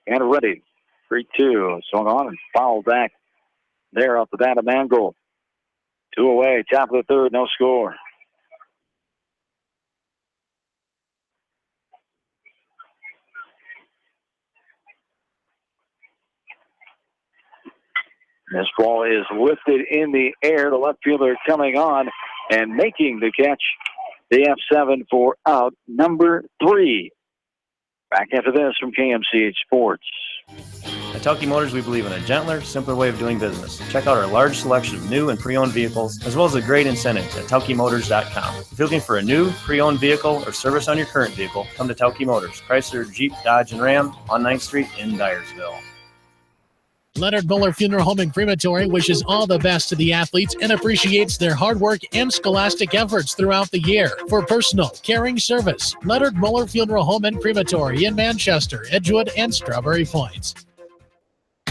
and ready. 3-2. Swung on and fouled back there off the bat of Mangold. 2 away, top of the third, no score. This ball is lifted in the air. The left fielder coming on and making the catch. The F7 for out number 3. Back after this from KMCH Sports. At Tauke Motors, we believe in a gentler, simpler way of doing business. Check out our large selection of new and pre-owned vehicles, as well as the great incentives at TaukeMotors.com. If you're looking for a new, pre-owned vehicle or service on your current vehicle, come to Tauke Motors, Chrysler, Jeep, Dodge, and Ram on 9th Street in Dyersville. Leonard Muller Funeral Home and Crematory wishes all the best to the athletes and appreciates their hard work and scholastic efforts throughout the year. For personal, caring service, Leonard Muller Funeral Home and Crematory in Manchester, Edgewood, and Strawberry Point.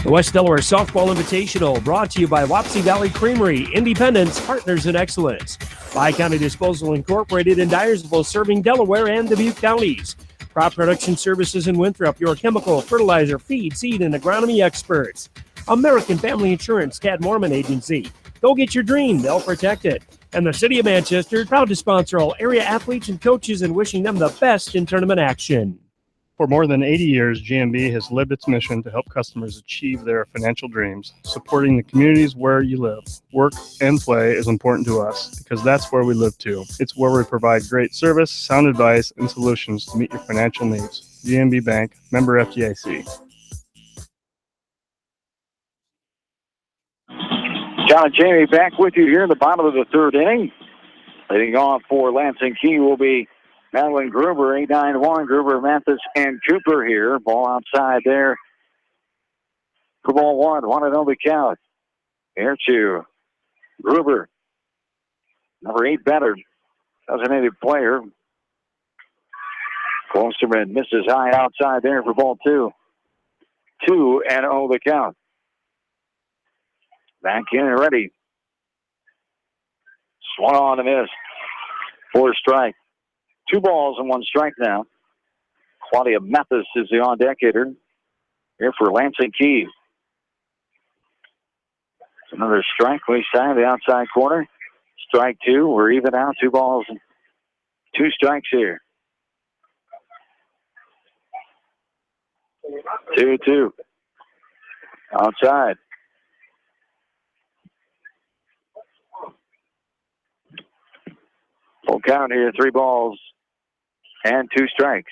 The West Delaware Softball Invitational, brought to you by Wapsie Valley Creamery, Independence, Partners in Excellence. Bi-County Disposal Incorporated in Dyersville, serving Delaware and Dubuque counties. Crop Production Services in Winthrop, your chemical, fertilizer, feed, seed, and agronomy experts. American Family Insurance, Tad Mormon Agency. Go get your dream, they'll protect it. And the City of Manchester, proud to sponsor all area athletes and coaches and wishing them the best in tournament action. For more than 80 years, GMB has lived its mission to help customers achieve their financial dreams. Supporting the communities where you live, work, and play is important to us because that's where we live too. It's where we provide great service, sound advice, and solutions to meet your financial needs. GMB Bank, member FDIC. John and Jamie back with you here in the bottom of the third inning. Leading off for Lansing Key will be Madeline Gruber, 8-9-1. Gruber, Mathis, and Cooper here. Ball outside there for ball 1. 1-0 the count. Here to Gruber. Number 8 batter. Designated player. Klosterman misses high outside there for ball 2. 2-0 the count. Back in and ready. Swung on and missed. 4 strike. 2 balls and 1 strike now. Claudia Mathis is the on-deck hitter here for Lansing Key. Another strike. We side the outside corner. Strike 2. We're even out. 2 balls and 2 strikes here. 2-2. Outside. Full count here. 3 balls and 2 strikes.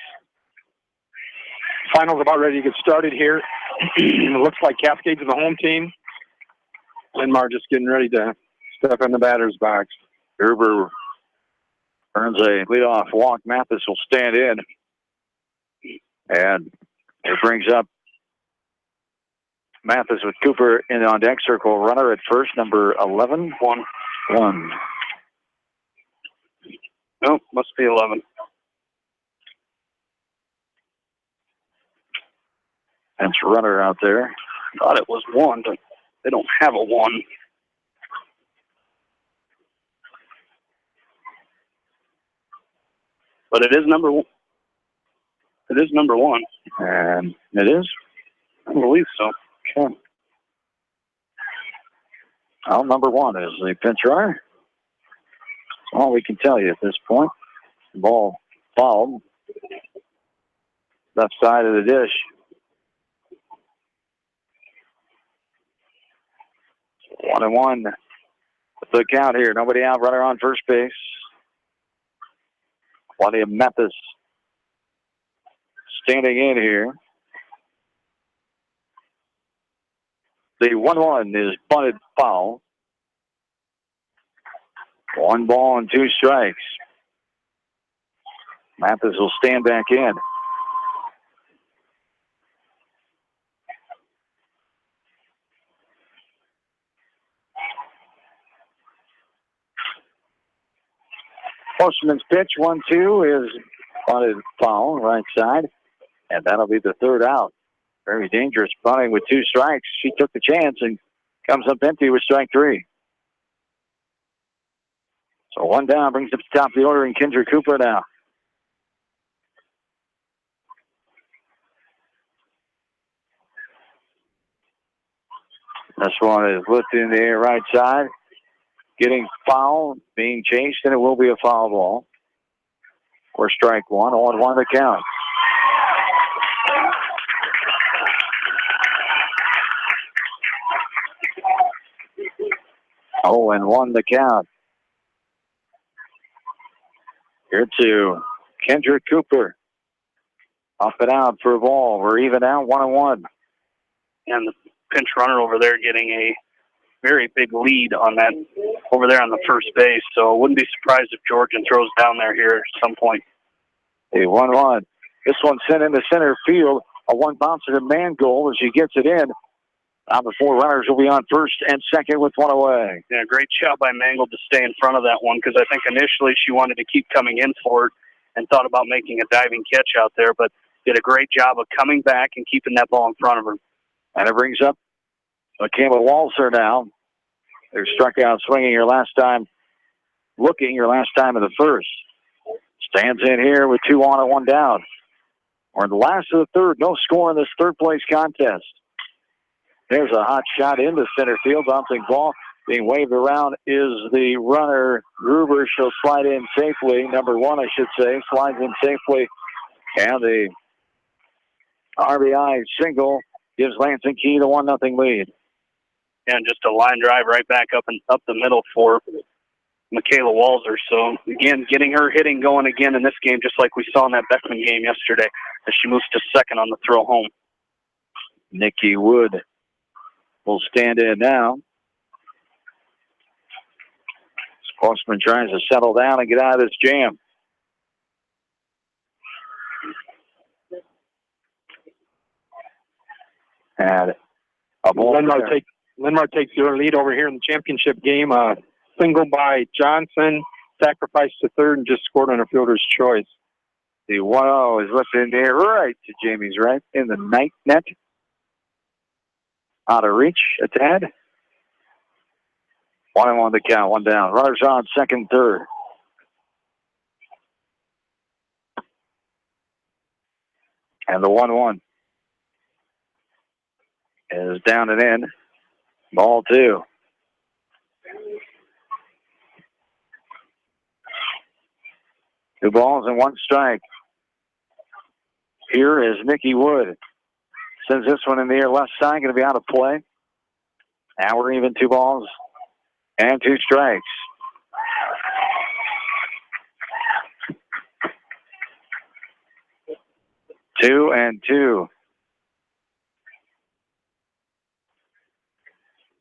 Finals about ready to get started here. It looks like Cascade's the home team. Linn just getting ready to step in the batter's box. Gruber earns a leadoff walk. Mathis will stand in. And it brings up Mathis with Cooper in the on-deck circle. Runner at first, number 11. 1. Nope, must be 11. That's runner out there. Thought it was 1, but they don't have a 1. But it is number 1. It is number 1. And it is? I believe so. Okay. Well, number 1 is the pinch runner. All we can tell you at this point. Ball fouled. Left side of the dish. 1-1. The count here. Nobody out. Runner on first base. Claudia Mathis standing in here. The 1-1 is bunted foul. 1 ball and 2 strikes. Mathis will stand back in. Postman's pitch, 1-2, is bunted foul, right side. And that'll be the 3rd out. Very dangerous bunting with 2 strikes. She took the chance and comes up empty with strike 3. So 1 down brings up the top of the order, and Kendra Cooper now. This one is lifted in the air right side. Getting fouled, being chased, and it will be a foul ball. For strike 1, 0-1 the count. Oh, and 1 the count. Here to Kendra Cooper. Up and out for a ball. We're even out, 1-1. And the pinch runner over there getting a very big lead on that over there on the first base. So I wouldn't be surprised if Georgian throws down there here at some point. A 1-1. This one sent into center field. A 1 bouncer to Mangold as she gets it in. Now the 4 runners will be on first and second with 1 away. Yeah, great job by Mangold to stay in front of that one, because I think initially she wanted to keep coming in for it and thought about making a diving catch out there, but did a great job of coming back and keeping that ball in front of her. And it brings up Michaela Walser now. They're struck out swinging her last time in the first. Stands in here with 2 on and 1 down. We're in the last of the 3rd. No score in this 3rd place contest. There's a hot shot into center field. Bouncing ball being waved around is the runner, Gruber. She'll slide in safely. Number 1, I should say, slides in safely. And the RBI single gives Lansing Key the 1-0 lead. And just a line drive right back up the middle for Michaela Walser. So, again, getting her hitting going again in this game, just like we saw in that Beckman game yesterday, as she moves to second on the throw home. Nikki Wood will stand in now. Postman tries to settle down and get out of this jam. And a ball. Linn-Mar takes the lead over here in the championship game. Single by Johnson, sacrificed to third, and just scored on a fielder's choice. The 1-0 is lifted in the air right to Jamie's right in the night net. Out of reach a tad. 1-1 the count, 1 down. Runners on second, third. And the 1-1 is down and in. Ball 2. Two balls and 1 strike. Here is Nikki Wood. Sends this one in the air left side, going to be out of play. Now we're even 2 balls and 2 strikes. Two and 2.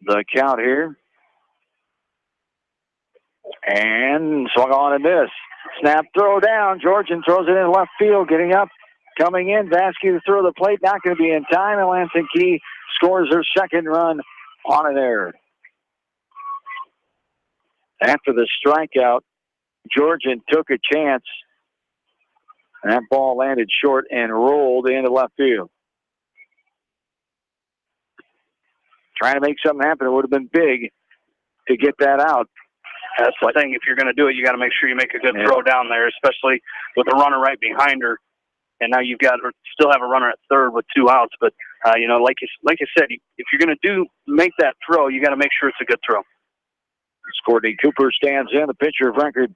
The count here. And swung on and missed. Snap, throw down. Georgian throws it in left field, getting up. Coming in, Vasky to throw the plate, not going to be in time, and Lansing Key scores her second run on an error. After the strikeout, Georgian took a chance, and that ball landed short and rolled into left field. Trying to make something happen, it would have been big to get that out. That's the thing. If you're going to do it, you got to make sure you make a good throw down there, especially with a runner right behind her. And now you've got still have a runner at third with 2 outs. But like you said, if you're going to make that throw, you got to make sure it's a good throw. Courtney Cooper stands in, the pitcher of record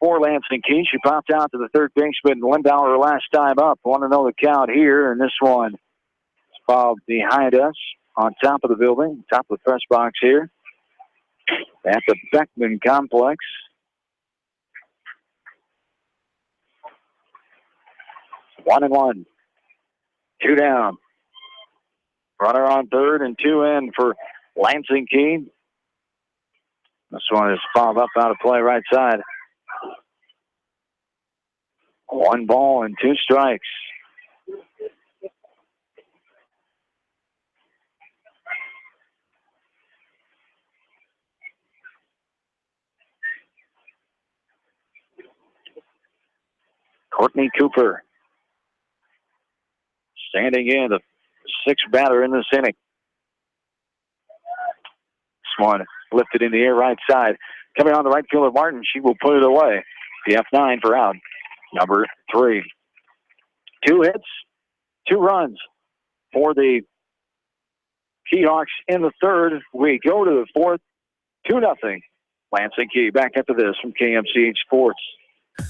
for Lansing Key. She popped out to the third baseman, Lindauer, last time up. Want to know the count here, and this one is fouled behind us on top of the building, top of the press box here at the Beckman Complex. One and one. Two down. Runner on third and two in for Lansing Key. This one is fouled up out of play right side. 1 ball and 2 strikes. Courtney Cooper standing in, the 6th batter in this inning. This one lifted in the air right side. Coming on the right fielder, Martin. She will put it away. The F9 for out. Number 3. 2 hits, 2 runs for the Keyhawks in the third. We go to the fourth. 2-0. Lansing Key. Back after this from KMCH Sports.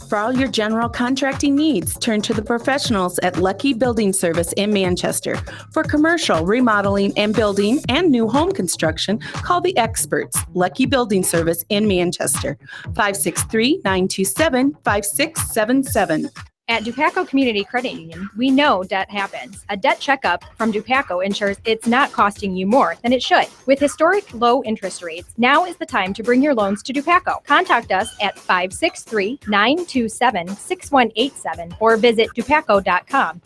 For all your general contracting needs, turn to the professionals at Lucky Building Service in Manchester. For commercial, remodeling, and building and new home construction, call the experts, Lucky Building Service in Manchester, 563-927-5677. At Dupaco Community Credit Union, we know debt happens. A debt checkup from Dupaco ensures it's not costing you more than it should. With historic low interest rates, now is the time to bring your loans to Dupaco. Contact us at 563-927-6187 or visit dupaco.com.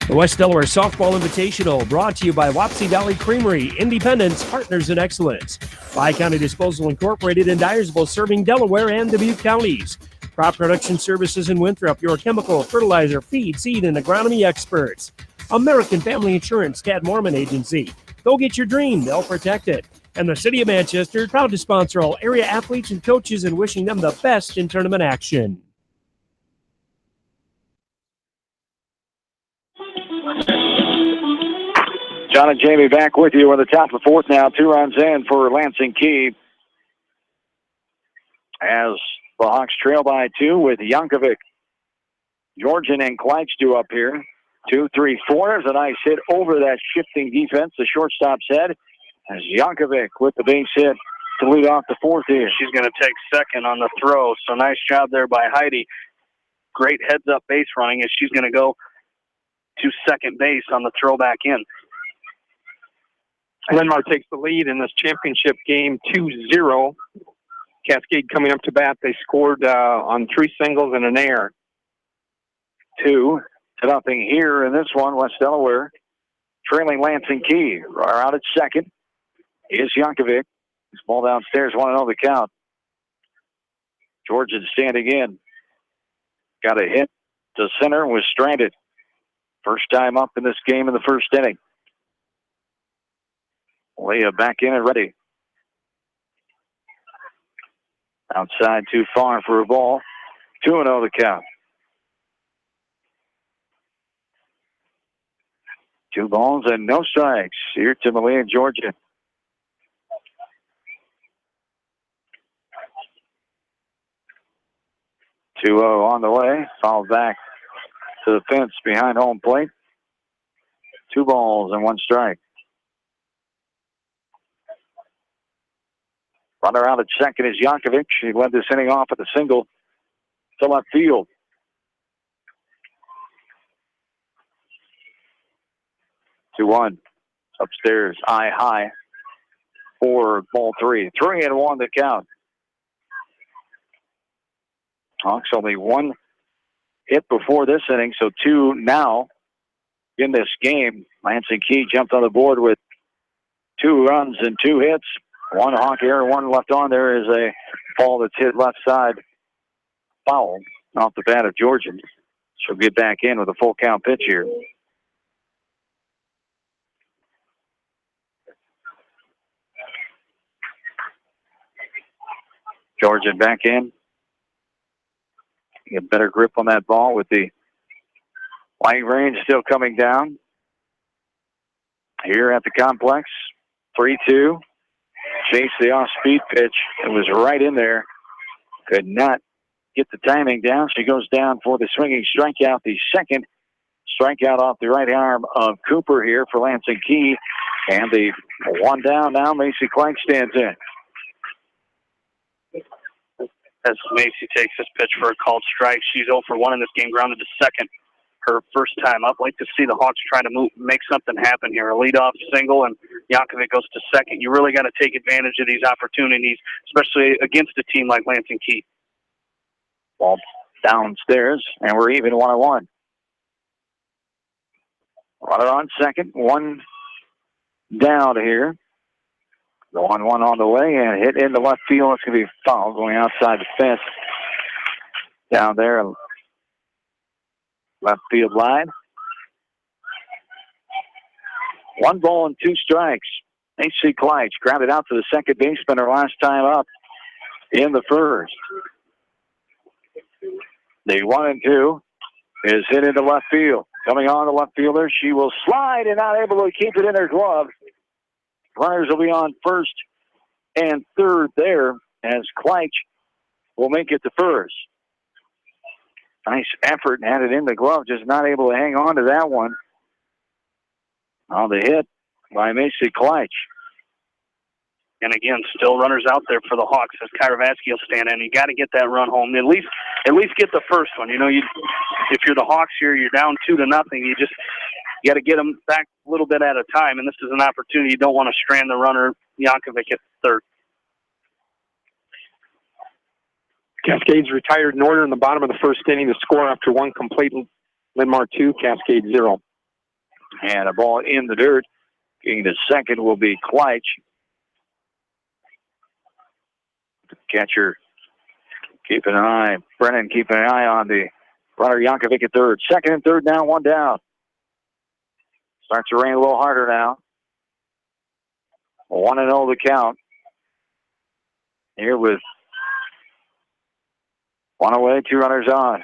The West Delaware Softball Invitational, brought to you by Wapsie Valley Creamery, Independence, Partners in Excellence. Bi-County Disposal Incorporated in Dyersville, serving Delaware and Dubuque counties. Crop Production Services in Winthrop, your chemical, fertilizer, feed, seed, and agronomy experts. American Family Insurance, Tad Mormon Agency. Go get your dream, they'll protect it. And the City of Manchester, proud to sponsor all area athletes and coaches and wishing them the best in tournament action. John and Jamie back with you on the top of the fourth now. 2 runs in for Lansing Key as the Hawks trail by 2 with Yankovic, Georgian, and Kleidstu up here. 2, 3, 4. There's a nice hit over that shifting defense. The shortstop's head as Yankovic with the base hit to lead off the fourth here. She's going to take second on the throw. So nice job there by Heidi. Great heads-up base running as she's going to go to second base on the throw back in. Linmar takes the lead in this championship game 2-0. Cascade coming up to bat. They scored on 3 singles and an error. 2-0 here in this one. West Delaware trailing Lansing Key. Are out at second is Yankovic. He's ball downstairs, 1-0 the count. Georgian standing in. Got a hit to center, was stranded. First time up in this game in the first inning. Leah back in and ready. Outside too far for a ball. 2-0 the count. 2 balls and no strikes here to Malia, Georgia. On the way. Fouled back to the fence behind home plate. 2 balls and 1 strike. Runner out at second is Yankovic. She led this inning off at the single to left field. Two one. Upstairs, eye high for ball 3. 3-1 the count. Hawks only 1 hit before this inning, so 2 now in this game. Lansing Key jumped on the board with 2 runs and 2 hits. 1 Hawk error, 1 left on. There is a ball that's hit left side. Foul off the bat of Georgian. She'll get back in with a full count pitch here. Georgian back in. Get better grip on that ball with the light range still coming down. Here at the complex. 3-2. Chase the off-speed pitch. It was right in there. Could not get the timing down. She goes down for the swinging strikeout, the second strikeout off the right arm of Cooper here for Lansing Key. And the one down now, Macy Clark stands in. As Macy takes this pitch for a called strike, she's 0 for 1 in this game, grounded to second. Her first time up. Like to see the Hawks trying to make something happen here. A leadoff single, and Yankovic goes to second. You really got to take advantage of these opportunities, especially against a team like Lansing Key. Ball downstairs, and we're even 1-1. Runner on second, one down here. The 1-1 on the way, and hit into left field. It's going to be a foul going outside the fence. Down there, left field line. 1 ball and 2 strikes. H.C. Kleitsch grounded out to the second baseman her last time up in the first. The 1-2 is hit into left field. Coming on the left fielder, she will slide and not able to keep it in her glove. Runners will be on first and third there as Kleitsch will make it to first. Nice effort and had it in the glove, just not able to hang on to that one. On the hit by Macy Kleitsch. And again, still runners out there for the Hawks as Kyra Vasky will stand in. You got to get that run home. At least get the first one. You know, if you're the Hawks here, you're down 2-0. You got to get them back a little bit at a time. And this is an opportunity. You don't want to strand the runner, Yankovic, at third. Cascades retired in order in the bottom of the first inning. The score after 1 complete, Linn-Mar 2, Cascade 0. And a ball in the dirt. Getting the second will be Kleitsch. Catcher keeping an eye. Brennan keeping an eye on the runner Yankovic at third. Second and third now, 1 down. Starts to rain a little harder now. 1-0 the count. Here with 1 away, 2 runners on.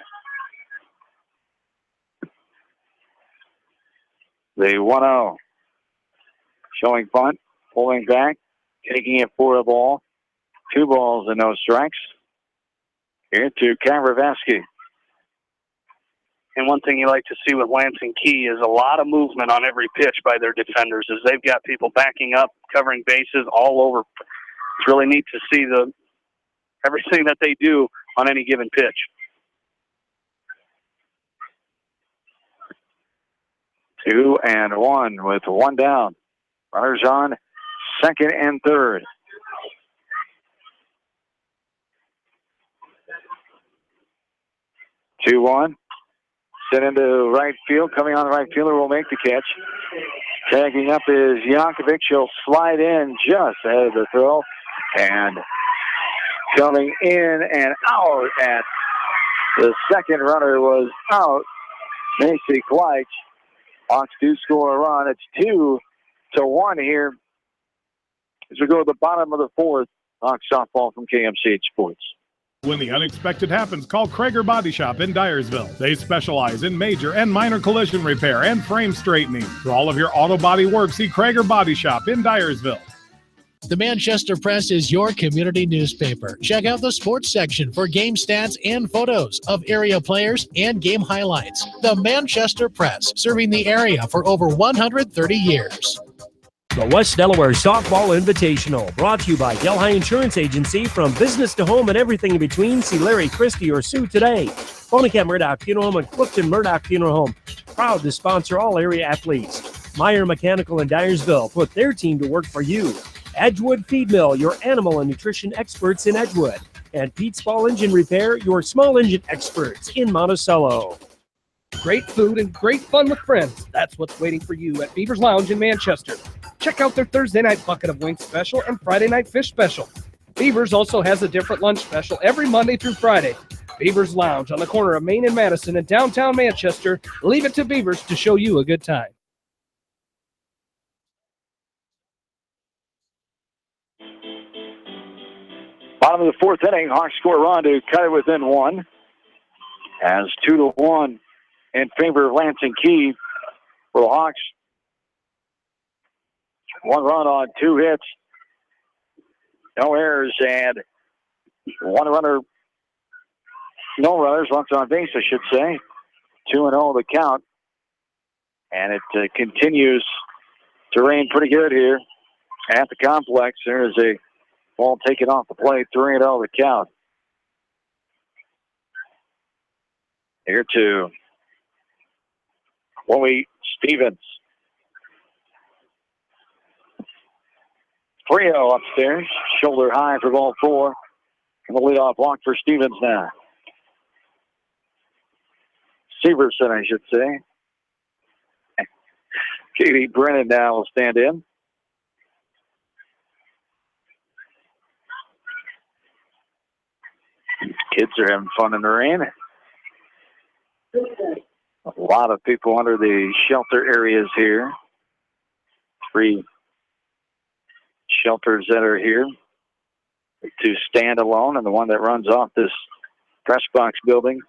The 1-0. Showing bunt, pulling back, taking it for a ball. 2 balls and no strikes. Here to Kyra Vasky. And one thing you like to see with Lansing Key is a lot of movement on every pitch by their defenders as they've got people backing up, covering bases all over. It's really neat to see everything that they do on any given pitch. 2-1 with 1 down. Runners on second and third. 2-1. Sent into right field. Coming on the right fielder will make the catch. Tagging up is Yankovic. She'll slide in just ahead of the throw. And coming in and out at the second runner was out. Macy Kleitsch. Hawks do score a run. It's 2-1 here as we go to the bottom of the fourth. Hawks softball from KMCH Sports. When the unexpected happens, call Krager Body Shop in Dyersville. They specialize in major and minor collision repair and frame straightening. For all of your auto body work, see Krager Body Shop in Dyersville. The Manchester Press is your community newspaper. Check out the sports section for game stats and photos of area players and game highlights. The Manchester Press, serving the area for over 130 years. The West Delaware Softball Invitational, brought to you by Delhi Insurance Agency. From business to home and everything in between, see Larry Christie or Sue today. Bonica Murdoch Funeral Home and Clifton Murdoch Funeral Home, proud to sponsor all area athletes. Meyer Mechanical in Dyersville, put their team to work for you. Edgewood Feed Mill, your animal and nutrition experts in Edgewood. And Pete's Ball Engine Repair, your small engine experts in Monticello. Great food and great fun with friends. That's what's waiting for you at Beaver's Lounge in Manchester. Check out their Thursday night bucket of wings special and Friday night fish special. Beaver's also has a different lunch special every Monday through Friday. Beaver's Lounge on the corner of Main and Madison in downtown Manchester. Leave it to Beaver's to show you a good time. Bottom of the fourth inning, Hawks score a run to cut it within 1. As 2-1 in favor of Lansing Key for the Hawks. 1 run on 2 hits. No errors, and 1 runner No runners left on base, I should say. 2-0 the count. And it continues to rain pretty good here at the complex. There is a ball taken off the plate, 3-0 the count. Here to Chloe Stevens. 3-0 upstairs, shoulder high for ball 4. And the leadoff walk for Stevens now. Severson, I should say. Katie Brennan now will stand in. Kids are having fun in the rain. A lot of people under the shelter areas here. 3 shelters that are here. 2 standalone and the one that runs off this press box building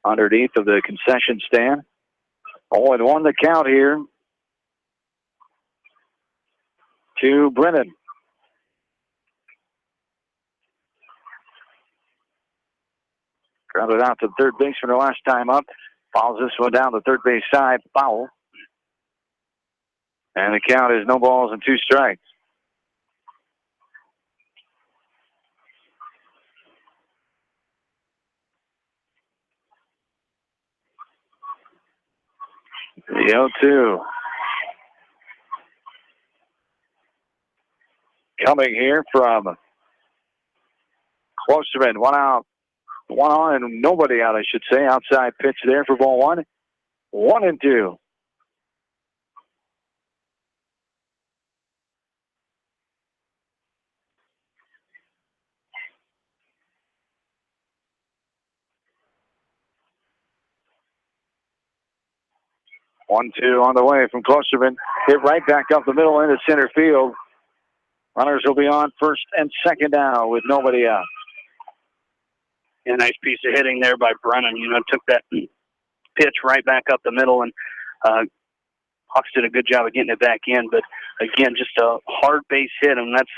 underneath of the concession stand. 0-1 the count here to Brennan. Grounded out to the third baseman her last time up. Follows this one down the third base side. Foul. And the count is no balls and 2 strikes. The 0-2. Coming here from Klosterman. 1 out. 1 on and nobody out, I should say. Outside pitch there for ball 1. 1-2. One, 2 on the way from Klosterman. Hit right back up the middle into center field. Runners will be on first and second now with nobody out. A nice piece of hitting there by Brennan. Took that pitch right back up the middle, and Hawks did a good job of getting it back in. But again, just a hard base hit, and that's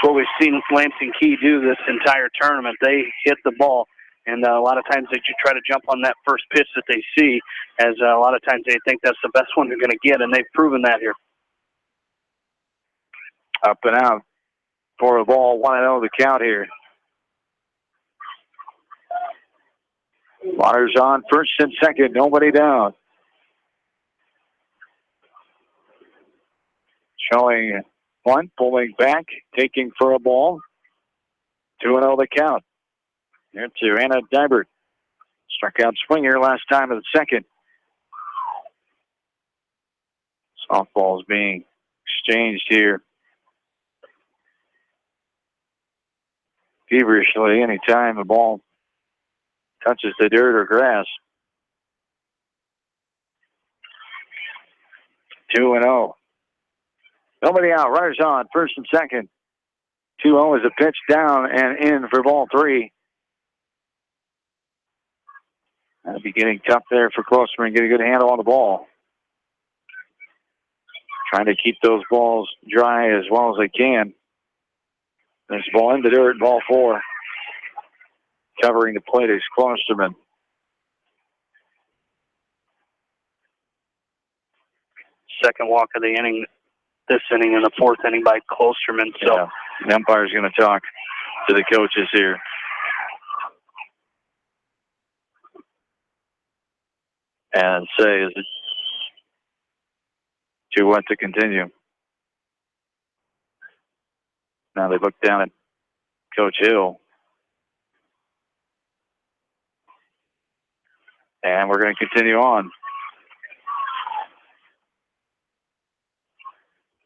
what we've seen Lansing Key do this entire tournament. They hit the ball, and a lot of times they try to jump on that first pitch that they see, as a lot of times they think that's the best one they're going to get, and they've proven that here. Up and out for a ball, 1-0 the count here. Runners on first and second, nobody down. Showing one, pulling back, taking for a ball. 2-0 the count. Here to Anna Dybert. Struck out Swinger last time in the second. Softballs being exchanged here. Feverishly, anytime the ball touches the dirt or grass. 2-0. Nobody out. Runners on first and second. 2-0 is a pitch down and in for ball 3. That'll be getting tough there for Klosterman and get a good handle on the ball. Trying to keep those balls dry as well as they can. This ball in the dirt, ball 4. Covering the plate is Klosterman. Second walk of the inning, this inning in the 4th inning by Klosterman. So yeah, the umpire's going to talk to the coaches here. And say, is it too wet to continue? Now they look down at Coach Hill. And we're going to continue on.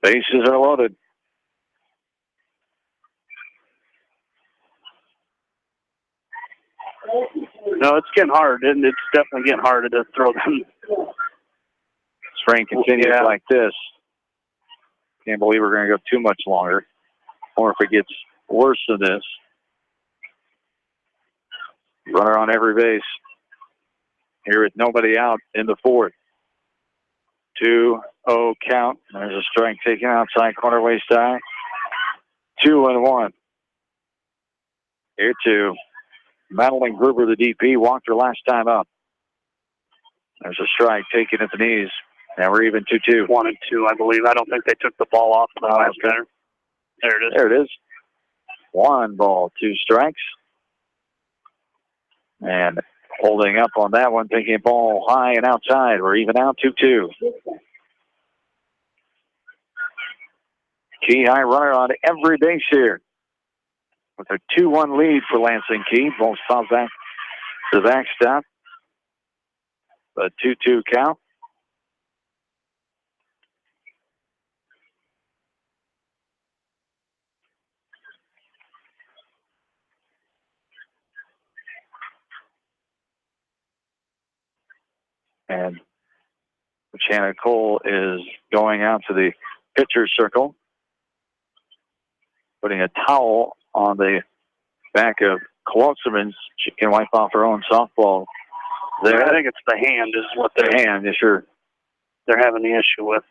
Bases are loaded. No, it's getting hard, and it's definitely getting harder to throw them. Spring continues like this. Can't believe we're going to go too much longer, or if it gets worse than this. Runner on every base. Here with nobody out in the 4th. 2-0 count. There's a strike taken outside corner waist high. 2-1. Here 2. Madeline Gruber, the DP, walked her last time up. There's a strike taken at the knees. Now we're even 2-2. 1-2, I believe. I don't think they took the ball off the last batter. There it is. There it is. 1 ball, 2 strikes. And holding up on that one, taking a ball high and outside. We're even out 2-2. Key high runner on every base here. With a 2-1 lead for Lansing Key. Ball fouled back to the backstop. A 2-2 count. And Shannon Cole is going out to the pitcher's circle, putting a towel on the back of Klosterman. She can wipe off her own softball there. I think it's the hand is what The hand, yeah, sure. they're having the issue with.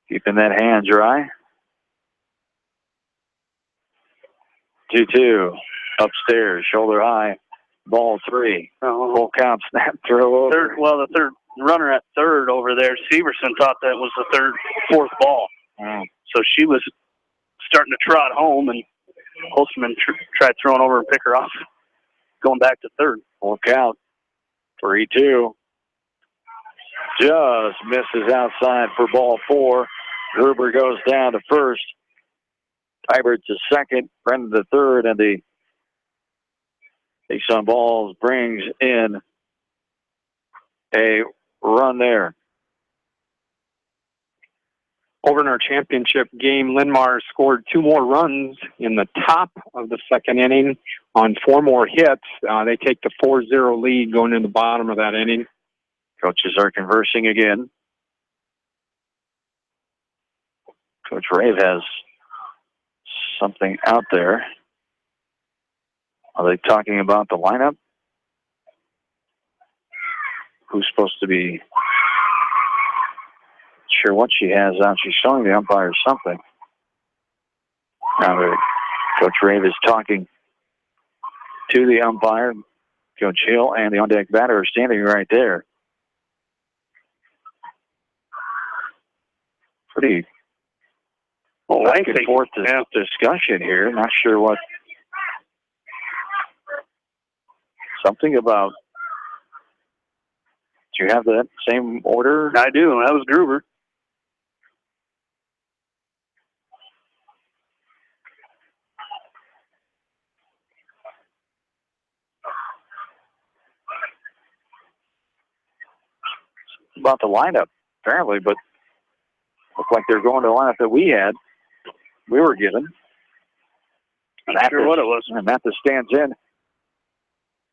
Keeping that hand dry. 2-2. Upstairs, shoulder high. Ball 3. Full count, snap, throw over. The third runner at third over there, Severson, thought that was the fourth ball. So she was starting to trot home, and Holtzman tried throwing over and pick her off, going back to third. Full count. 3-2. Just misses outside for ball 4. Gruber goes down to first. Tybert to second. Brendan to third, and the Ace on Balls brings in a run there. Over in our championship game, Linmar scored 2 more runs in the top of the second inning on 4 more hits. They take the 4-0 lead going in the bottom of that inning. Coaches are conversing again. Coach Rave has something out there. Are they talking about the lineup? Who's supposed to be? Sure what she has out. She's showing the umpire something. Now Coach Rave is talking to the umpire. Coach Hill and the on-deck batter are standing right there. Pretty back and forth discussion here. Not sure what. Something about. Do you have that same order? I do. That was Gruber. About the lineup, apparently, but looked like they're going to the lineup that we were given. Not sure what it was. And Mathis stands in.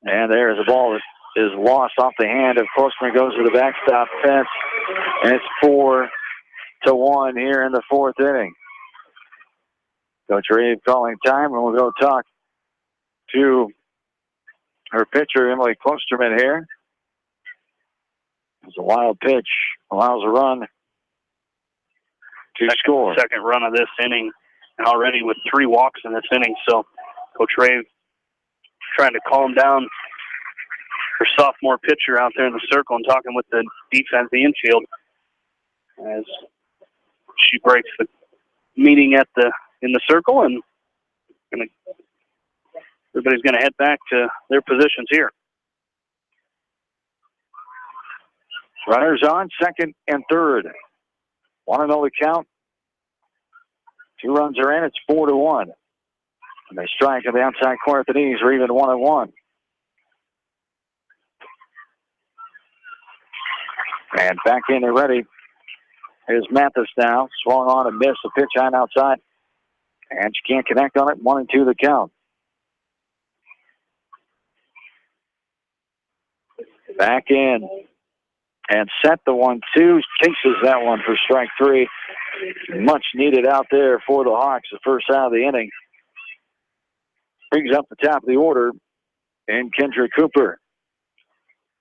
And there's a ball that is lost off the hand of Postman, goes to the backstop fence, and it's 4-1 here in the 4th inning. Coach Rave calling time, and we'll go talk to her pitcher, Emily Klosterman here. It's a wild pitch, allows a run to score. Second run of this inning, and already with 3 walks in this inning. So Coach Rave trying to calm down her sophomore pitcher out there in the circle and talking with the defense, the infield, as she breaks the meeting in the circle, and everybody's going to head back to their positions here. Runners on, second and third. 1-0 the count. 2 runs are in. It's 4-1. And they strike on the outside corner at the knees. We're even 1-1. And back in there ready is Mathis now. Swung on and missed. A pitch on outside. And she can't connect on it. 1-2 the count. Back in. And set the 1-2. Chases that one for strike 3. Much needed out there for the Hawks. The first out of the inning. Brings up the top of the order. And Kendra Cooper.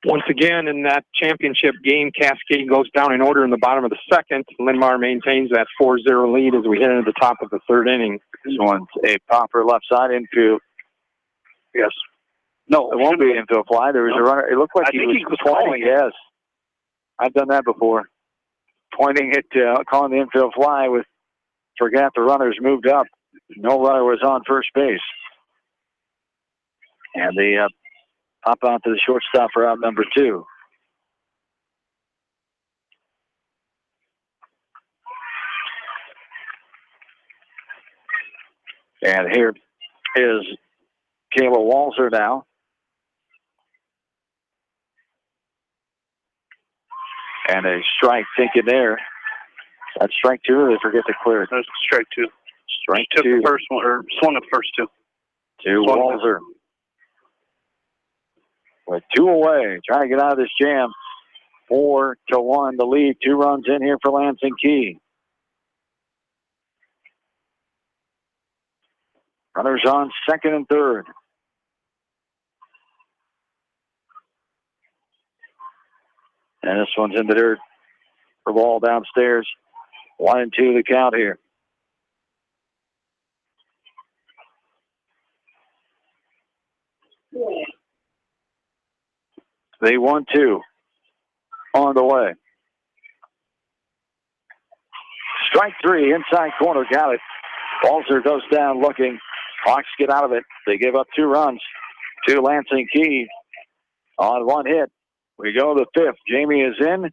Once again, in that championship game, Cascade goes down in order in the bottom of the second. Linmar maintains that 4-0 lead as we head into the top of the 3rd inning. This one's a popper left side infield. Yes. No, it won't be an infield fly. There was a runner. It looked like I he think was he was pointing. calling it. Yes, I've done that before. Pointing it, calling the infield fly with. Forgot the runners moved up. No runner was on first base. And they pop out to the shortstop for out number 2. And here is Kayla Walzer now. And a strike taken there. That's strike 2, or they forget to clear it? That's strike 2. Strike Took 2. the first one, or swung at first 2. To Walzer. With 2 away, trying to get out of this jam. 4-1, the lead. 2 runs in here for Lansing Key. Runners on second and third. And this one's in the dirt. For ball downstairs. 1-2 the count here. They 1-2 on the way. Strike 3, inside corner, got it. Walzer goes down looking. Hawks get out of it. They give up 2 runs to Lansing Key on 1 hit. We go to the 5th. Jamie is in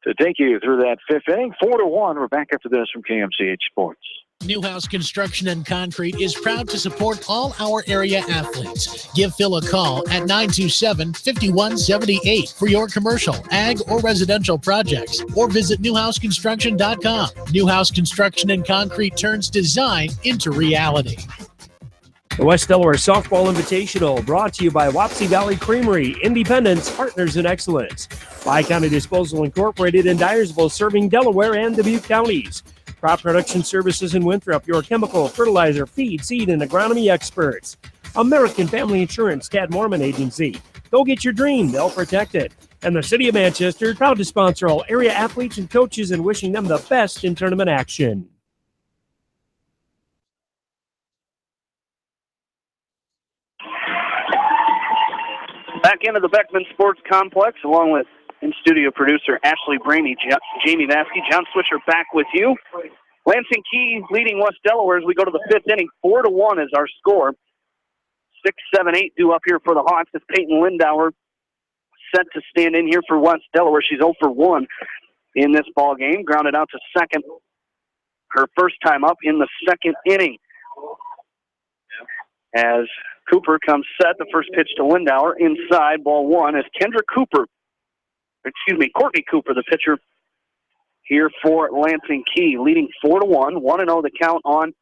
to take you through that 5th inning. 4-1. We're back after this from KMCH Sports. Newhouse Construction and Concrete is proud to support all our area athletes. Give Phil a call at 927-5178 for your commercial, ag, or residential projects, or visit newhouseconstruction.com. Newhouse Construction and Concrete turns design into reality. The West Delaware Softball Invitational, brought to you by Wapsie Valley Creamery, Independence, Partners in Excellence. Bi-County Disposal Incorporated in Dyersville, serving Delaware and Dubuque counties. Crop Production Services in Winthrop, your chemical, fertilizer, feed, seed, and agronomy experts. American Family Insurance, Tad Mormon Agency. Go get your dream, they'll protect it. And the City of Manchester, proud to sponsor all area athletes and coaches and wishing them the best in tournament action. Back into the Beckman Sports Complex, along with in-studio producer Ashley Brainy, Jamie Vaskey, John Swisher back with you. Lansing Key leading West Delaware as we go to the 5th inning. 4-1 is our score. 6-7-8 due up here for the Hawks as Peyton Lindauer set to stand in here for West Delaware. She's 0 for 1 in this ball game. Grounded out to second. Her first time up in the 2nd inning. As Cooper comes set, the first pitch to Lindauer inside, ball 1, as Courtney Cooper, the pitcher here for Lansing Key, leading 4-1, 1-0 the count on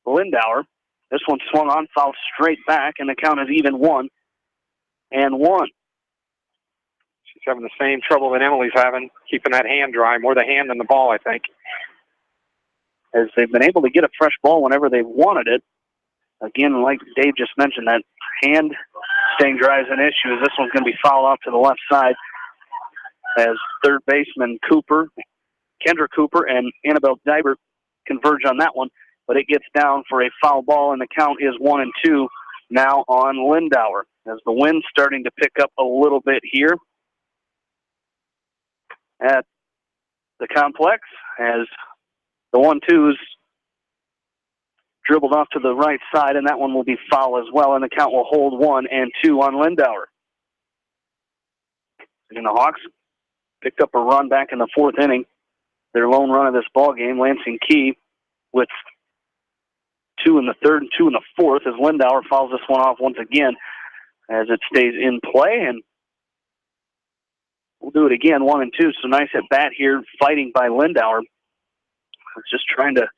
Lindauer. This one swung on, fouled straight back, and the count is even 1-1. She's having the same trouble that Emily's having, keeping that hand dry, more the hand than the ball, I think. As they've been able to get a fresh ball whenever they've wanted it. Again, like Dave just mentioned, that hand staying dry is an issue, as this one's going to be fouled off to the left side as third baseman Kendra Cooper and Annabelle Dybert converge on that one, but it gets down for a foul ball, and the count is 1-2 now on Lindauer, as the wind's starting to pick up a little bit here at the complex, as the 1-2's dribbled off to the right side, and that one will be foul as well, and the count will hold 1-2 on Lindauer. And the Hawks picked up a run back in the 4th inning, their lone run of this ball game. Lansing Key with 2 in the 3rd and 2 in the 4th, as Lindauer fouls this one off once again as it stays in play, and we'll do it again, 1-2. So nice at bat here, fighting by Lindauer. Just trying to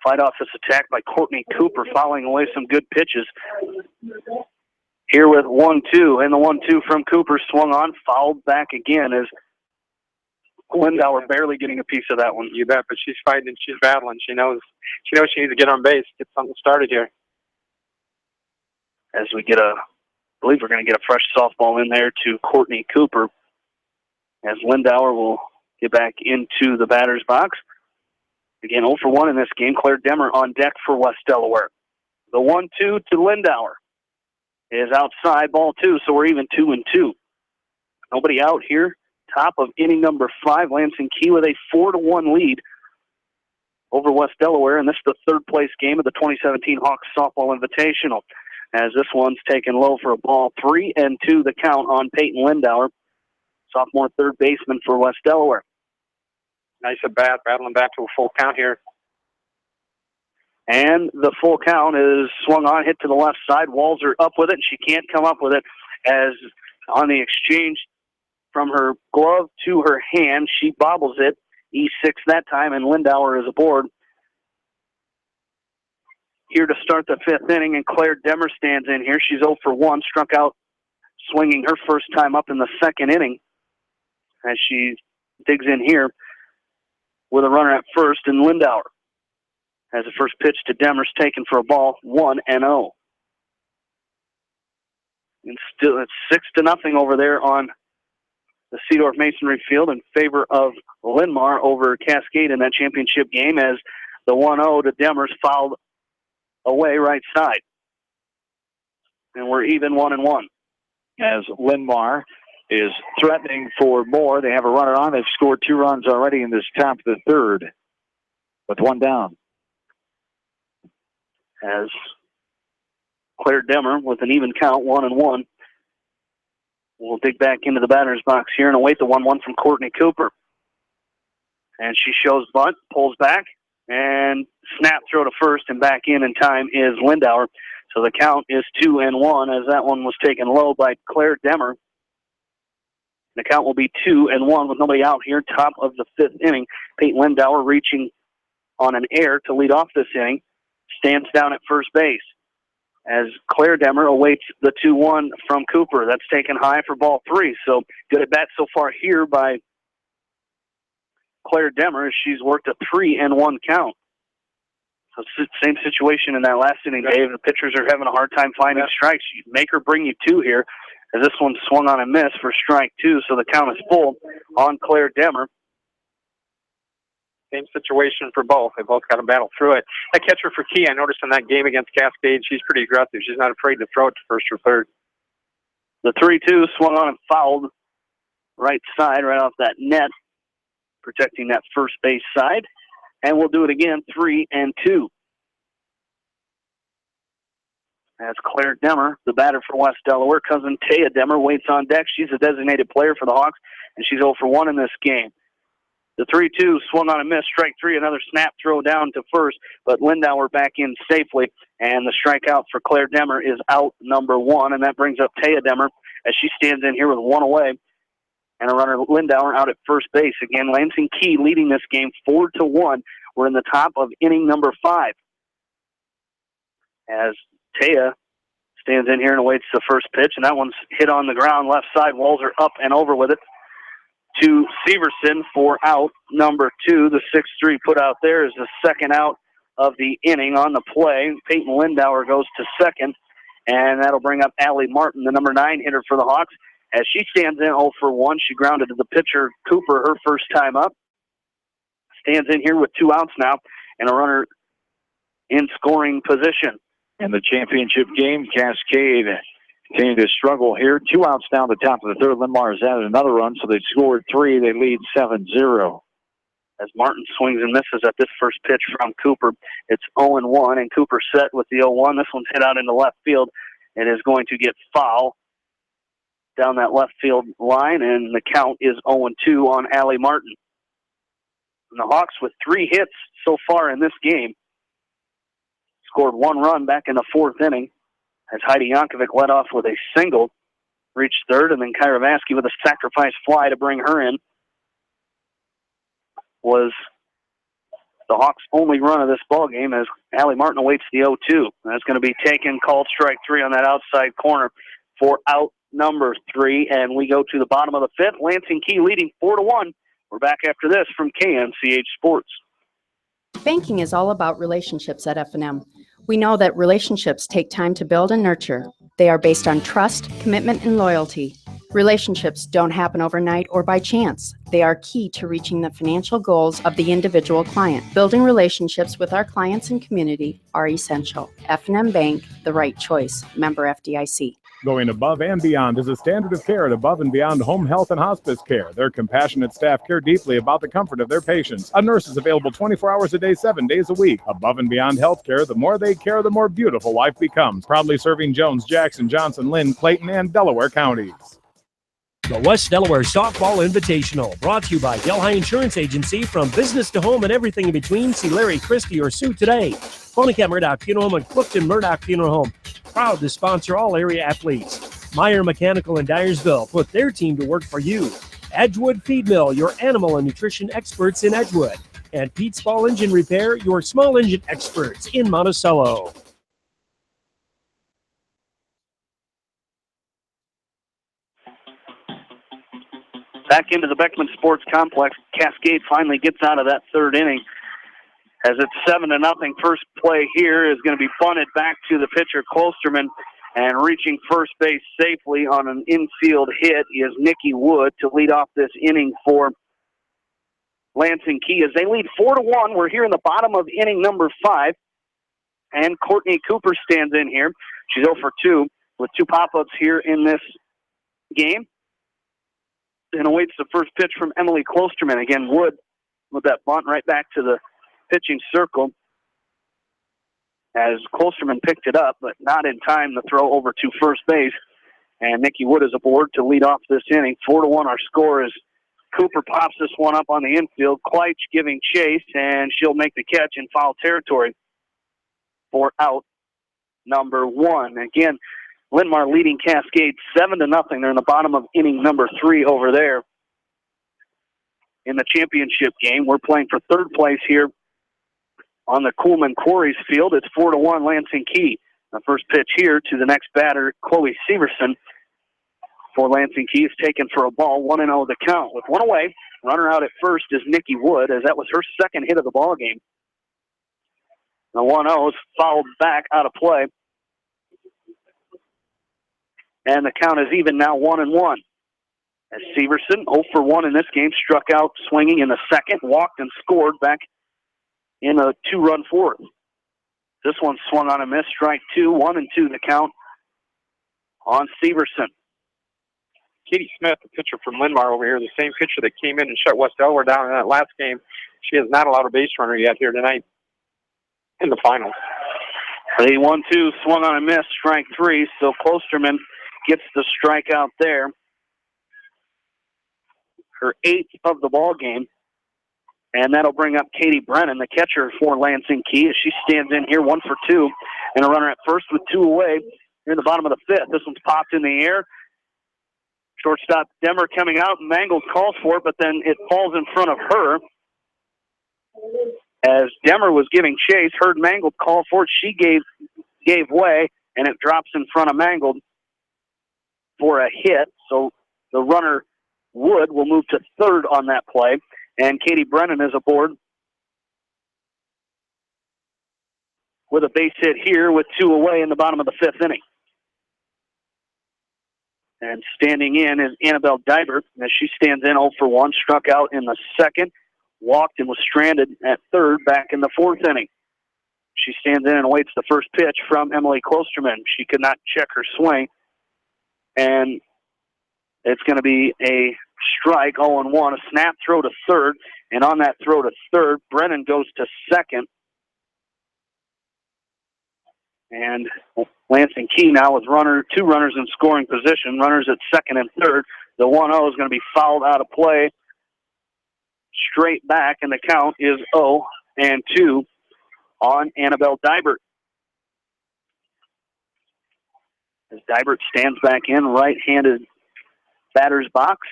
fight off this attack by Courtney Cooper, fouling away some good pitches. Here with 1-2, and the 1-2 from Cooper swung on, fouled back again as Lindauer barely getting a piece of that one. You bet, but she's fighting and she's battling. She knows she needs to get on base, get something started here. As we I believe we're going to get a fresh softball in there to Courtney Cooper, as Lindauer will get back into the batter's box. Again, 0 for 1 in this game. Claire Demmer on deck for West Delaware. The 1-2 to Lindauer. is outside, ball 2, so we're even 2-2. Nobody out here. Top of inning number 5, Lansing Key with a 4-1 lead over West Delaware, and this is the third place game of the 2017 Hawks Softball Invitational, as this one's taken low for a ball. 3-2 the count on Peyton Lindauer, sophomore third baseman for West Delaware. Nice at bat, battling back to a full count here. And the full count is swung on, hit to the left side. Walzer up with it, and she can't come up with it, as on the exchange from her glove to her hand, she bobbles it. E6 that time, and Lindauer is aboard. Here to start the 5th inning, and Claire Demmer stands in here. She's 0 for 1, struck out swinging her first time up in the 2nd inning, as she digs in here with a runner at first, and Lindauer has the first pitch to Demers, taken for a ball, 1-0. And still, it's 6-0 over there on the Seedorf Masonry Field in favor of Linmar over Cascade in that championship game, as the 1-0 to Demers fouled away right side. And we're even 1-1. As Linmar is threatening for more. They have a runner on. They've scored 2 runs already in this top of the 3rd with 1 down. As Claire Demmer with an even count, 1-1. We'll dig back into the batter's box here and await the 1-1 from Courtney Cooper. And she shows bunt, pulls back, and snap throw to first, and back in time is Lindauer. So the count is 2-1, as that one was taken low by Claire Demmer. The count will be 2-1 with nobody out here. Top of the 5th inning. Peyton Lindauer reaching on an air to lead off this inning. Stands down at first base, as Claire Demmer awaits the 2-1 from Cooper. That's taken high for ball 3. So good at bat so far here by Claire Demmer, as she's worked a 3-1 count. So same situation in that last inning, Dave. The pitchers are having a hard time finding strikes. You make her bring you 2 here, as this one swung on and missed for strike 2. So the count is full on Claire Demmer. Same situation for both. They both got to battle through it. That catcher for Key, I noticed in that game against Cascade, she's pretty aggressive. She's not afraid to throw it to first or third. The 3-2 swung on and fouled right side, right off that net, protecting that first base side. And we'll do it again, 3-2. As Claire Demmer, the batter for West Delaware, cousin Taya Demmer, waits on deck. She's a designated player for the Hawks, and she's 0 for 1 in this game. The 3-2 swung on and missed, strike 3, another snap throw down to first, but Lindauer back in safely, and the strikeout for Claire Demmer is out number 1, and that brings up Taya Demmer as she stands in here with 1 away, and a runner Lindauer out at first base. Again, Lansing Key leading this game 4-1. We're in the top of inning number 5. As Taya stands in here and awaits the first pitch, and that one's hit on the ground, left side. Walzer up and over with it to Severson for out number 2. The 6-3 put out there is the second out of the inning on the play. Peyton Lindauer goes to second, and that'll bring up Allie Martin, the number 9 hitter for the Hawks. As she stands in 0 for 1, she grounded to the pitcher Cooper her first time up. Stands in here with 2 outs now and a runner in scoring position. In the championship game, Cascade continue to struggle here. 2 outs down the top of the 3rd. Linmar has added another run, so they scored 3. They lead 7-0. As Martin swings and misses at this first pitch from Cooper, it's 0-1, and Cooper set with the 0-1. This one's hit out into left field. It is going to get foul down that left field line, and the count is 0-2 on Allie Martin. And the Hawks, with 3 hits so far in this game, scored 1 run back in the 4th inning, as Heidi Yankovic led off with a single, reached third, and then Kyra Vasky with a sacrifice fly to bring her in. Was the Hawks' only run of this ball game, as Allie Martin awaits the 0-2. That's going to be taken, called strike 3 on that outside corner for out number 3, and we go to the bottom of the 5th. Lansing Key leading 4-1. We're back after this from KMCH Sports. Banking is all about relationships at F&M. We know that relationships take time to build and nurture. They are based on trust, commitment, and loyalty. Relationships don't happen overnight or by chance. They are key to reaching the financial goals of the individual client. Building relationships with our clients and community are essential. F&M Bank, the right choice. Member FDIC. Going above and beyond is a standard of care at Above and Beyond Home Health and Hospice Care. Their compassionate staff care deeply about the comfort of their patients. A nurse is available 24 hours a day, 7 days a week. Above and Beyond Healthcare, the more they care, the more beautiful life becomes. Proudly serving Jones, Jackson, Johnson, Linn, Clayton, and Delaware counties. The West Delaware Softball Invitational, brought to you by Delhi Insurance Agency. From business to home and everything in between, see Larry Christie or Sue today. Ponycat Murdoch Funeral Home and Clifton Murdoch Funeral Home, proud to sponsor all area athletes. Meyer Mechanical in Dyersville, put their team to work for you. Edgewood Feed Mill, your animal and nutrition experts in Edgewood. And Pete's Ball Engine Repair, your small engine experts in Monticello. Back into the Beckman Sports Complex. Cascade finally gets out of that third inning. As it's 7-0, first play here is going to be bunted back to the pitcher, Klosterman, and reaching first base safely on an infield hit is Nicky Wood to lead off this inning for Lansing Key. As they lead 4-1, we're here in the bottom of inning number 5, and Courtney Cooper stands in here. She's 0 for 2 with 2 pop-ups here in this game, and awaits the first pitch from Emily Klosterman. Again, Wood with that bunt right back to the pitching circle as Klosterman picked it up, but not in time to throw over to first base. And Nicky Wood is aboard to lead off this inning. 4-1 our score as Cooper pops this one up on the infield. Kleitch giving chase, and she'll make the catch in foul territory for out number 1. Again, Linmar leading Cascade 7-0. They're in the bottom of inning number 3 over there in the championship game. We're playing for third place here on the Coolman Quarries field. It's 4-1 Lansing Key. The first pitch here to the next batter, Chloe Severson for Lansing Key, is taken for a ball. 1-0 the count. With one away, runner out at first is Nicky Wood, as that was her second hit of the ball game. The 1-0 is fouled back out of play. And the count is even now 1-1. As Severson, 0 for 1 in this game, struck out swinging in the second, walked and scored back in a 2-run fourth. This one swung on a miss, strike 2, 1-2 the count on Severson. Katie Smith, the pitcher from Linmar over here, the same pitcher that came in and shut West Delaware down in that last game. She has not allowed a base runner yet here tonight in the finals. The 1-2 swung on a miss, strike 3, so Klosterman gets the strikeout there. Her 8th of the ball game. And that'll bring up Katie Brennan, the catcher for Lansing Key, as she stands in here 1 for 2. And a runner at first with 2 away here in the bottom of the 5th. This one's popped in the air. Shortstop Demmer coming out. Mangold calls for it, but then it falls in front of her. As Demmer was giving chase, heard Mangold call for it. She gave way, and it drops in front of Mangold for a hit. So the runner, Wood, will move to third on that play. And Katie Brennan is aboard with a base hit here with 2 away in the bottom of the 5th inning. And standing in is Annabelle Dybert, as she stands in 0 for 1, struck out in the second, walked and was stranded at third back in the 4th inning. She stands in and awaits the first pitch from Emily Klosterman. She could not check her swing, and it's going to be a strike, 0-1, a snap throw to third, and on that throw to third, Brennan goes to second. And Lansing Key now with 2 runners in scoring position, runners at second and third. The 1-0 is going to be fouled out of play, straight back, and the count is 0-2 on Annabelle Dybert. As Dybert stands back in, right-handed batter's box.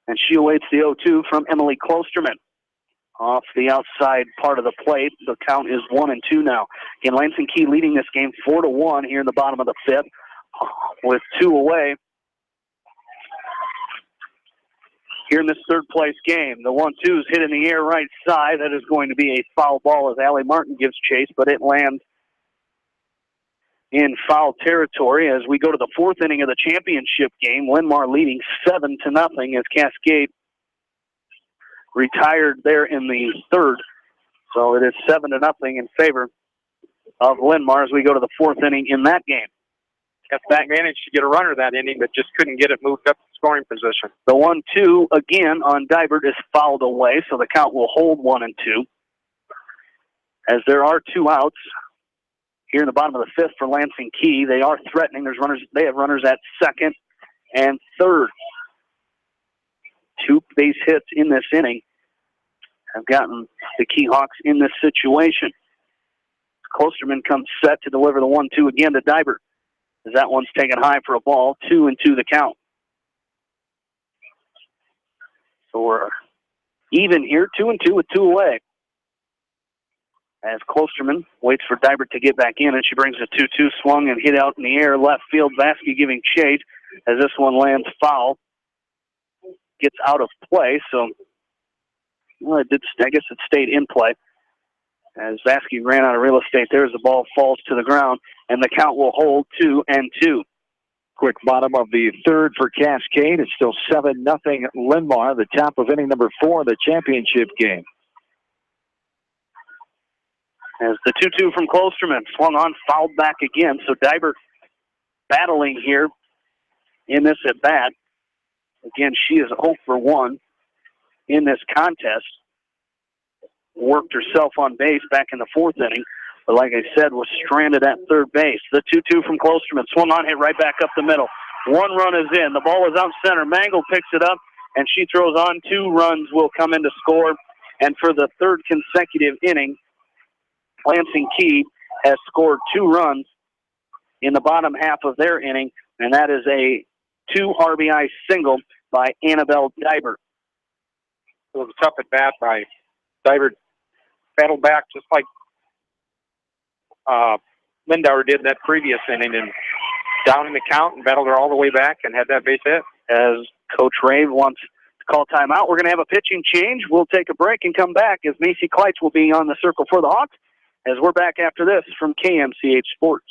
And she awaits the 0-2 from Emily Klosterman. Off the outside part of the plate, the count is 1-2 now. Again, Lansing Key leading this game 4-1 here in the bottom of the 5th with 2 away. Here in this third place game, the 1-2 is hit in the air right side. That is going to be a foul ball as Allie Martin gives chase, but it lands in foul territory as we go to the 4th inning of the championship game. Linmar leading 7-0 as Cascade retired there in the 3rd. So it is 7-0 in favor of Linn-Mar as we go to the fourth inning in that game. Back managed to get a runner that inning, but just couldn't get it moved up to scoring position. The 1-2 again on Dybert is fouled away, so the count will hold 1-2. As there are 2 outs here in the bottom of the fifth for Lansing Key, they are threatening. There's runners. They have runners at second and third. 2 base hits in this inning have gotten the Key Hawks in this situation. Klosterman comes set to deliver the 1-2 again to Dybert. As that one's taken high for a ball, 2-2 the count. So we're even here, 2-2 with 2 away. As Klosterman waits for Dybert to get back in, and she brings a 2-2 swung and hit out in the air. Left field, Vasky giving chase as this one lands foul. Gets out of play, so well, I guess it stayed in play. As Vasky ran out of real estate there as the ball falls to the ground, and the count will hold 2-2. Quick bottom of the third for Cascade. It's still 7-0 Linn-Mar, the top of inning number 4 of the championship game. As the 2-2 from Klosterman swung on, fouled back again. So Dybert battling here in this at bat. Again, she is 0 for 1 in this contest. Worked herself on base back in the fourth inning, but like I said, was stranded at third base. The 2-2 from Klosterman swung on, hit right back up the middle. 1 run is in. The ball is out center. Mangle picks it up, and she throws on. 2 runs will come in to score. And for the third consecutive inning, Lansing Key has scored 2 runs in the bottom half of their inning, and that is a 2 RBI single by Annabelle Dybert. It was a tough at bat by Dybert. Battled back just like Lindauer did that previous inning, and down in the count and battled her all the way back and had that base hit. As Coach Rave wants to call timeout, we're going to have a pitching change. We'll take a break and come back as Macy Kleitz will be on the circle for the Hawks as we're back after this from KMCH Sports.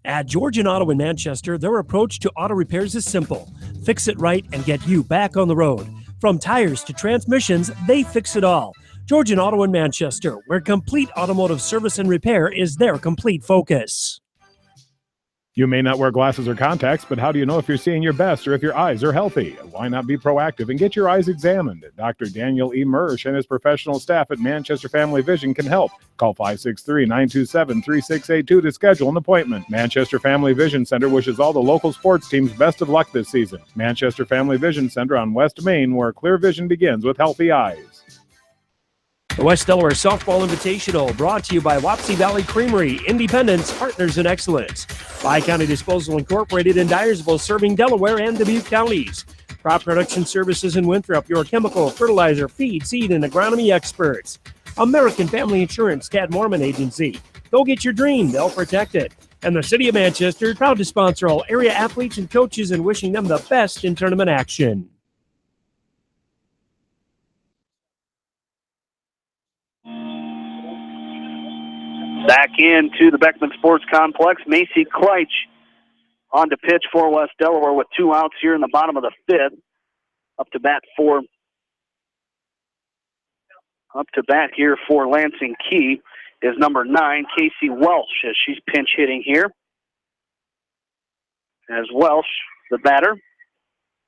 At Georgian Auto in Manchester, their approach to auto repairs is simple. Fix it right and get you back on the road. From tires to transmissions, they fix it all. Georgian Auto in Manchester, where complete automotive service and repair is their complete focus. You may not wear glasses or contacts, but how do you know if you're seeing your best or if your eyes are healthy? Why not be proactive and get your eyes examined? Dr. Daniel E. Mersch and his professional staff at Manchester Family Vision can help. Call 563-927-3682 to schedule an appointment. Manchester Family Vision Center wishes all the local sports teams best of luck this season. Manchester Family Vision Center on West Main, where clear vision begins with healthy eyes. The West Delaware Softball Invitational, brought to you by Wapsie Valley Creamery, Independence, Partners in Excellence. Bi-County Disposal Incorporated in Dyersville, serving Delaware and Dubuque counties. Crop Production Services in Winthrop, your chemical, fertilizer, feed, seed, and agronomy experts. American Family Insurance, Tad Mormon Agency. Go get your dream, they'll protect it. And the City of Manchester, proud to sponsor all area athletes and coaches and wishing them the best in tournament action. Back into the Beckman Sports Complex, Macy Kleitz on to pitch for West Delaware with 2 outs here in the bottom of the fifth. Up to bat here for Lansing Key is number 9, Casey Welsh, as she's pinch hitting here. As Welsh, the batter.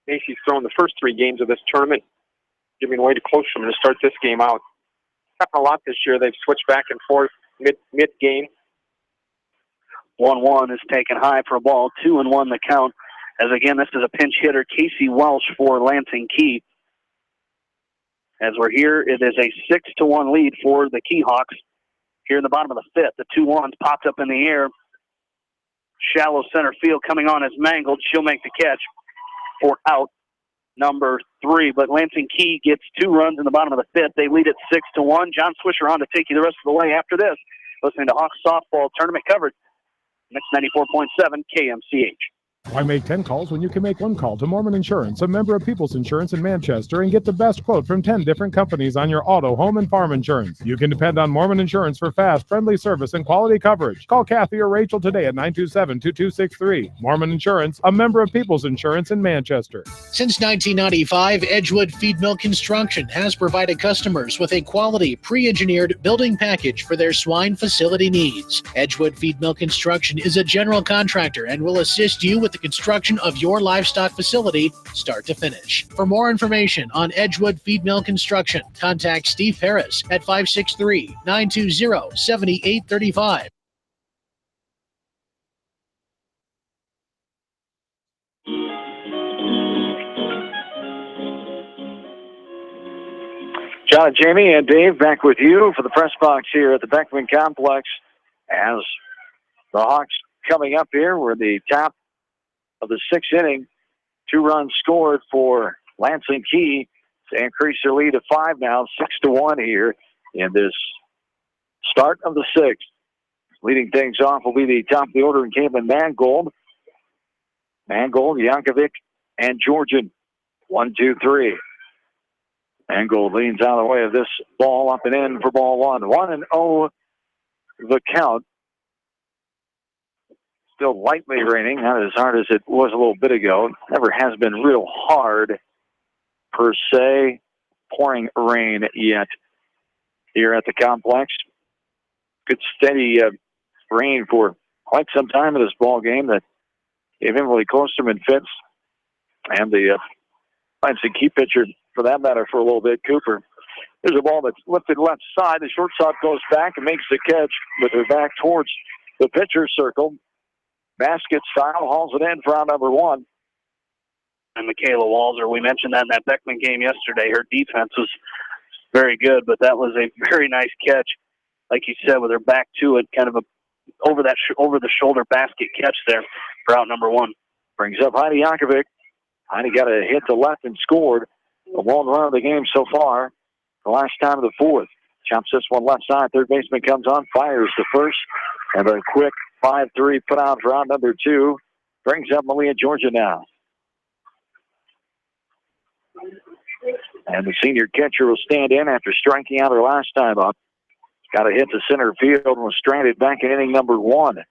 Casey's thrown the first 3 games of this tournament, giving way to Klosterman to start this game out. Happened a lot this year. They've switched back and forth mid-game. 1-1 is taken high for a ball, 2-1 the count. As again, this is a pinch hitter, Casey Welsh for Lansing Key. As we're here, it is a 6-1 lead for the Key Hawks. Here in the bottom of the fifth, the 2-1's popped up in the air. Shallow center field coming on is mangled. She'll make the catch for out number 3. But Lansing Key gets 2 runs in the bottom of the fifth. They lead at 6-1. John Swisher on to take you the rest of the way after this. Listening to Hawks softball tournament coverage. Next 94.7 KMCH. Why make 10 calls when you can make one call to Mormon Insurance, a member of People's Insurance in Manchester, and get the best quote from 10 different companies on your auto, home, and farm insurance? You can depend on Mormon Insurance for fast, friendly service and quality coverage. Call Kathy or Rachel today at 927-2263. Mormon Insurance, a member of People's Insurance in Manchester. Since 1995, Edgewood Feed Mill Construction has provided customers with a quality, pre-engineered building package for their swine facility needs. Edgewood Feed Mill Construction is a general contractor and will assist you with the construction of your livestock facility, start to finish. For more information on Edgewood Feed Mill Construction, contact Steve Harris at 563-920-7835. John and Jamie and Dave back with you for the press box here at the Beckman Complex as the Hawks coming up here. We're at the top of the sixth inning. 2 runs scored for Lansing Key to increase their lead to 5 now, 6-1 here in this start of the sixth. Leading things off will be the top of the order in Caitlin Mangold. Mangold, Yankovic, and Georgian. 1, 2, 3. Mangold leans out of the way of this ball, up and in for ball one. 1-0 the count. Still lightly raining, not as hard as it was a little bit ago. Never has been real hard, per se, pouring rain yet here at the complex. Good steady rain for quite some time in this ball game that gave Emily Klosterman fits. And the Lansing Key pitcher, for that matter, for a little bit, Cooper. There's a ball that's lifted left side. The shortstop goes back and makes the catch with her back towards the pitcher's circle. Basket style, hauls it in for out number 1. And Michaela Walzer, we mentioned that in that Beckman game yesterday. Her defense was very good, but that was a very nice catch, like you said, with her back to it, kind of a over the shoulder basket catch there for out number 1. Brings up Heidi Yankovic. Heidi got a hit to left and scored. A long run of the game so far. The last time of the fourth. Chops this one left side. Third baseman comes on, fires the first, and a quick 5-3 put out for out number 2. Brings up Malia Georgia now. And the senior catcher will stand in after striking out her last time up. Got a hit to center field and was stranded back in inning number 1.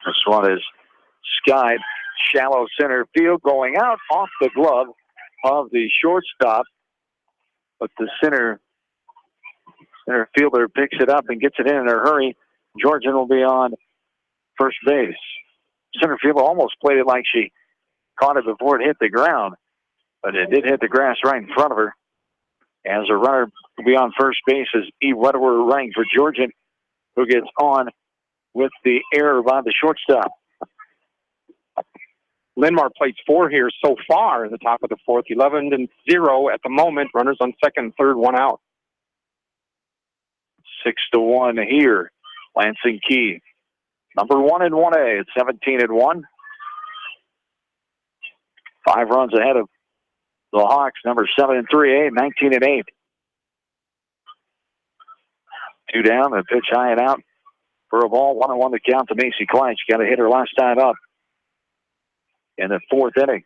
This one is skied shallow center field, going out off the glove of the shortstop. But the center fielder picks it up and gets it in a hurry. Georgian will be on first base. Center fielder almost played it like she caught it before it hit the ground, but it did hit the grass right in front of her. As a runner will be on first base is Eve Wedewer running for Georgian, who gets on with the error by the shortstop. Linmar plays 4 here so far in the top of the fourth. 11-0 at the moment. Runners on second and third, 1 out. 6-1 here. Lansing Key. Number 1 in 1A at 17-1. 5 runs ahead of the Hawks. Number 7 in 3A, 19-8. 2 down, the pitch high and out for a ball. 1-1 to count to Macy Klein. She got a hit her last time up in the fourth inning.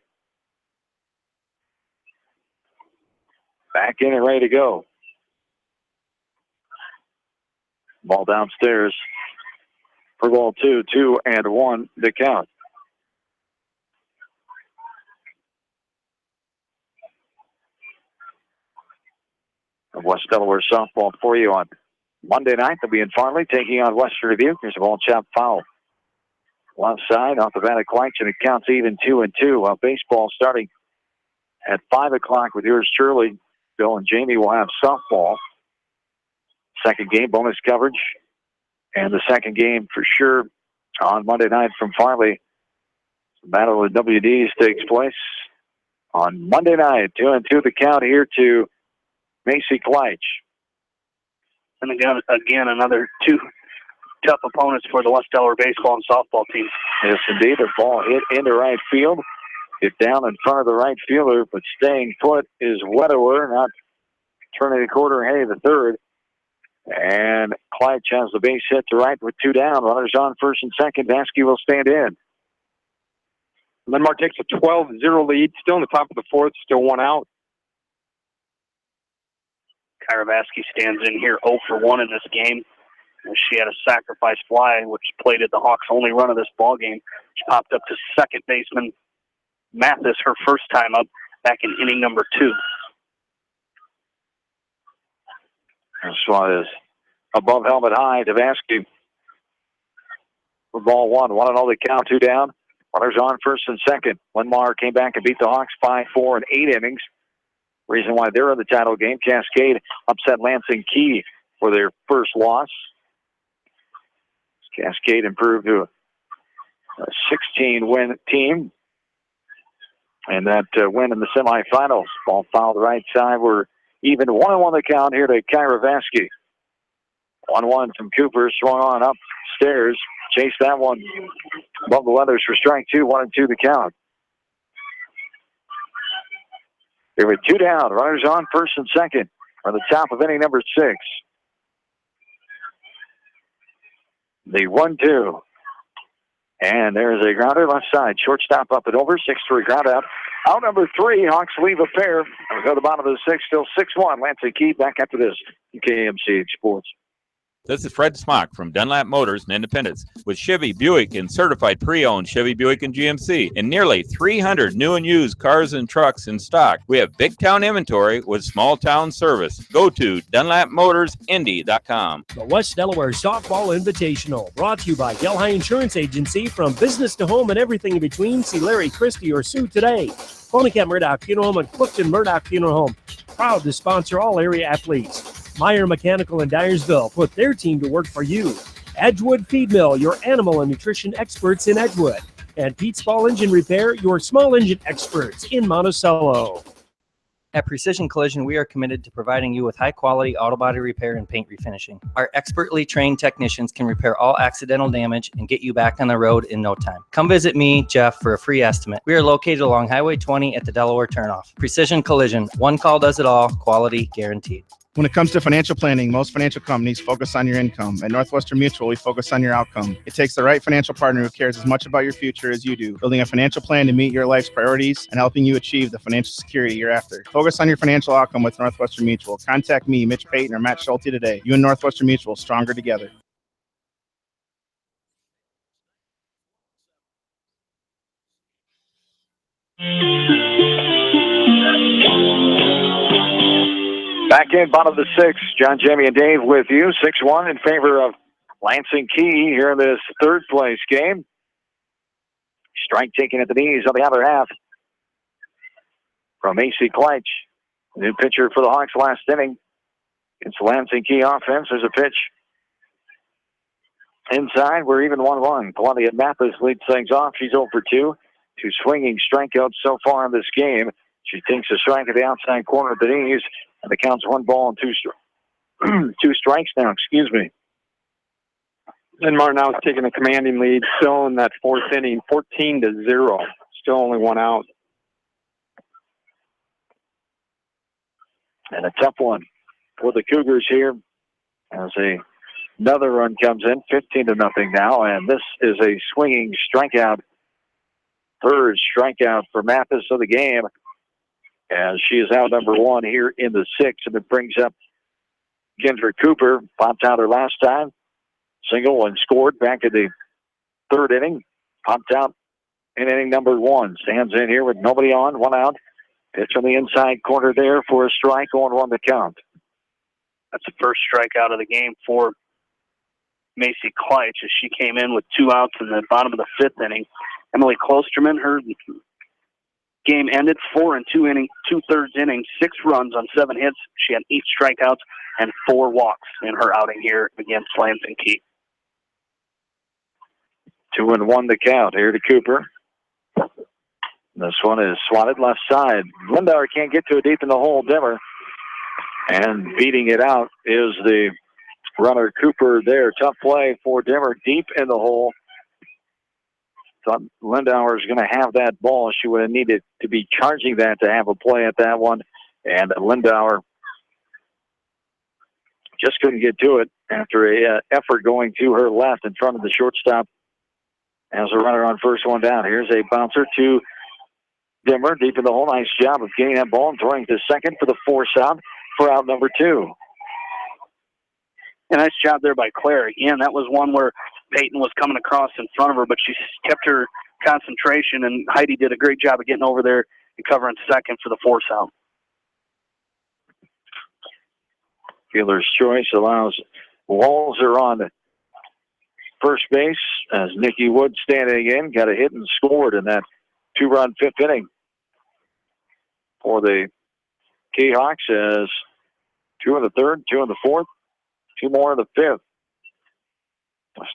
Back in and ready to go. Ball downstairs for ball 2, 2-1 to count. West Delaware softball for you on Monday night. They'll be in Farley taking on Western Dubuque. There's a ball chopped foul. Left side off the bat of Kleitch, and it counts even 2-2. While baseball starting at 5 o'clock with yours truly. Bill and Jamie will have softball. Second game, bonus coverage. And the second game for sure on Monday night from Farley. The Battle of the WDs takes place on Monday night. 2-2 the count here to Macy Kleitch. And again, another 2 tough opponents for the West Delaware baseball and softball teams. Yes, indeed. The ball hit into right field. Hit down in front of the right fielder, but staying put is Wedewer. Not turning the corner, heading the third. And Kleitz has the base hit to right with 2 down. Runners on first and second. Vasky will stand in. Linmar takes a 12-0 lead. Still in the top of the fourth. Still 1 out. Kyra Vasky stands in here 0 for 1 in this game. She had a sacrifice fly, which plated the Hawks' only run of this ball game. She popped up to second baseman Mathis her first time up back in inning number 2. This one is above helmet high to Vasky. For ball 1. 1-0 the count, 2 down. Runners on first and second. Linmar came back and beat the Hawks 5-4 in 8 innings. Reason why they're in the title game. Cascade upset Lansing Key for their first loss. Cascade improved to a 16-win team. And that win in the semifinals. Ball fouled right side. We're even 1-1 the count here to Kyra Vasky. 1-1 from Cooper. Swung on upstairs. Chased that one above the leathers for strike 2. 1-2 the count. Here with 2 down. Runners on first and second. On the top of inning number 6. The 1-2. And there's a grounder left side. Shortstop up and over. 6-3 ground out. Out number 3. Hawks leave a pair. We go to the bottom of the 6th. Still 6-1. Lansing Key back after this. KMCH Sports. This is Fred Smock from Dunlap Motors in Independence with Chevy, Buick, and certified pre-owned Chevy, Buick, and GMC, and nearly 300 new and used cars and trucks in stock. We have big town inventory with small town service. Go to DunlapMotorsIndy.com. The West Delaware Softball Invitational, brought to you by Delhi Insurance Agency. From business to home and everything in between, see Larry Christie or Sue today. Ponycat Murdoch Funeral Home and Clifton Murdoch Funeral Home, proud to sponsor all area athletes. Meyer Mechanical in Dyersville, put their team to work for you. Edgewood Feed Mill, your animal and nutrition experts in Edgewood. And Pete's Ball Engine Repair, your small engine experts in Monticello. At Precision Collision, we are committed to providing you with high-quality auto body repair and paint refinishing. Our expertly trained technicians can repair all accidental damage and get you back on the road in no time. Come visit me, Jeff, for a free estimate. We are located along Highway 20 at the Delaware Turnoff. Precision Collision, one call does it all, quality guaranteed. When it comes to financial planning, most financial companies focus on your income. At Northwestern Mutual, we focus on your outcome. It takes the right financial partner who cares as much about your future as you do, building a financial plan to meet your life's priorities and helping you achieve the financial security you're after. Focus on your financial outcome with Northwestern Mutual. Contact me, Mitch Payton, or Matt Schulte today. You and Northwestern Mutual, stronger together. Back in, bottom of the 6th. John, Jamie, and Dave with you. 6-1 in favor of Lansing Key here in this third place game. Strike taken at the knees on the other half from A.C. Kleitz. New pitcher for the Hawks last inning. It's Lansing Key offense. There's a pitch inside. We're even 1-1. Claudia Mathis leads things off. She's 0 for 2. 2 swinging strikeouts so far in this game. She takes a strike at the outside corner of the knees, and the count's 1 ball and 2 strikes now. Excuse me. Linmar now is taking a commanding lead, still in that 4th inning, 14-0. Still only 1 out. And a tough one for the Cougars here as another run comes in, 15-0 now, and this is a swinging strikeout. Third strikeout for Mathis of the game, as she is out number 1 here in the 6th, and it brings up Kendra Cooper. Popped out her last time, single and scored back in the 3rd inning. Popped out in inning number 1. Stands in here with nobody on, 1 out. Pitch on the inside corner there for a strike, 0-1 the count. That's the first strikeout of the game for Macy Kleitz as she came in with 2 outs in the bottom of the 5th inning. Emily Klosterman, her game ended 4 2/3 innings, 6 runs on 7 hits. She had 8 strikeouts and 4 walks in her outing here against Lansing Key. 2-1 the count here to Cooper. This one is swatted left side. Lindauer can't get to it deep in the hole. Dimmer. And beating it out is the runner Cooper there. Tough play for Dimmer deep in the hole. Thought Lindauer was going to have that ball. She would have needed to be charging that to have a play at that one. And Lindauer just couldn't get to it after a effort going to her left in front of the shortstop as a runner on first one down. Here's a bouncer to Dimmer, deep in the hole. Nice job of getting that ball and throwing to second for the force out for out number 2. A nice job there by Claire. Again, that was one where Peyton was coming across in front of her, but she kept her concentration, and Heidi did a great job of getting over there and covering second for the force out. Fielder's choice allows Walzer on first base as Nikki Wood standing in. Got a hit and scored in that 2-run 5th inning for the Keyhawks, as 2 in the 3rd, 2 in the 4th, 2 more in the 5th.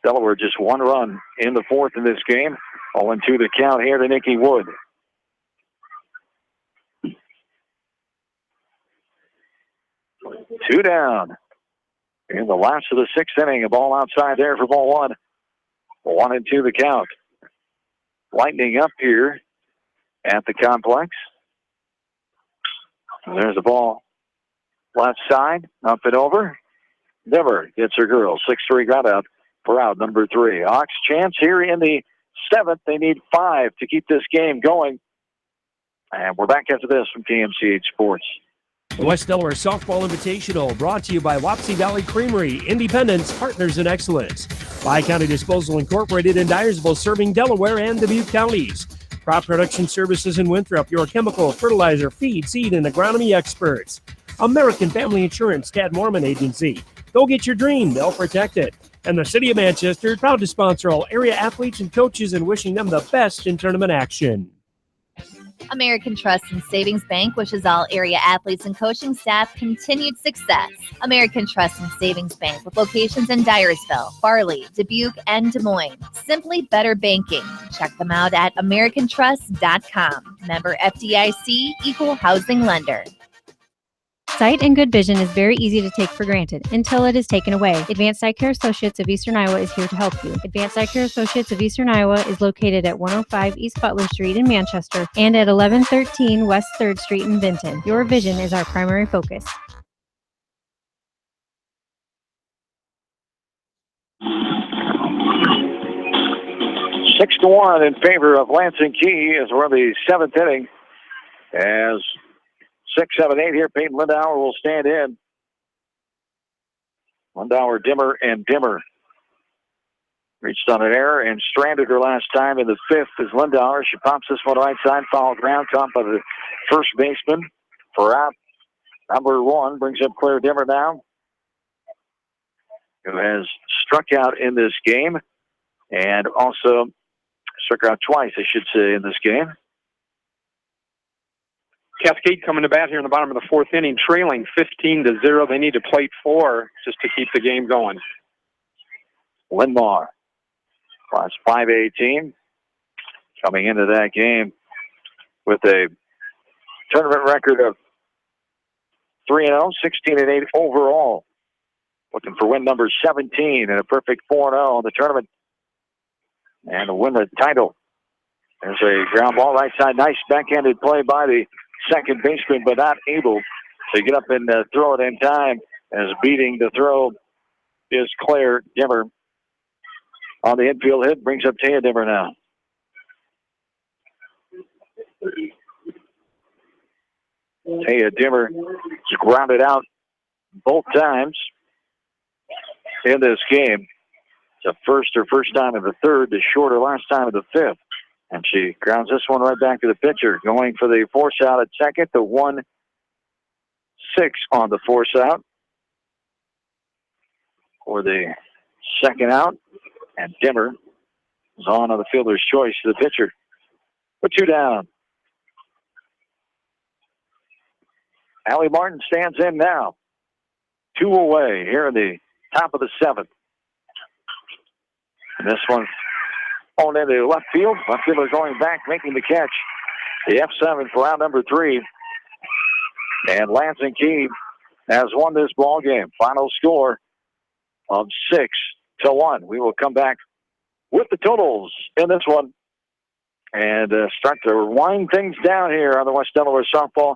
Delaware just 1 run in the 4th in this game. 0-2 the count here to Nikki Wood. Two down in the last of the 6th inning. A ball outside there for ball 1. 1-2 the count. Lightning up here at the complex. There's the ball left side, up and over. Dimmer gets her girl. 6-3 ground out for out number 3. Hawks chance here in the 7th. They need 5 to keep this game going. And we're back after this from KMCH Sports. The West Delaware Softball Invitational, brought to you by Wapsie Valley Creamery, Independence, Partners in Excellence. Bi-County Disposal Incorporated in Dyersville, serving Delaware and Dubuque counties. Crop Production Services in Winthrop, your chemical, fertilizer, feed, seed, and agronomy experts. American Family Insurance, Tad Mormon Agency. Go get your dream, they'll protect it. And the City of Manchester, proud to sponsor all area athletes and coaches and wishing them the best in tournament action. American Trust and Savings Bank wishes all area athletes and coaching staff continued success. American Trust and Savings Bank, with locations in Dyersville, Farley, Dubuque, and Des Moines. Simply better banking. Check them out at americantrust.com. Member FDIC, equal housing lender. Sight and good vision is very easy to take for granted until it is taken away. Advanced Eye Care Associates of Eastern Iowa is here to help you. Advanced Eye Care Associates of Eastern Iowa is located at 105 East Butler Street in Manchester and at 1113 West 3rd Street in Vinton. Your vision is our primary focus. Six to 1 in favor of Lansing Key as we're in the 7th inning. As 6, 7, 8 here, Peyton Lindauer will stand in. Lindauer, Dimmer, and Dimmer reached on an error and stranded her last time in the 5th is Lindauer. She pops this one right side, foul ground, caught by the first baseman for out. Number 1 brings up Claire Dimmer now, who has struck out in this game and also struck out twice, I should say, in this game. Cascade coming to bat here in the bottom of the 4th inning, trailing 15-0. They need to plate 4 just to keep the game going. Linmar, class 5A team, coming into that game with a tournament record of 3-0, 16-8 overall. Looking for win number 17 and a perfect 4-0 in the tournament and to win the title. There's a ground ball right side. Nice backhanded play by the second baseman, but not able to get up and throw it in time, as beating the throw is Claire Dimmer. On the infield hit, brings up Taya Dimmer now. Taya Dimmer is grounded out both times in this game. It's her first time in the 3rd, the shorter last time in the 5th. And she grounds this one right back to the pitcher, going for the force out at second, the 1-6 on the force out for the second out. And Dimmer is on the fielder's choice to the pitcher. Put 2 down. Allie Martin stands in now. 2 away here in the top of the 7th. And this one on into left field. Left fielder going back, making the catch. The F7 for out number 3. And Lansing Key has won this ball game. Final score of 6-1. We will come back with the totals in this one and start to wind things down here on the West Delaware Softball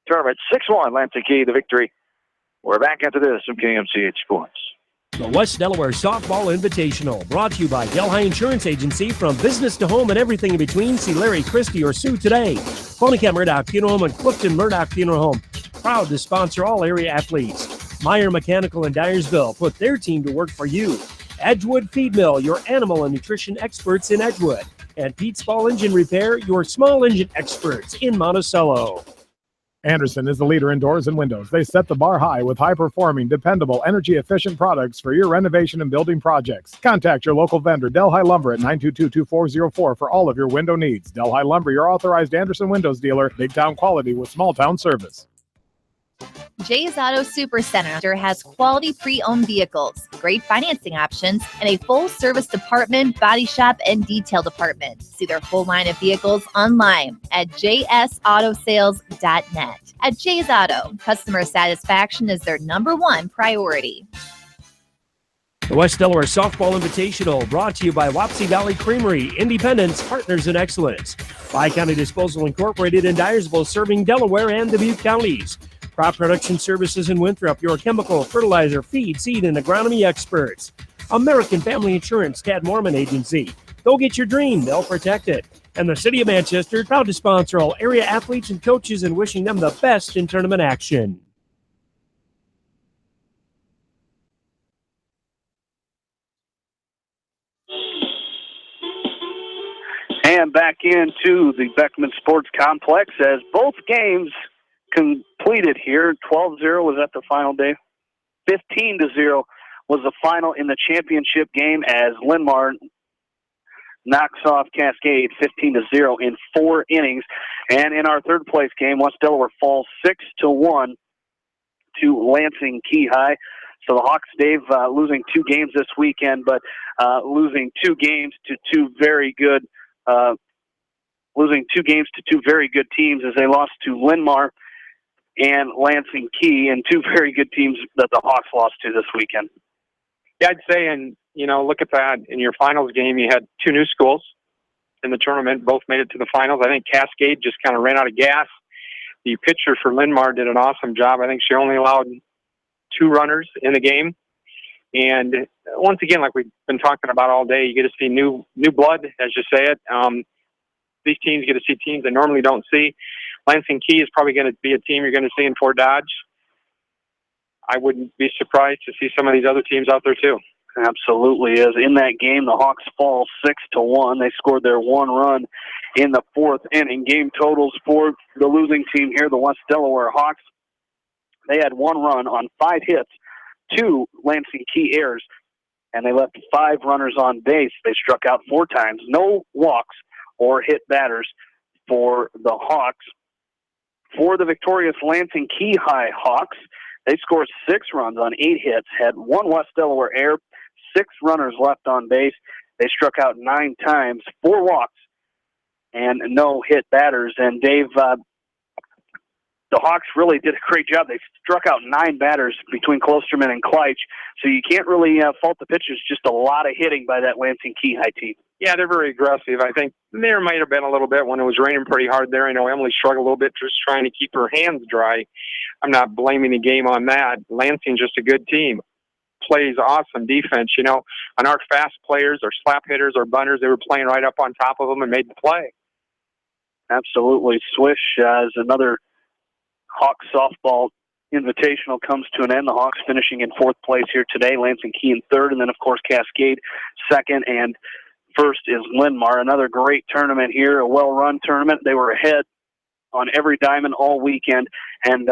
Tournament. 6-1, Lansing Key, the victory We're back after this from KMCH Sports. The West Delaware Softball Invitational, brought to you by Delhi Insurance Agency. From business to home and everything in between, see Larry Christie or Sue today. Phonica Murdoch Funeral Home and Clifton Murdoch Funeral Home, proud to sponsor all area athletes. Meyer Mechanical in Dyersville, put their team to work for you. Edgewood Feed Mill, your animal and nutrition experts in Edgewood. And Pete's Ball Engine Repair, your small engine experts in Monticello. Anderson is the leader in doors and windows. They set the bar high with high-performing, dependable, energy-efficient products for your renovation and building projects. Contact your local vendor, Delhi Lumber, at 922-2404 for all of your window needs. Delhi Lumber, your authorized Anderson Windows dealer, big-town quality with small-town service. Jay's Auto Supercenter has quality pre-owned vehicles, great financing options, and a full-service department, body shop, and detail department. See their full line of vehicles online at jsautosales.net. At Jay's Auto, customer satisfaction is their #1 priority. The West Delaware Softball Invitational, brought to you by Wapsie Valley Creamery, Independence, Partners in Excellence. Bi-County Disposal Incorporated in Dyersville, serving Delaware and Dubuque counties. Crop Production Services in Winthrop, your chemical, fertilizer, feed, seed, and agronomy experts. American Family Insurance, Tad Mormon Agency. Go get your dream, they'll protect it. And the City of Manchester, proud to sponsor all area athletes and coaches and wishing them the best in tournament action. And back into the Beckman Sports Complex as both games completed here. 12-0 was at the final, Dave. 15-0 was the final in the championship game as Linn-Mar knocks off Cascade 15-0 in 4 innings. And in our third place game, West Delaware falls 6-1 to Lansing Key High. So the Hawks, Dave, losing 2 games this weekend, but losing 2 games to 2 very good teams as they lost to Linn-Mar and Lansing Key, and 2 very good teams that the Hawks lost to this weekend. Yeah, I'd say, and look at that. In your finals game, you had 2 new schools in the tournament. Both made it to the finals. I think Cascade just kind of ran out of gas. The pitcher for Linn-Mar did an awesome job. I think she only allowed 2 runners in the game. And once again, like we've been talking about all day, you get to see new blood, as you say it. These teams get to see teams they normally don't see. Lansing Key is probably going to be a team you're going to see in Fort Dodge. I wouldn't be surprised to see some of these other teams out there too. Absolutely is. In that game, the Hawks fall 6-1. They scored their 1 run in the 4th inning. Game totals for the losing team here, the West Delaware Hawks. They had 1 run on 5 hits, 2 Lansing Key errors, and they left 5 runners on base. They struck out 4 times. No walks or hit batters for the Hawks. For the victorious Lansing Key High Hawks, they scored 6 runs on 8 hits, had 1 West Delaware error, 6 runners left on base. They struck out 9 times, 4 walks, and no hit batters. And Dave, the Hawks really did a great job. They struck out 9 batters between Klosterman and Kleitch, so you can't really fault the pitchers. Just a lot of hitting by that Lansing Key High team. Yeah, they're very aggressive. I think there might have been a little bit when it was raining pretty hard there. I know Emily struggled a little bit just trying to keep her hands dry. I'm not blaming the game on that. Lansing's just a good team. Plays awesome defense. On our fast players, our slap hitters, our bunters, they were playing right up on top of them and made the play. Absolutely. Swish as another Hawks softball invitational comes to an end. The Hawks finishing in 4th place here today. Lansing Key in 3rd, and then, of course, Cascade 2nd, and 1st is Linn-Mar. Another great tournament here, a well-run tournament. They were ahead on every diamond all weekend, and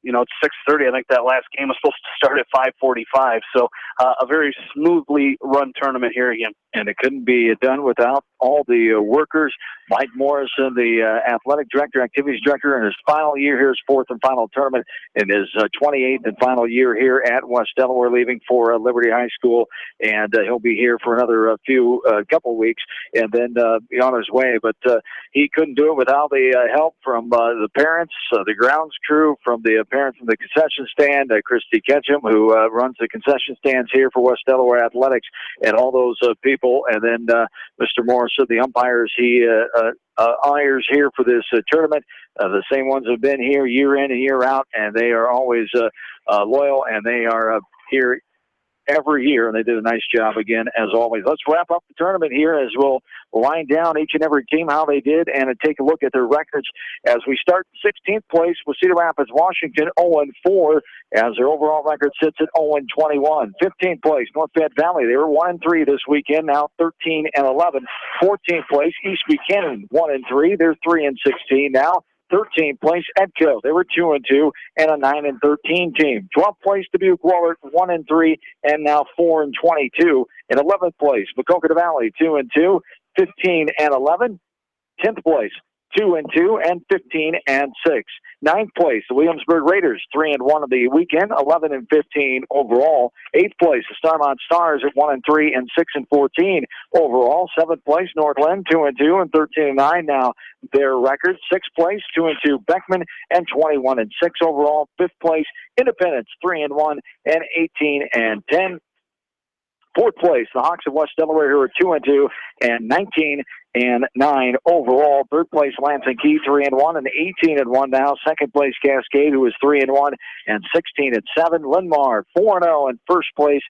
it's 6:30. I think that last game was supposed to start at 5:45. So a very smoothly run tournament here again. And it couldn't be done without all the workers. Mike Morrison, the athletic director, activities director, in his final year here, his 4th and final tournament, in his 28th and final year here at West Delaware, leaving for Liberty High School, and he'll be here for another couple weeks, and then be on his way. But he couldn't do it without the help from the parents, the grounds crew, from the parents from the concession stand, Christy Ketchum, who runs the concession stands here for West Delaware Athletics, and all those people. And then Mr. Morrison, the umpires, he irons here for this tournament. The same ones have been here year in and year out, and they are always loyal, and they are here every year, and they did a nice job again, as always. Let's wrap up the tournament here as we'll wind down each and every team, how they did, and take a look at their records as we start 16th place with Cedar Rapids, Washington, 0-4, as their overall record sits at 0-21. 15th place, North Fayette Valley. They were 1-3 this weekend, now 13-11. 14th place, East Buchanan, 1-3. They're 3-16 now. 13th place, Edco. They were 2-2 and a 9-13 team. 12th place, Dubuque Wahlert, 1-3 and now 4-22. In 11th place, Maquoketa Valley, 2-2, 15-11. 10th place, 2-2 and 15-6. 9th place, the Williamsburg Raiders, 3-1 of the weekend, 11-15 overall. 8th place, the Starmont Stars at 1-3 and 6-14 overall. 7th place, North Linn, 2-2 and 13-9 now their record. 6th place, 2-2 Beckman and 21-6 overall. 5th place, Independence, 3-1 and 18-10. 4th place, the Hawks of West Delaware, who are 2-2 and 19-9 overall. 3rd place, Lansing Key, 3-1 and 18-1 now. 2nd place, Cascade, who is 3-1 and 16-7. Linn-Mar, 4-0 in 1st place,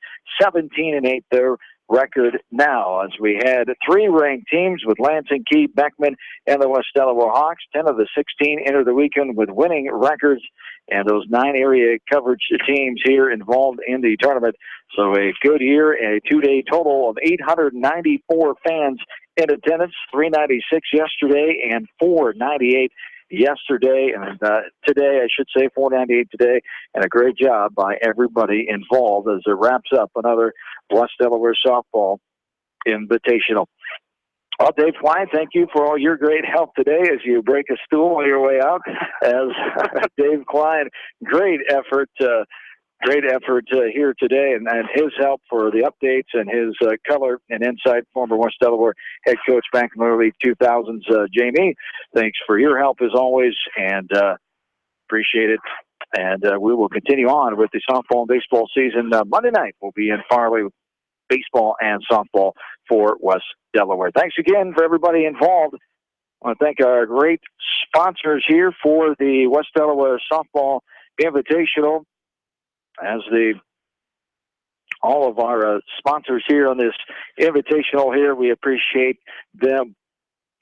17-8 their record now, as we had 3 ranked teams with Lansing Key, Beckman, and the West Delaware Hawks. 10 of the 16 enter the weekend with winning records, and those 9 area coverage teams here involved in the tournament. So a good year, a 2-day total of 894 fans in attendance, 396 yesterday and 498 yesterday, and today, I should say 498 today, and a great job by everybody involved as it wraps up another West Delaware softball invitational. Well, Dave Klein, thank you for all your great help today as you break a stool on your way out. As Dave Klein, great effort here today, and his help for the updates and his color and insight, former West Delaware head coach back in the early 2000s. Jamie, thanks for your help as always, and appreciate it. And we will continue on with the softball and baseball season. Monday night we'll be in Farley with baseball and softball for West Delaware. Thanks again for everybody involved. I want to thank our great sponsors here for the West Delaware Softball Invitational. As all of our sponsors here on this invitational here, we appreciate them.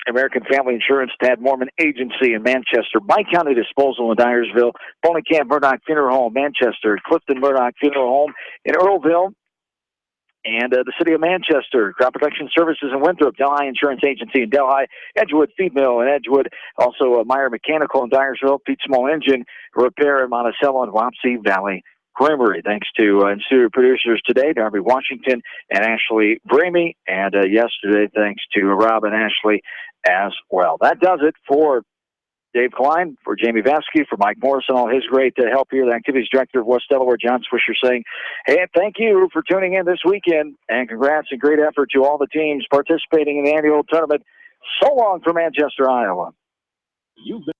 American Family Insurance, Tad Mormon Agency in Manchester, Bi-County Disposal in Dyersville, Boney-Camp Murdoch Funeral Home, Manchester, Clifton Murdoch Funeral Home in Earlville, and the City of Manchester, Crop Protection Services in Winthrop, Delhi Insurance Agency in Delhi, Edgewood Feed Mill in Edgewood, also Meyer Mechanical in Dyersville, Pete Small Engine Repair in Monticello, and Wapsie Valley Creamery. Thanks to in-studio producers today, Darby Washington and Ashley Bramey, and yesterday, thanks to Rob and Ashley as well. That does it for Dave Klein, for Jamie Vasky, for Mike Morrison, all his great help here, the Activities Director of West Delaware, John Swisher, saying, hey, thank you for tuning in this weekend, and congrats and great effort to all the teams participating in the annual tournament. So long from Manchester, Iowa. You've been